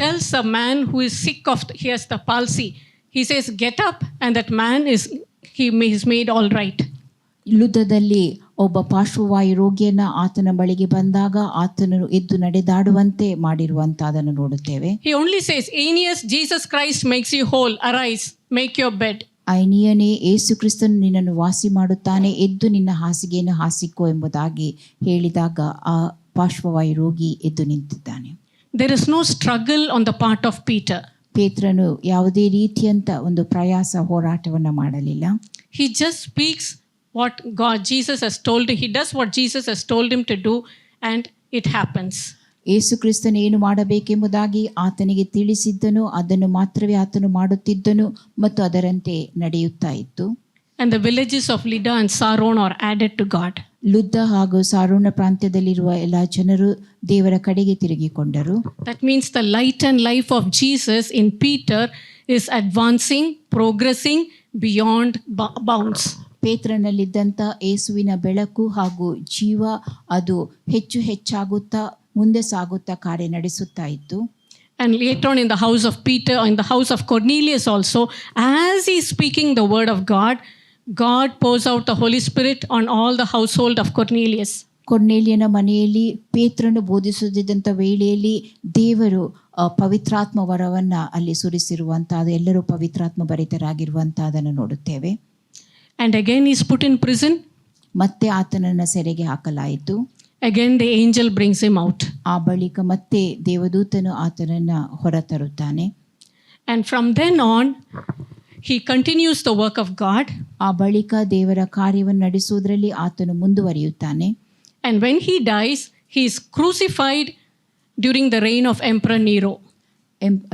tells a man who is sick of, he has the palsy. He says, "Get up," and that man is made all right. ಲುದ್ದದಲ್ಲಿ ಒಬ್ಬ ಪಾರ್ಶ್ವವಾಯು ರೋಗಿಯನ್ನ ಆತನ ಬಳಿಗೆ ಬಂದಾಗ ಆತನು ಎದ್ದು ನಡೆದಾಡುವಂತೆ ಮಾಡಿರುವಂತಹದನ್ನು ನೋಡುತ್ತೇವೆ. He only says, "Aeneas, Jesus Christ makes you whole. Arise, make your bed." ಐನಿಯನೇ, ಯೇಸು ಕ್ರಿಸ್ತನು ನಿನ್ನನ್ನು ವಾಸಿ ಮಾಡುತ್ತಾನೆ, ಎದ್ದು ನಿನ್ನ ಹಾಸಿಗೆಯನ್ನು ಹಾಸಿಕೋ ಎಂಬುದಾಗಿ ಹೇಳಿದಾಗ ಆ ಪಾರ್ಶ್ವವಾಯು ರೋಗಿ ಎದ್ದು ನಿಂತಿದ್ದಾನೆ. There is no struggle on the part of Peter. ಪೇತ್ರನು ಯಾವುದೇ ರೀತಿಯಂತ ಒಂದು ಪ್ರಯಾಸ ಹೋರಾಟವನ್ನ ಮಾಡಲಿಲ್ಲ. He just speaks what Jesus has told him. He does what Jesus has told him to do, and it happens. ಯೇಸು ಕ್ರಿಸ್ತನು ಏನು ಮಾಡಬೇಕೆಂಬುದಾಗಿ ಆತನಿಗೆ ತಿಳಿಸಿದ್ದನು, ಅದನ್ನು ಮಾತ್ರವೇ ಆತನು ಮಾಡುತ್ತಿದ್ದನು ಮತ್ತು ಅದರಂತೆ ನಡೆಯುತ್ತಾ ಇತ್ತು. And the villages of Lydda and Saron are added to God. ಲುದ್ದ ಹಾಗೂ ಸಾರೋಣ ಪ್ರಾಂತ್ಯದಲ್ಲಿರುವ ಎಲ್ಲ ಜನರು ದೇವರ ಕಡೆಗೆ ತಿರುಗಿಕೊಂಡರು. That means the light and life of Jesus in Peter is advancing, progressing beyond bounds. ಪೇತ್ರನಲ್ಲಿದ್ದಂಥ ಯೇಸುವಿನ ಬೆಳಕು ಹಾಗೂ ಜೀವ ಅದು ಹೆಚ್ಚು ಹೆಚ್ಚಾಗುತ್ತಾ ಮುಂದೆ ಸಾಗುತ್ತಾ ಕಾರ್ಯ ನಡೆಸುತ್ತಾ ಇತ್ತು. And later on in the house of Peter, in the house of Cornelius also, as he is speaking the word of God, God pours out the Holy Spirit on all the household of Cornelius. ಕೊರ್ನೇಲಿಯನ ಮನೆಯಲ್ಲಿ ಪೇತ್ರನು ಬೋಧಿಸುತ್ತಿದ್ದಂಥ ವೇಳೆಯಲ್ಲಿ ದೇವರು ಪವಿತ್ರಾತ್ಮ ವರವನ್ನ ಅಲ್ಲಿ ಸುರಿಸಿರುವಂತಹದ್ದು, ಎಲ್ಲರೂ ಪವಿತ್ರಾತ್ಮ ಭರಿತರಾಗಿರುವಂತಹದನ್ನು ನೋಡುತ್ತೇವೆ. And again he is put in prison. ಮತ್ತೆ ಆತನನ್ನ ಸೆರೆಗೆ ಹಾಕಲಾಯಿತು. Again the angel brings him out. ಆ ಬಳಿಕ ಮತ್ತೆ ದೇವದೂತನು ಆತನನ್ನ ಹೊರತರುತ್ತಾನೆ. And from then on he continues the work of God. ಆ ಬಳಿಕ ದೇವರ ಕಾರ್ಯವನ್ನು ನಡೆಸುವುದರಲ್ಲಿ ಆತನು ಮುಂದುವರಿಯುತ್ತಾನೆ. And when he dies, he is crucified during the reign of Emperor Nero.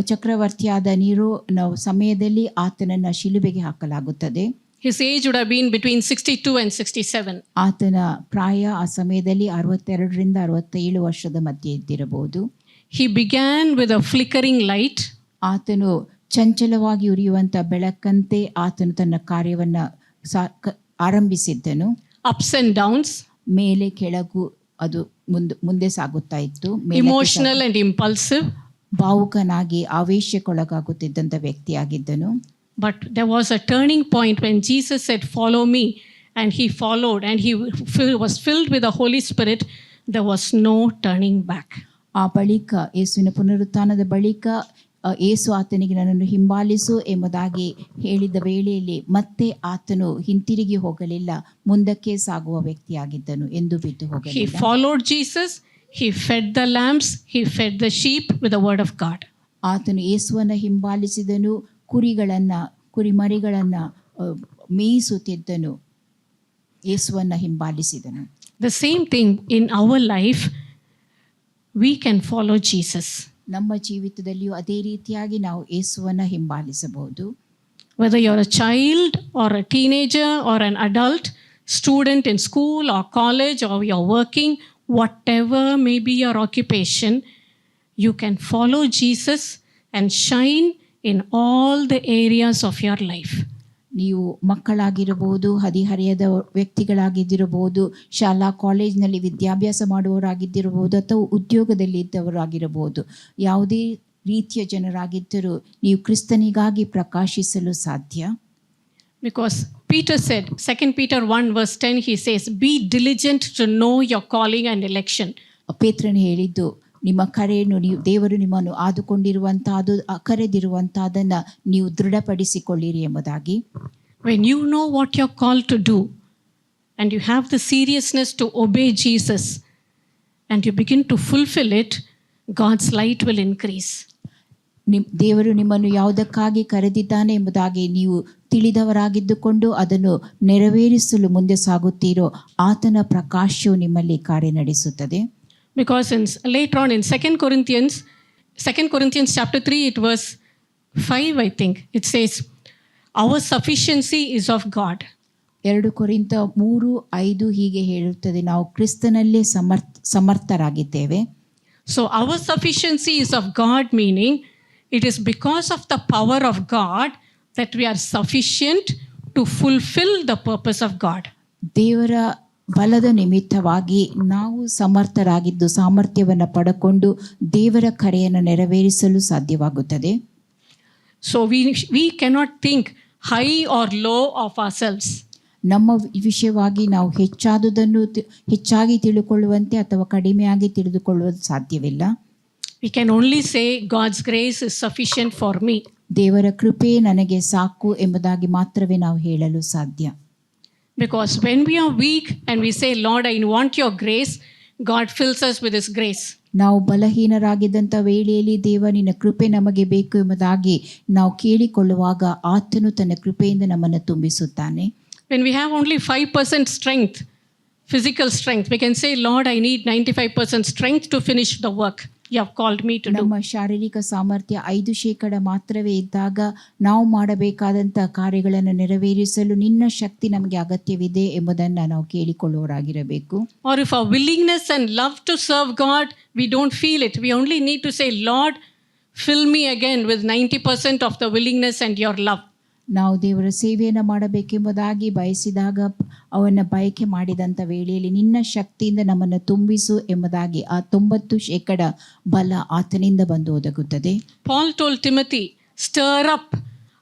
ಚಕ್ರವರ್ತಿಯಾದ ನೀರೋನ ಸಮಯದಲ್ಲಿ ಆತನನ್ನ ಶಿಲುಬೆಗೆ ಹಾಕಲಾಗುತ್ತದೆ. His age would have been between 62 and 67. ಆತನ ಪ್ರಾಯ ಆ ಸಮಯದಲ್ಲಿ 62ರಿಂದ 67 ವರ್ಷದ ಮಧ್ಯೆ ಇದ್ದಿರಬಹುದು. He began with a flickering light. ಆತನು ಚಂಚಲವಾಗಿ ಉರಿಯುವಂತ ಬೆಳಕಂತೆ ಆತನು ತನ್ನ ಕಾರ್ಯವನ್ನ ಆರಂಭಿಸಿದ್ದನು. Ups and downs. ಮೇಲೆ ಕೆಳಗು ಅದು ಮುಂದೆ ಸಾಗುತ್ತಾ ಇತ್ತು. Emotional and impulsive. ಭಾವುಕನಾಗಿ ಆವೇಶಕ್ಕೊಳಗಾಗುತ್ತಿದ್ದಂಥ ವ್ಯಕ್ತಿಯಾಗಿದ್ದನು. But there was a turning point when Jesus said, "Follow me," and he followed, and he was filled with the Holy Spirit. There was no turning back. ಆ ಬಳಿಕ ಯೇಸುವಿನ ಪುನರುತ್ಥಾನದ ಬಳಿಕ ಯೇಸು ಆತನಿಗೆ ನನ್ನನ್ನು ಹಿಂಬಾಲಿಸು ಎಂಬುದಾಗಿ ಹೇಳಿದ ವೇಳೆಯಲ್ಲಿ ಮತ್ತೆ ಆತನು ಹಿಂತಿರುಗಿ ಹೋಗಲಿಲ್ಲ, ಮುಂದಕ್ಕೆ ಸಾಗುವ ವ್ಯಕ್ತಿಯಾಗಿದ್ದನು, ಎಂದು ಬಿದ್ದು ಹೋಗಲಿಲ್ಲ. He followed Jesus. He fed the lambs. He fed the sheep with the word of God. ಆತನು ಯೇಸುವನ್ನ ಹಿಂಬಾಲಿಸಿದನು, ಕುರಿಮರಿಗಳನ್ನ ಮೇಯಿಸುತ್ತಿದ್ದನು, ಯೇಸುವನ್ನ ಹಿಂಬಾಲಿಸಿದನು. The same thing in our life, we can follow Jesus. ನಮ್ಮ ಜೀವಿತದಲ್ಲಿಯೂ ಅದೇ ರೀತಿಯಾಗಿ ನಾವು ಯೇಸುವನ್ನ ಹಿಂಬಾಲಿಸಬಹುದು. Whether you're a child or a teenager or an adult, student in school or college, or you're working, whatever may be your occupation, you can follow Jesus and shine in all the areas of your life. ನೀವು ಮಕ್ಕಳಾಗಿರಬಹುದು, ಹದಿಹರೆಯದ ವ್ಯಕ್ತಿಗಳಾಗಿದ್ದಿರಬಹುದು, ಶಾಲಾ ಕಾಲೇಜಿನಲ್ಲಿ ವಿದ್ಯಾಭ್ಯಾಸ ಮಾಡುವವರಾಗಿದ್ದಿರಬಹುದು, ಅಥವಾ ಉದ್ಯೋಗದಲ್ಲಿ ಇದ್ದವರಾಗಿರಬಹುದು, ಯಾವುದೇ ರೀತಿಯ ಜನರಾಗಿದ್ದರೂ ನೀವು ಕ್ರಿಸ್ತನಿಗಾಗಿ ಪ್ರಕಾಶಿಸಲು ಸಾಧ್ಯ. Because Peter said, 2 Peter 1 verse 10, he says, "Be diligent to know your calling and election." ಪೇತ್ರನು ಹೇಳಿದ್ದು, ನಿಮ್ಮ ಕರೆಯನ್ನು ದೇವರು ನಿಮ್ಮನ್ನು ಆದುಕೊಂಡಿರುವಂತಹದ್ದು, ಕರೆದಿರುವಂತಹದನ್ನ ನೀವು ದೃಢಪಡಿಸಿಕೊಳ್ಳಿರಿ ಎಂಬುದಾಗಿ. When you know what you're called to do and you have the seriousness to obey Jesus and you begin to fulfill it, God's light will increase. ದೇವರು ನಿಮ್ಮನ್ನು ಯಾವುದಕ್ಕಾಗಿ ಕರೆದಿದ್ದಾನೆ ಎಂಬುದಾಗಿ ನೀವು ತಿಳಿದವರಾಗಿದ್ದುಕೊಂಡು ಅದನ್ನು ನೆರವೇರಿಸಲು ಮುಂದೆ ಸಾಗುತ್ತೀರೋ ಆತನ ಪ್ರಕಾಶವು ನಿಮ್ಮಲ್ಲಿ ಕಾರ್ಯ ನಡೆಸುತ್ತದೆ. Because later on in 2 Corinthians chapter 3, it verse 5, I think, it says, "Our sufficiency is of God." 2 ಕೊರಿಂಥ 3:5 ಹೀಗೆ ಹೇಳುತ್ತದೆ, ನಾವು ಕ್ರಿಸ್ತನಲ್ಲೇ ಸಮರ್ಥರಾಗಿದ್ದೇವೆ. So our sufficiency is of God, meaning it is because of the power of God that we are sufficient to fulfill the purpose of God. ದೇವರ ಬಲದ ನಿಮಿತ್ತವಾಗಿ ನಾವು ಸಮರ್ಥರಾಗಿದ್ದು ಸಾಮರ್ಥ್ಯವನ್ನು ಪಡೆಕೊಂಡು ದೇವರ ಕರೆಯನ್ನು ನೆರವೇರಿಸಲು ಸಾಧ್ಯವಾಗುತ್ತದೆ. So we cannot think high or low of ourselves. ನಮ್ಮ ವಿಷಯವಾಗಿ ನಾವು ಹೆಚ್ಚಾಗಿ ತಿಳಿದುಕೊಳ್ಳುವಂತೆ ಅಥವಾ ಕಡಿಮೆಯಾಗಿ ತಿಳಿದುಕೊಳ್ಳುವುದು ಸಾಧ್ಯವಿಲ್ಲ. We can only say God's grace is sufficient for me. ದೇವರ ಕೃಪೆ ನನಗೆ ಸಾಕು ಎಂಬುದಾಗಿ ಮಾತ್ರವೇ ನಾವು ಹೇಳಲು ಸಾಧ್ಯ. Because when we are weak and we say, Lord, I want your grace, God fills us with his grace. ನಾವು ಬಲಹೀನರಾಗಿದ್ದಂಥ ವೇಳೆಯಲ್ಲಿ ದೇವ ನಿನ್ನ ಕೃಪೆ ನಮಗೆ ಬೇಕು ಎಂಬುದಾಗಿ ನಾವು ಕೇಳಿಕೊಳ್ಳುವಾಗ ಆತನು ತನ್ನ ಕೃಪೆಯಿಂದ ನಮ್ಮನ್ನು ತುಂಬಿಸುತ್ತಾನೆ. When we have only 5% strength, physical strength, we can say, Lord, I need 95% strength to finish the work you have called me to do. ನಮ್ಮ ಶಾರೀರಿಕ ಸಾಮರ್ಥ್ಯ 5% ಮಾತ್ರವೇ ಇದ್ದಾಗ ನಾವು ಮಾಡಬೇಕಾದಂಥ ಕಾರ್ಯಗಳನ್ನು ನೆರವೇರಿಸಲು ನಿನ್ನ ಶಕ್ತಿ ನಮಗೆ ಅಗತ್ಯವಿದೆ ಎಂಬುದನ್ನು ನಾವು ಕೇಳಿಕೊಳ್ಳುವವರಾಗಿರಬೇಕು. Or if our willingness and love to serve God, we don't feel it. We only need to say, Lord, fill me again with 90% of the willingness and your love. ನಾವು ದೇವರ ಸೇವೆಯನ್ನು ಮಾಡಬೇಕೆಂಬುದಾಗಿ ಬಯಸಿದಾಗ ಅವನ ಬಯಕೆ ಮಾಡಿದಂಥ ವೇಳೆಯಲ್ಲಿ ನಿನ್ನ ಶಕ್ತಿಯಿಂದ ನಮ್ಮನ್ನು ತುಂಬಿಸು ಎಂಬುದಾಗಿ ಆ 90% ಬಲ ಆತನಿಂದ ಬಂದು ಒದಗುತ್ತದೆ. Paul told Timothy, stir up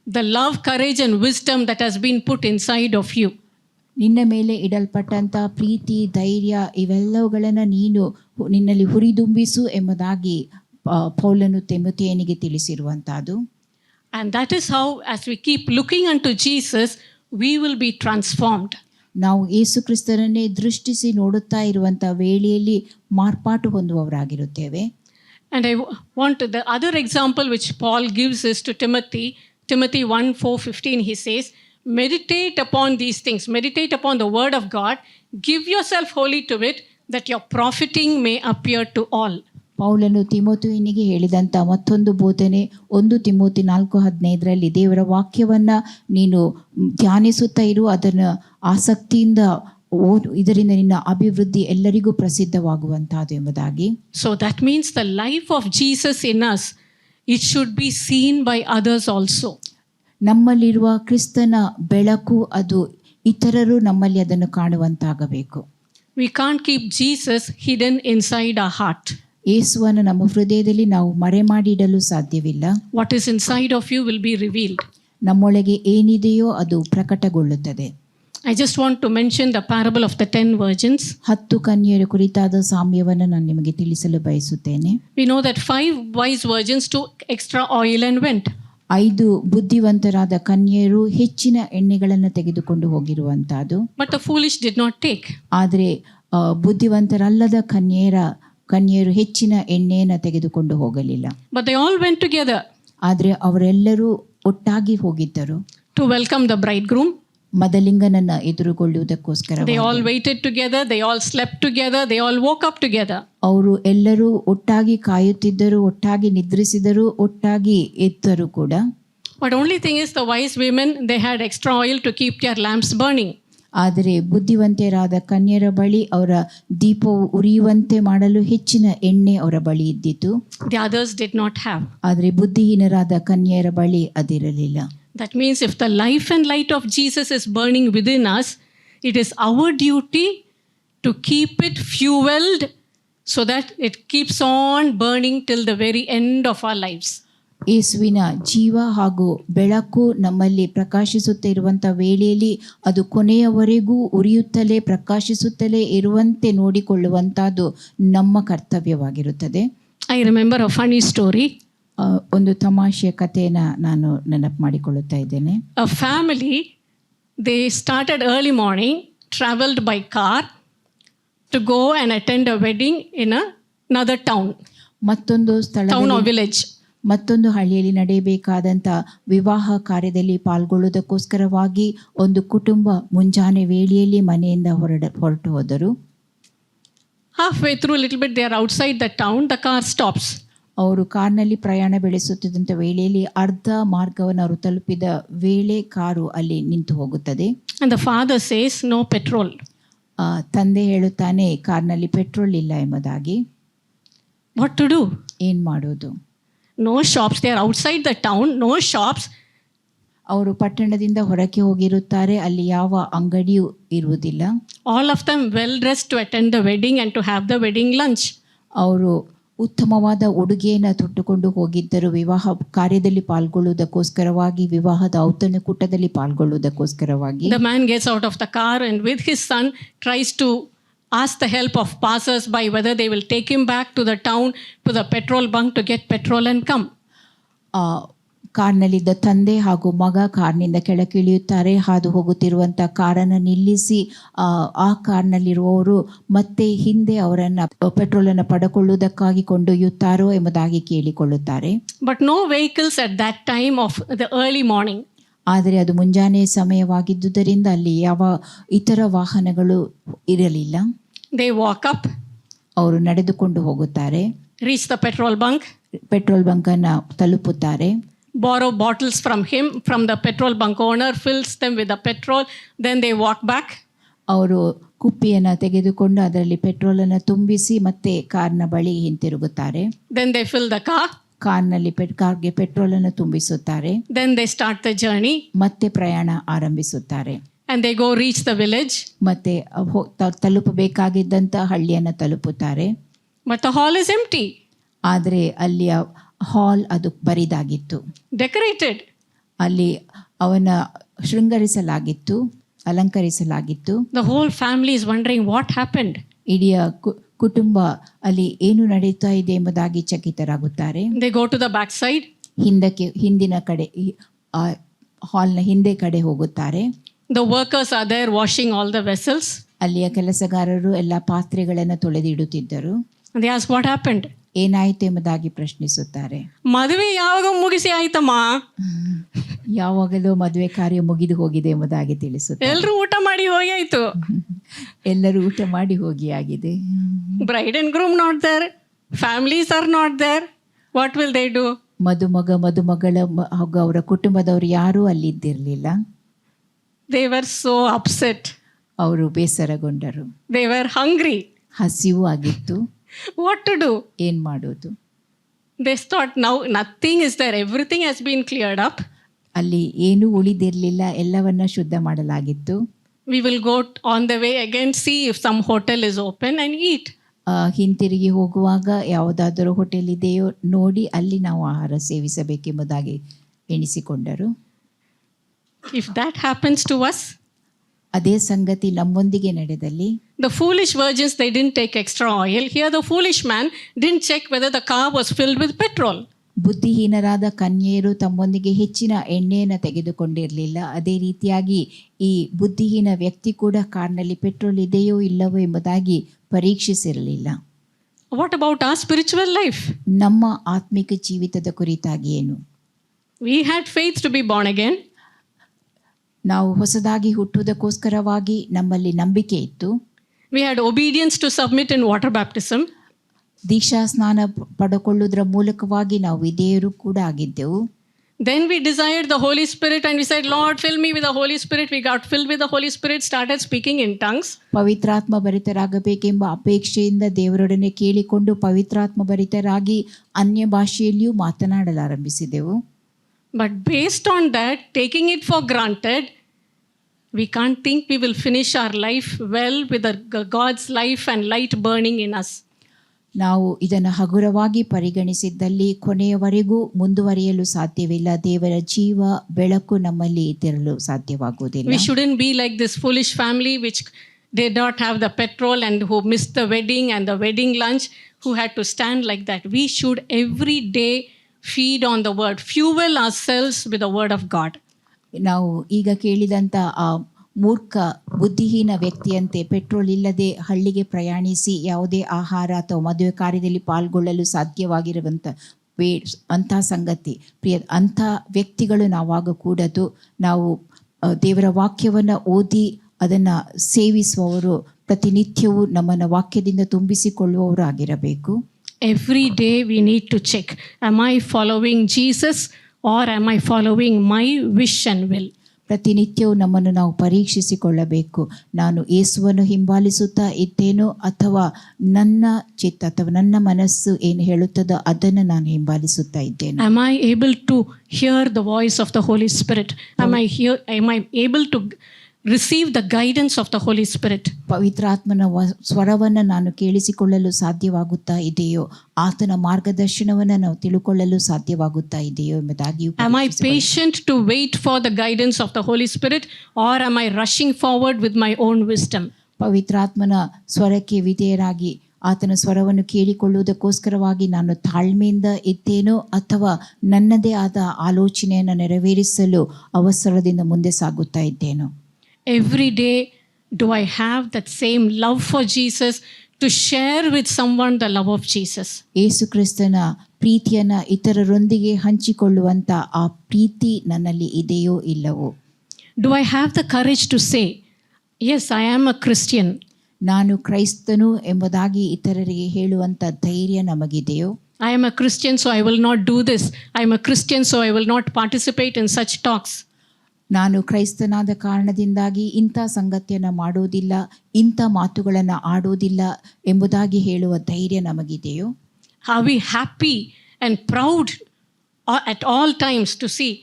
the love, courage and wisdom that has been put inside of you. ನಿನ್ನ ಮೇಲೆ ಇಡಲ್ಪಟ್ಟಂಥ ಪ್ರೀತಿ, ಧೈರ್ಯ ಇವೆಲ್ಲವುಗಳನ್ನು ನೀನು ನಿನ್ನಲ್ಲಿ ಹುರಿದುಂಬಿಸು ಎಂಬುದಾಗಿ ಪೌಲನು ತಿಮೊಥೆಯನಿಗೆ ತಿಳಿಸಿರುವಂಥದ್ದು. And that is how, as we keep looking unto Jesus, we will be transformed. ನಾವು ಯೇಸು ಕ್ರಿಸ್ತನನ್ನೇ ದೃಷ್ಟಿಸಿ ನೋಡುತ್ತಾ ಇರುವಂಥ ವೇಳೆಯಲ್ಲಿ ಮಾರ್ಪಾಟು ಹೊಂದುವವರಾಗಿರುತ್ತೇವೆ. And I want the other example which Paul gives is to Timothy 1:4-15. He says, meditate upon these things, meditate upon the word of God, give yourself wholly to it, that your profiting may appear to all. ಪೌಲನು ತಿಮೋಥೆಯನಿಗೆ ಹೇಳಿದಂಥ ಮತ್ತೊಂದು ಬೋಧನೆ 1 Timothy 4:15 ದೇವರ ವಾಕ್ಯವನ್ನು ನೀನು ಧ್ಯಾನಿಸುತ್ತಾ ಇರು, ಅದನ್ನು ಆಸಕ್ತಿಯಿಂದ ಓದು, ಇದರಿಂದ ನಿನ್ನ ಅಭಿವೃದ್ಧಿ ಎಲ್ಲರಿಗೂ ಪ್ರಸಿದ್ಧವಾಗುವಂತಹದ್ದು ಎಂಬುದಾಗಿ. So that means the life of Jesus in us, it should be seen by others also. ನಮ್ಮಲ್ಲಿರುವ ಕ್ರಿಸ್ತನ ಬೆಳಕು ಅದು ಇತರರು ನಮ್ಮಲ್ಲಿ ಅದನ್ನು ಕಾಣುವಂತಾಗಬೇಕು. We can't keep Jesus hidden inside our heart. ಯೇಸುವನ್ನು ನಮ್ಮ ಹೃದಯದಲ್ಲಿ ನಾವು ಮರೆಮಾಡಿಡಲು ಸಾಧ್ಯವಿಲ್ಲ. What is inside of you will be revealed. ನಮ್ಮೊಳಗೆ ಏನಿದೆಯೋ ಅದು ಪ್ರಕಟಗೊಳ್ಳುತ್ತದೆ. I just want to mention the parable of the 10 virgins. 10 ಕನ್ಯೆಯರ ಕುರಿತಾದ ಸಾಮ್ಯವನ್ನು ನಾನು ನಿಮಗೆ ತಿಳಿಸಲು ಬಯಸುತ್ತೇನೆ. We know that 5 wise virgins took extra oil and went. 5 ಬುದ್ಧಿವಂತರಾದ ಕನ್ಯೆಯರು ಹೆಚ್ಚಿನ ಎಣ್ಣೆಗಳನ್ನು ತೆಗೆದುಕೊಂಡು ಹೋಗಿರುವಂತಹದ್ದು. But the foolish did not take. ಆದರೆ ಬುದ್ಧಿವಂತರಲ್ಲದ ಕನ್ಯೆಯರು ಹೆಚ್ಚಿನ ಎಣ್ಣೆಯನ್ನು ತೆಗೆದುಕೊಂಡು ಹೋಗಲಿಲ್ಲ. But they all went together. ಆದರೆ ಅವರೆಲ್ಲರೂ ಒಟ್ಟಾಗಿ ಹೋಗಿದ್ದರು. To welcome the bridegroom. ಮದಲಿಂಗನನ್ನು ಎದುರುಗೊಳ್ಳುವುದಕ್ಕೋಸ್ಕರ. They all waited together, they all slept together, they all woke up together. ಅವರು ಎಲ್ಲರೂ ಒಟ್ಟಾಗಿ ಕಾಯುತ್ತಿದ್ದರು, ಒಟ್ಟಾಗಿ ನಿದ್ರಿಸಿದರು, ಒಟ್ಟಾಗಿ ಎದ್ದರು ಕೂಡ. But only thing is, the wise women, they had extra oil to keep their lamps burning. ಆದರೆ ಬುದ್ಧಿವಂತರಾದ ಕನ್ಯರ ಬಳಿ ಅವರ ದೀಪವು ಉರಿಯುವಂತೆ ಮಾಡಲು ಹೆಚ್ಚಿನ ಎಣ್ಣೆ ಅವರ ಬಳಿ ಇದ್ದಿತು. The others did not have. ಆದರೆ ಬುದ್ಧಿಹೀನರಾದ ಕನ್ಯರ ಬಳಿ ಅದಿರಲಿಲ್ಲ. That means if the life and light of Jesus is burning within us, it is our duty to keep it fueled so that it keeps on burning till the very end of our lives. ಯೇಸುವಿನ ಜೀವ ಹಾಗೂ ಬೆಳಕು ನಮ್ಮಲ್ಲಿ ಪ್ರಕಾಶಿಸುತ್ತಿರುವಂಥ ವೇಳೆಯಲ್ಲಿ ಅದು ಕೊನೆಯವರೆಗೂ ಉರಿಯುತ್ತಲೇ ಪ್ರಕಾಶಿಸುತ್ತಲೇ ಇರುವಂತೆ ನೋಡಿಕೊಳ್ಳುವಂಥದ್ದು ನಮ್ಮ ಕರ್ತವ್ಯವಾಗಿರುತ್ತದೆ. I remember a funny story. ಒಂದು ತಮಾಷೆಯ ಕಥೆಯನ್ನು ನಾನು ನೆನಪು ಮಾಡಿಕೊಳ್ಳುತ್ತಾ ಇದ್ದೇನೆ. A family, they started early morning, traveled by car to go and attend a wedding in another town. ಮತ್ತೊಂದು town or village. ಮತ್ತೊಂದು ಹಳ್ಳಿಯಲ್ಲಿ ನಡೆಯಬೇಕಾದಂಥ ವಿವಾಹ ಕಾರ್ಯದಲ್ಲಿ ಪಾಲ್ಗೊಳ್ಳುವುದಕ್ಕೋಸ್ಕರವಾಗಿ ಒಂದು ಕುಟುಂಬ ಮುಂಜಾನೆ ವೇಳೆಯಲ್ಲಿ ಮನೆಯಿಂದ ಹೊರಟು ಹೋದರು. Halfway through, a little bit, they are outside the town, the car stops. ಅವರು ಕಾರ್ನಲ್ಲಿ ಪ್ರಯಾಣ ಬೆಳೆಸುತ್ತಿದ್ದಂಥ ವೇಳೆಯಲ್ಲಿ ಅರ್ಧ ಮಾರ್ಗವನ್ನು ಅವರು ತಲುಪಿದ ವೇಳೆ ಕಾರು ಅಲ್ಲಿ ನಿಂತು ಹೋಗುತ್ತದೆ. And the father says, no petrol. ತಂದೆ ಹೇಳುತ್ತಾನೆ ಕಾರ್ನಲ್ಲಿ ಪೆಟ್ರೋಲ್ ಇಲ್ಲ ಎಂಬುದಾಗಿ. What to do? ಏನು ಮಾಡೋದು? No shops. They are outside the town. No shops. ಅವರು ಪಟ್ಟಣದಿಂದ ಹೊರಕ್ಕೆ ಹೋಗಿರುತ್ತಾರೆ, ಅಲ್ಲಿ ಯಾವ ಅಂಗಡಿಯೂ ಇರುವುದಿಲ್ಲ. All of them well dressed to attend the wedding and to have the wedding lunch. ಅವರು ಉತ್ತಮವಾದ ಉಡುಗೆಯನ್ನು ತೊಟ್ಟುಕೊಂಡು ಹೋಗಿದ್ದರು ವಿವಾಹ ಕಾರ್ಯದಲ್ಲಿ ಪಾಲ್ಗೊಳ್ಳುವುದಕ್ಕೋಸ್ಕರವಾಗಿ, ವಿವಾಹದ ಔತಣಕೂಟದಲ್ಲಿ ಪಾಲ್ಗೊಳ್ಳುವುದಕ್ಕೋಸ್ಕರವಾಗಿ. The man gets out of the car and with his son tries to ask the help of passers-by whether they will take him back to the town to the petrol bunk to get petrol and come. ಕಾರ್ನಲ್ಲಿದ್ದ ತಂದೆ ಹಾಗೂ ಮಗ ಕಾರ್ನಿಂದ ಕೆಳಗಿಳಿಯುತ್ತಾರೆ. ಹಾದು ಹೋಗುತ್ತಿರುವಂಥ ಕಾರನ್ನು ನಿಲ್ಲಿಸಿ ಆ ಕಾರ್ನಲ್ಲಿರುವವರು ಮತ್ತೆ ಹಿಂದೆ ಅವರನ್ನು ಪೆಟ್ರೋಲನ್ನು ಪಡೆದುಕೊಳ್ಳುವುದಕ್ಕಾಗಿ ಕೊಂಡೊಯ್ಯುತ್ತಾರೋ ಎಂಬುದಾಗಿ ಕೇಳಿಕೊಳ್ಳುತ್ತಾರೆ. But no vehicles at that time of the early morning. ಆದರೆ ಅದು ಮುಂಜಾನೆ ಸಮಯವಾಗಿದ್ದುದರಿಂದ ಅಲ್ಲಿ ಯಾವ ಇತರ ವಾಹನಗಳು ಇರಲಿಲ್ಲ. They walk up, ಅವರು ನಡೆದುಕೊಂಡು ಹೋಗುತ್ತಾರೆ, reach the petrol bunk, petrol ಬಂಕನ್ನು ತಲುಪುತ್ತಾರೆ. borrow bottles from him, from the petrol bunk owner, fills them with the petrol, then they walk back. ಅವರು ಕುಪ್ಪಿಯನ್ನು ತೆಗೆದುಕೊಂಡು ಅದರಲ್ಲಿ ಪೆಟ್ರೋಲನ್ನು ತುಂಬಿಸಿ ಮತ್ತೆ ಕಾರ್ನ ಬಳಿ ಹಿಂತಿರುಗುತ್ತಾರೆ. Then they fill the car. ಕಾರ್ನಲ್ಲಿ ಕಾರ್ಗೆ ಪೆಟ್ರೋಲನ್ನು ತುಂಬಿಸುತ್ತಾರೆ. Then they start the journey. ಮತ್ತೆ ಪ್ರಯಾಣ ಆರಂಭಿಸುತ್ತಾರೆ. And they go reach the village. ಮತ್ತೆ ತಲುಪಬೇಕಾಗಿದ್ದಂಥ ಹಳ್ಳಿಯನ್ನು ತಲುಪುತ್ತಾರೆ. But the hall is empty. ಆದರೆ ಅಲ್ಲಿಯ ಹಾಲ್ ಅದು ಬರಿದಾಗಿತ್ತು, decorated. ಅಲ್ಲಿ ಅವನ ಶೃಂಗರಿಸಲಾಗಿತ್ತು, ಅಲಂಕರಿಸಲಾಗಿತ್ತು. The whole family is wondering what happened. ಇಡೀ ಕುಟುಂಬ ಅಲ್ಲಿ ಏನು ನಡೀತಾ ಇದೆ ಎಂಬುದಾಗಿ ಚಕಿತರಾಗುತ್ತಾರೆ. They go to the back side. ಹಿಂದಿನ ಕಡೆ, ಹಾಲ್ನ ಹಿಂದೆ ಕಡೆ ಹೋಗುತ್ತಾರೆ. The workers are there washing all the vessels. ಅಲ್ಲಿಯ ಕೆಲಸಗಾರರು ಎಲ್ಲ ಪಾತ್ರೆಗಳನ್ನು ತೊಳೆದಿಡುತ್ತಿದ್ದರು. And they ask what happened. ಏನಾಯಿತು ಎಂಬುದಾಗಿ ಪ್ರಶ್ನಿಸುತ್ತಾರೆ. ಮದುವೆ ಯಾವಾಗ ಮುಗಿಸಿ ಆಯ್ತಮ್ಮ, ಯಾವಾಗಲೂ ಮದುವೆ ಕಾರ್ಯ ಮುಗಿದು ಹೋಗಿದೆ ಎಂಬುದಾಗಿ ತಿಳಿಸುತ್ತಾರೆ. ಎಲ್ಲರೂ ಊಟ ಮಾಡಿ ಹೋಗಿ ಆಯ್ತು. ಎಲ್ಲರೂ ಊಟ ಮಾಡಿ ಹೋಗಿ ಆಗಿದೆ. Bride and groom not there, families are not there. What will they do? ಮದುಮಗಳ ಹಾಗೂ ಅವರ ಕುಟುಂಬದವರು ಯಾರೂ ಅಲ್ಲಿದ್ದಿರಲಿಲ್ಲ. They were so upset. ಅವರು ಬೇಸರಗೊಂಡರು. They were hungry. ಹಸಿವು ಆಗಿತ್ತು. What to do? ಏನು ಮಾಡೋದು? They thought now nothing is there, everything has been cleared up. ಅಲ್ಲಿ ಏನೂ ಉಳಿದಿರಲಿಲ್ಲ, ಎಲ್ಲವನ್ನ ಶುದ್ಧ ಮಾಡಲಾಗಿತ್ತು. We will go on the way again, see if some hotel is open and eat. ಹಿಂತಿರುಗಿ ಹೋಗುವಾಗ ಯಾವುದಾದರೂ ಹೋಟೆಲ್ ಇದೆಯೋ ನೋಡಿ ಅಲ್ಲಿ ನಾವು ಆಹಾರ ಸೇವಿಸಬೇಕೆಂಬುದಾಗಿ ಎಣಿಸಿಕೊಂಡರು. If that happens to us, ಅದೇ ಸಂಗತಿ ನಮ್ಮೊಂದಿಗೆ ನಡೆದಲ್ಲಿ, the foolish virgins, they didn't take extra oil. Here the foolish man didn't check whether the car was filled with petrol. ಬುದ್ಧಿಹೀನರಾದ ಕನ್ಯೆಯರು ತಮ್ಮೊಂದಿಗೆ ಹೆಚ್ಚಿನ ಎಣ್ಣೆಯನ್ನು ತೆಗೆದುಕೊಂಡಿರಲಿಲ್ಲ. ಅದೇ ರೀತಿಯಾಗಿ ಈ ಬುದ್ಧಿಹೀನ ವ್ಯಕ್ತಿ ಕೂಡ ಕಾರ್ನಲ್ಲಿ ಪೆಟ್ರೋಲ್ ಇದೆಯೋ ಇಲ್ಲವೋ ಎಂಬುದಾಗಿ ಪರೀಕ್ಷಿಸಿರಲಿಲ್ಲ. What about our spiritual life? ನಮ್ಮ ಆತ್ಮಿಕ ಜೀವಿತದ ಕುರಿತಾಗಿ ಏನು? We had faith to be born again. ನಾವು ಹೊಸದಾಗಿ ಹುಟ್ಟುವುದಕ್ಕೋಸ್ಕರವಾಗಿ ನಮ್ಮಲ್ಲಿ ನಂಬಿಕೆ ಇತ್ತು. We had obedience to submit in water baptism. ದೀಕ್ಷಾ ಸ್ನಾನ ಪಡೆದುಕೊಳ್ಳುವುದರ ಮೂಲಕವಾಗಿ ನಾವು ವಿಧೇಯರು ಕೂಡ ಆಗಿದ್ದೆವು. Then we desired the Holy Spirit and we said, Lord, fill me with the Holy Spirit. We got filled with the Holy Spirit, started speaking in tongues. ಪವಿತ್ರಾತ್ಮ ಭರಿತರಾಗಬೇಕೆಂಬ ಅಪೇಕ್ಷೆಯಿಂದ ದೇವರೊಡನೆ ಕೇಳಿಕೊಂಡು ಪವಿತ್ರಾತ್ಮ ಭರಿತರಾಗಿ ಅನ್ಯ ಭಾಷೆಯಲ್ಲಿಯೂ ಮಾತನಾಡಲಾರಂಭಿಸಿದೆವು. But based on that, taking it for granted, we can't think we will finish our life well with God's life and light burning in us. ನಾವು ಇದನ್ನು ಹಗುರವಾಗಿ ಪರಿಗಣಿಸಿದ್ದಲ್ಲಿ ಕೊನೆಯವರೆಗೂ ಮುಂದುವರಿಯಲು ಸಾಧ್ಯವಿಲ್ಲ. ದೇವರ ಜೀವ ಬೆಳಕು ನಮ್ಮಲ್ಲಿ ಇರಲು ಸಾಧ್ಯವಾಗುವುದಿಲ್ಲ. We shouldn't be like this foolish family which did not have the petrol and who missed the wedding and the wedding lunch, who had to stand like that. We should every day feed on the word, fuel ourselves with the word of God. ನಾವು ಈಗ ಕೇಳಿದಂಥ ಆ ಮೂರ್ಖ ಬುದ್ಧಿಹೀನ ವ್ಯಕ್ತಿಯಂತೆ petrol ಇಲ್ಲದೆ ಹಳ್ಳಿಗೆ ಪ್ರಯಾಣಿಸಿ ಯಾವುದೇ ಆಹಾರ ಅಥವಾ ಮದುವೆ ಕಾರ್ಯದಲ್ಲಿ ಪಾಲ್ಗೊಳ್ಳಲು ಸಾಧ್ಯವಾಗಿರುವಂಥ ಅಂಥ ಸಂಗತಿ ಅಂಥ ವ್ಯಕ್ತಿಗಳು ನಾವಾಗ ಕೂಡದು. ನಾವು ದೇವರ ವಾಕ್ಯವನ್ನು ಓದಿ ಅದನ್ನು ಸೇವಿಸುವವರು, ಪ್ರತಿನಿತ್ಯವೂ ನಮ್ಮನ್ನು ವಾಕ್ಯದಿಂದ ತುಂಬಿಸಿಕೊಳ್ಳುವವರು ಆಗಿರಬೇಕು. Every day we need to check, am I following Jesus or am I following my wish and will? ಪ್ರತಿನಿತ್ಯವೂ ನಮ್ಮನ್ನು ನಾವು ಪರೀಕ್ಷಿಸಿಕೊಳ್ಳಬೇಕು. ನಾನು ಯೇಸುವನ್ನು ಹಿಂಬಾಲಿಸುತ್ತಾ ಇದ್ದೇನೋ ಅಥವಾ ನನ್ನ ಚಿತ್ತ ಅಥವಾ ನನ್ನ ಮನಸ್ಸು ಏನು ಹೇಳುತ್ತದೋ ಅದನ್ನು ನಾನು ಹಿಂಬಾಲಿಸುತ್ತಾ ಇದ್ದೇನೆ. Am I able to hear the voice of the Holy Spirit? Am I able to receive the guidance of the Holy Spirit? ಪವಿತ್ರಾತ್ಮನ ಸ್ವರವನ್ನು ನಾನು ಕೇಳಿಸಿಕೊಳ್ಳಲು ಸಾಧ್ಯವಾಗುತ್ತಾ ಇದೆಯೋ, ಆತನ ಮಾರ್ಗದರ್ಶನವನ್ನು ನಾವು ತಿಳುಕೊಳ್ಳಲು ಸಾಧ್ಯವಾಗುತ್ತಾ ಇದೆಯೋ ಎಂಬುದಾಗಿಯೂ. Am I patient to wait for the guidance of the Holy Spirit, or am I rushing forward with my own wisdom? ಪವಿತ್ರಾತ್ಮನ ಸ್ವರಕ್ಕೆ ವಿಧೇಯರಾಗಿ ಆತನ ಸ್ವರವನ್ನು ಕೇಳಿಕೊಳ್ಳುವುದಕ್ಕೋಸ್ಕರವಾಗಿ ನಾನು ತಾಳ್ಮೆಯಿಂದ ಇದ್ದೇನೋ ಅಥವಾ ನನ್ನದೇ ಆದ ಆಲೋಚನೆಯನ್ನು ನೆರವೇರಿಸಲು ಅವಸರದಿಂದ ಮುಂದೆ ಸಾಗುತ್ತಾ ಇದ್ದೇನೋ. Every day, do I have that same love for Jesus to share with someone the love of Jesus? ಯೇಸು ಕ್ರಿಸ್ತನ ಪ್ರೀತಿಯನ್ನು ಇತರರೊಂದಿಗೆ ಹಂಚಿಕೊಳ್ಳುವಂಥ ಆ ಪ್ರೀತಿ ನನ್ನಲ್ಲಿ ಇದೆಯೋ ಇಲ್ಲವೋ? Do I have the courage to say, yes, I am a Christian? ನಾನು ಕ್ರೈಸ್ತನು ಎಂಬುದಾಗಿ ಇತರರಿಗೆ ಹೇಳುವಂಥ ಧೈರ್ಯ ನಮಗಿದೆಯೋ? I am a Christian, so I will not do this. I am a Christian, so I will not participate in such talks. ನಾನು ಕ್ರೈಸ್ತನಾದ ಕಾರಣದಿಂದಾಗಿ ಇಂಥ ಸಂಗತಿಯನ್ನು ಮಾಡೋದಿಲ್ಲ, ಇಂಥ ಮಾತುಗಳನ್ನು ಆಡೋದಿಲ್ಲ ಎಂಬುದಾಗಿ ಹೇಳುವ ಧೈರ್ಯ ನಮಗಿದೆಯೋ? Are we happy and proud at all times to see,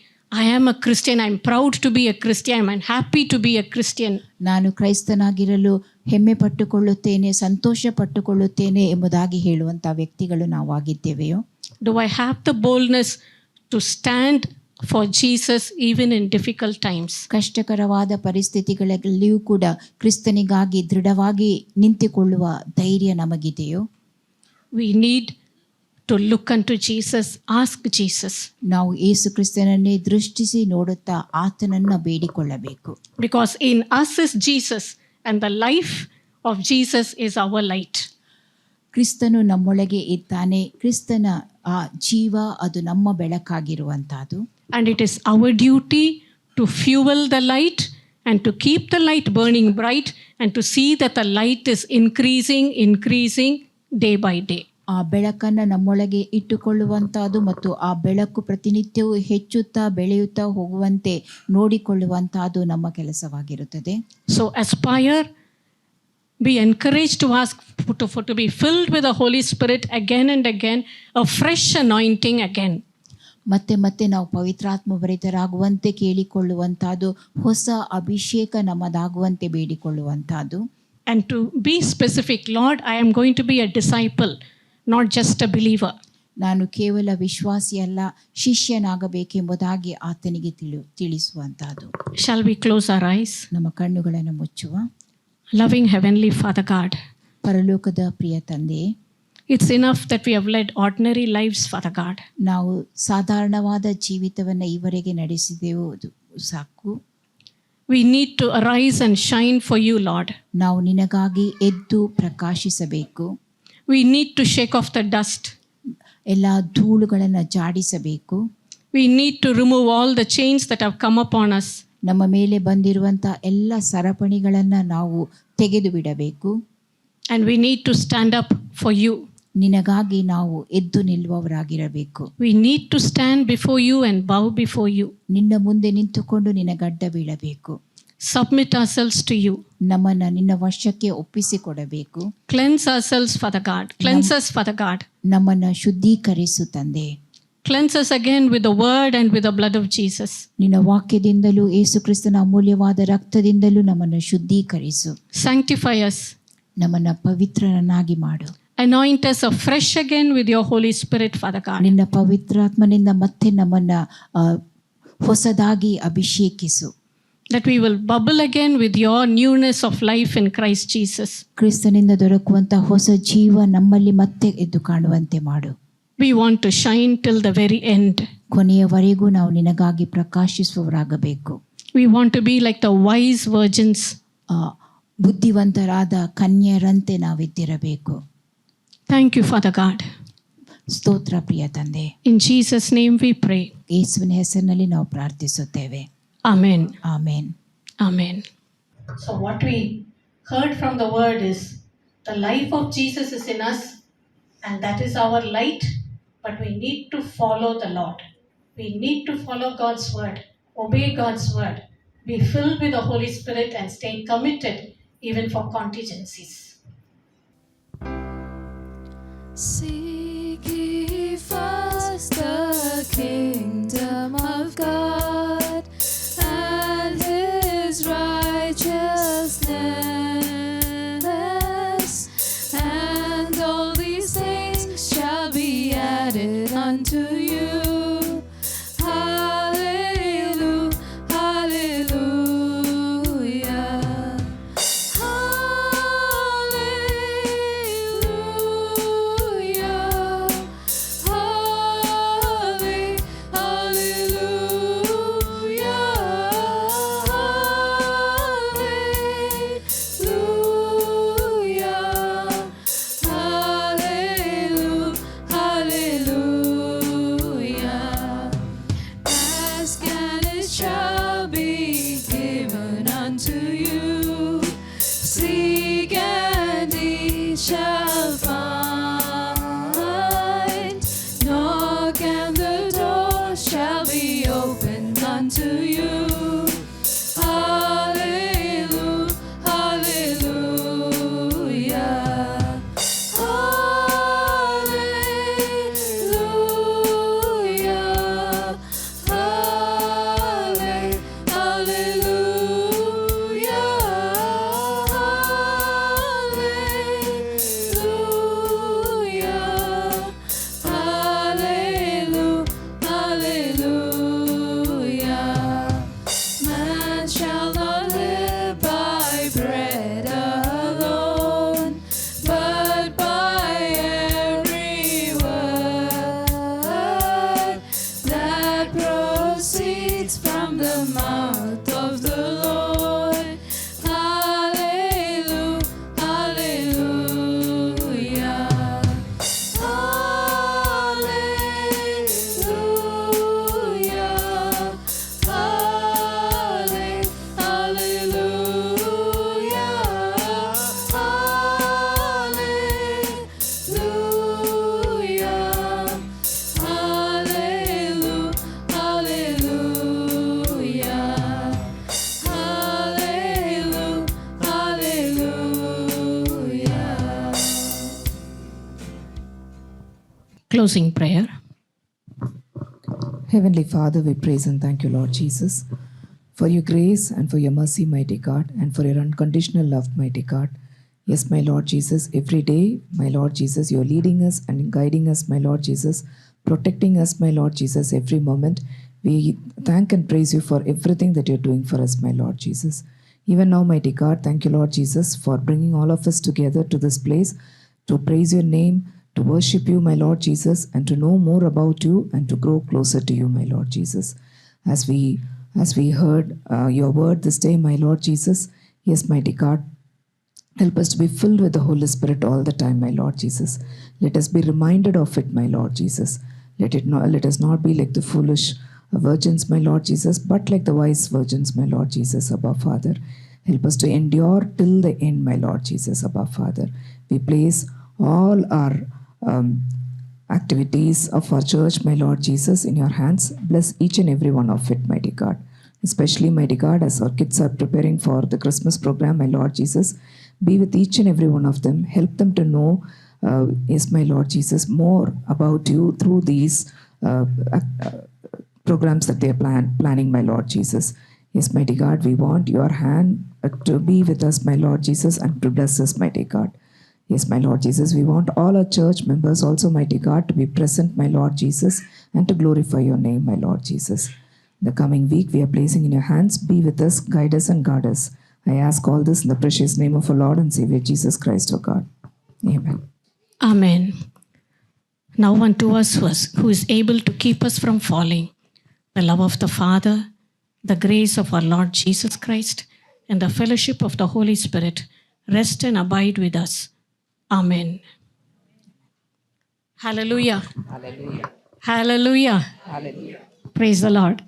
I am a Christian, I am proud to be a Christian, I am happy to be a Christian? ನಾನು ಕ್ರೈಸ್ತನಾಗಿರಲು ಹೆಮ್ಮೆ ಪಟ್ಟುಕೊಳ್ಳುತ್ತೇನೆ, ಸಂತೋಷ ಪಟ್ಟುಕೊಳ್ಳುತ್ತೇನೆ ಎಂಬುದಾಗಿ ಹೇಳುವಂಥ ವ್ಯಕ್ತಿಗಳು ನಾವಾಗಿದ್ದೇವೆಯೋ? Do I have the boldness to stand for Jesus even in difficult times? ಕಷ್ಟಕರವಾದ ಪರಿಸ್ಥಿತಿಗಳಲ್ಲಿಯೂ ಕೂಡ ಕ್ರಿಸ್ತನಿಗಾಗಿ ದೃಢವಾಗಿ ನಿಂತುಕೊಳ್ಳುವ ಧೈರ್ಯ ನಮಗಿದೆಯೋ? We need to look unto Jesus, ask Jesus. ನಾವು ಯೇಸು ಕ್ರಿಸ್ತನನ್ನೇ ದೃಷ್ಟಿಸಿ ನೋಡುತ್ತಾ ಆತನನ್ನು ಬೇಡಿಕೊಳ್ಳಬೇಕು. Because in us is Jesus, and the life of Jesus is our light. ಕ್ರಿಸ್ತನು ನಮ್ಮೊಳಗೆ ಇದ್ದಾನೆ, ಕ್ರಿಸ್ತನ ಆ ಜೀವ ಅದು ನಮ್ಮ ಬೆಳಕಾಗಿರುವಂಥದ್ದು. And it is our duty to fuel the light and to keep the light burning bright and to see that the light is increasing day by day. ಆ ಬೆಳಕನ್ನು ನಮ್ಮೊಳಗೆ ಇಟ್ಟುಕೊಳ್ಳುವಂಥದ್ದು ಮತ್ತು ಆ ಬೆಳಕು ಪ್ರತಿನಿತ್ಯವೂ ಹೆಚ್ಚುತ್ತಾ ಬೆಳೆಯುತ್ತಾ ಹೋಗುವಂತೆ ನೋಡಿಕೊಳ್ಳುವಂಥದ್ದು ನಮ್ಮ ಕೆಲಸವಾಗಿರುತ್ತದೆ. So aspire, be encouraged to ask to be filled with the Holy Spirit again and again, a fresh anointing again. ಮತ್ತೆ ಮತ್ತೆ ನಾವು ಪವಿತ್ರಾತ್ಮ ಭರಿತರಾಗುವಂತೆ ಕೇಳಿಕೊಳ್ಳುವಂಥದ್ದು, ಹೊಸ ಅಭಿಷೇಕ ನಮ್ಮದಾಗುವಂತೆ ಬೇಡಿಕೊಳ್ಳುವಂಥದ್ದು. And to be specific, Lord, I am going to be a disciple, not just a believer. ನಾನು ಕೇವಲ ವಿಶ್ವಾಸಿಯಲ್ಲ, ಶಿಷ್ಯನಾಗಬೇಕೆಂಬುದಾಗಿ ಆತನಿಗೆ ತಿಳಿಸುವಂಥದ್ದು. Shall we close our eyes? ನಮ್ಮ ಕಣ್ಣುಗಳನ್ನು ಮುಚ್ಚುವ. Loving Heavenly Father God, ಪರಲೋಕದ ಪ್ರಿಯ ತಂದೆ, it's enough that we have led ordinary lives, Father God. ನಾವು ಸಾಧಾರಣವಾದ ಜೀವಿತವನ್ನು ಈವರೆಗೆ ನಡೆಸಿದೆವು, ಅದು ಸಾಕು. We need to arise and shine for you, Lord. ನಾವು ನಿನಗಾಗಿ ಎದ್ದು ಪ್ರಕಾಶಿಸಬೇಕು. We need to shake off the dust. ಎಲ್ಲ ಧೂಳುಗಳನ್ನು ಜಾಡಿಸಬೇಕು. We need to remove all the chains that have come upon us. ನಮ್ಮ ಮೇಲೆ ಬಂದಿರುವಂಥ ಎಲ್ಲ ಸರಪಣಿಗಳನ್ನು ನಾವು ತೆಗೆದು ಬಿಡಬೇಕು. And we need to stand up for you. ನಿನಗಾಗಿ ನಾವು ಎದ್ದು ನಿಲ್ಲುವವರಾಗಿರಬೇಕು. We need to stand before you and bow before you. ನಿನ್ನ ಮುಂದೆ ನಿಂತುಕೊಂಡು ನಿನ್ನ ಗಡ್ಡ ಬೀಳಬೇಕು. Submit ourselves to you. ನಮ್ಮನ್ನು ನಿನ್ನ ವಶಕ್ಕೆ ಒಪ್ಪಿಸಿಕೊಡಬೇಕು. Cleanse ourselves, Father God. Cleanse us, Father God. ನಮ್ಮನ್ನು ಶುದ್ಧೀಕರಿಸು ತಂದೆ. Cleanse us again with the word and with the blood of Jesus. ನಿನ್ನ ವಾಕ್ಯದಿಂದಲೂ ಯೇಸು ಕ್ರಿಸ್ತನ ಅಮೂಲ್ಯವಾದ ರಕ್ತದಿಂದಲೂ ನಮ್ಮನ್ನು ಶುದ್ಧೀಕರಿಸು. Sanctify us. ನಮ್ಮನ್ನು ಪವಿತ್ರರನ್ನಾಗಿ ಮಾಡು. Anoint us afresh again with your Holy Spirit, Father God. ನಿನ್ನ ಪವಿತ್ರಾತ್ಮನಿಂದ ಮತ್ತೆ ನಮ್ಮನ್ನು ಹೊಸದಾಗಿ ಅಭಿಷೇಕಿಸು. That we will bubble again with your newness of life in Christ Jesus. ಕ್ರಿಸ್ತನಿಂದ ದೊರಕುವಂಥ ಹೊಸ ಜೀವ ನಮ್ಮಲ್ಲಿ ಮತ್ತೆ ಎದ್ದು ಕಾಣುವಂತೆ ಮಾಡು. We want to shine till the very end. ಕೊನೆಯವರೆಗೂ ನಾವು ನಿನಗಾಗಿ ಪ್ರಕಾಶಿಸುವವರಾಗಬೇಕು. We want to be like the wise virgins. ಬುದ್ಧಿವಂತರಾದ ಕನ್ಯರಂತೆ ನಾವಿದ್ದಿರಬೇಕು. Thank you, Father God. ಸ್ತೋತ್ರ ಪ್ರಿಯ ತಂದೆ. In Jesus' name we pray. ಯೇಸುವಿನ ಹೆಸರಿನಲ್ಲಿ ನಾವು ಪ್ರಾರ್ಥಿಸುತ್ತೇವೆ. Amen. Amen. Amen. So what we heard from the word is the life of Jesus is in us and that is our light, but we need to follow the Lord. We need to follow God's word, obey God's word, be filled with the Holy Spirit and stay committed even for contingencies. Seek ye first the kingdom of God and His righteousness, and all these things shall be added unto you. Hallelujah, hallelujah. Ask and it shall be given unto you. Seek and ye shall find. Knock and the door shall be opened unto you. Hallelujah, hallelujah. Hallelujah. Man shall not live by bread alone, but by every word that proceeds from the mouth of the Lord. Hallelujah, hallelujah. Hallelujah, Closing prayer. Heavenly Father, we praise and thank you, Lord Jesus, for your grace and for your mercy, mighty God, and for your unconditional love, mighty God. Yes, my Lord Jesus, every day, my Lord Jesus, you're leading us and guiding us, my Lord Jesus, protecting us, my Lord Jesus, every moment. We thank and praise you for everything that you're doing for us, my Lord Jesus. Even now, mighty God, thank you, Lord Jesus, for bringing all of us together to this place to praise your name, to worship you, my Lord Jesus, and to know more about you and to grow closer to you, my Lord Jesus. As we heard your word this day, my Lord Jesus, yes, mighty God, help us to be filled with the Holy Spirit all the time, my Lord Jesus. Let us be reminded of it, my Lord Jesus. Let us not be like the foolish virgins, my Lord Jesus, but like the wise virgins, my Lord Jesus, Abba Father. Help us to endure till the end, my Lord Jesus, Abba Father. We place all our activities of our church, my Lord Jesus, in your hands. Bless each and every one of it, mighty God. Especially, mighty God, as our kids are preparing for the Christmas program, my Lord Jesus, be with each and every one of them. Help them to know, yes, my Lord Jesus, more about you through these programs that they are planning, my Lord Jesus. Yes, mighty God, we want your hand to be with us, my Lord Jesus, and to bless us, mighty God. Yes, my Lord Jesus, we want all our church members also, mighty God, to be present, my Lord Jesus, and to glorify your name, my Lord Jesus. The coming week we are placing in your hands. Be with us, guide us, and guard us. I ask all this in the precious name of our Lord and Savior Jesus Christ, O God. Amen. Amen. Now unto us who is able to keep us from falling, the love of the Father, the grace of our Lord Jesus Christ, and the fellowship of the Holy Spirit rest and abide with us. Amen. Hallelujah. Hallelujah. Hallelujah. Hallelujah. Praise the Lord.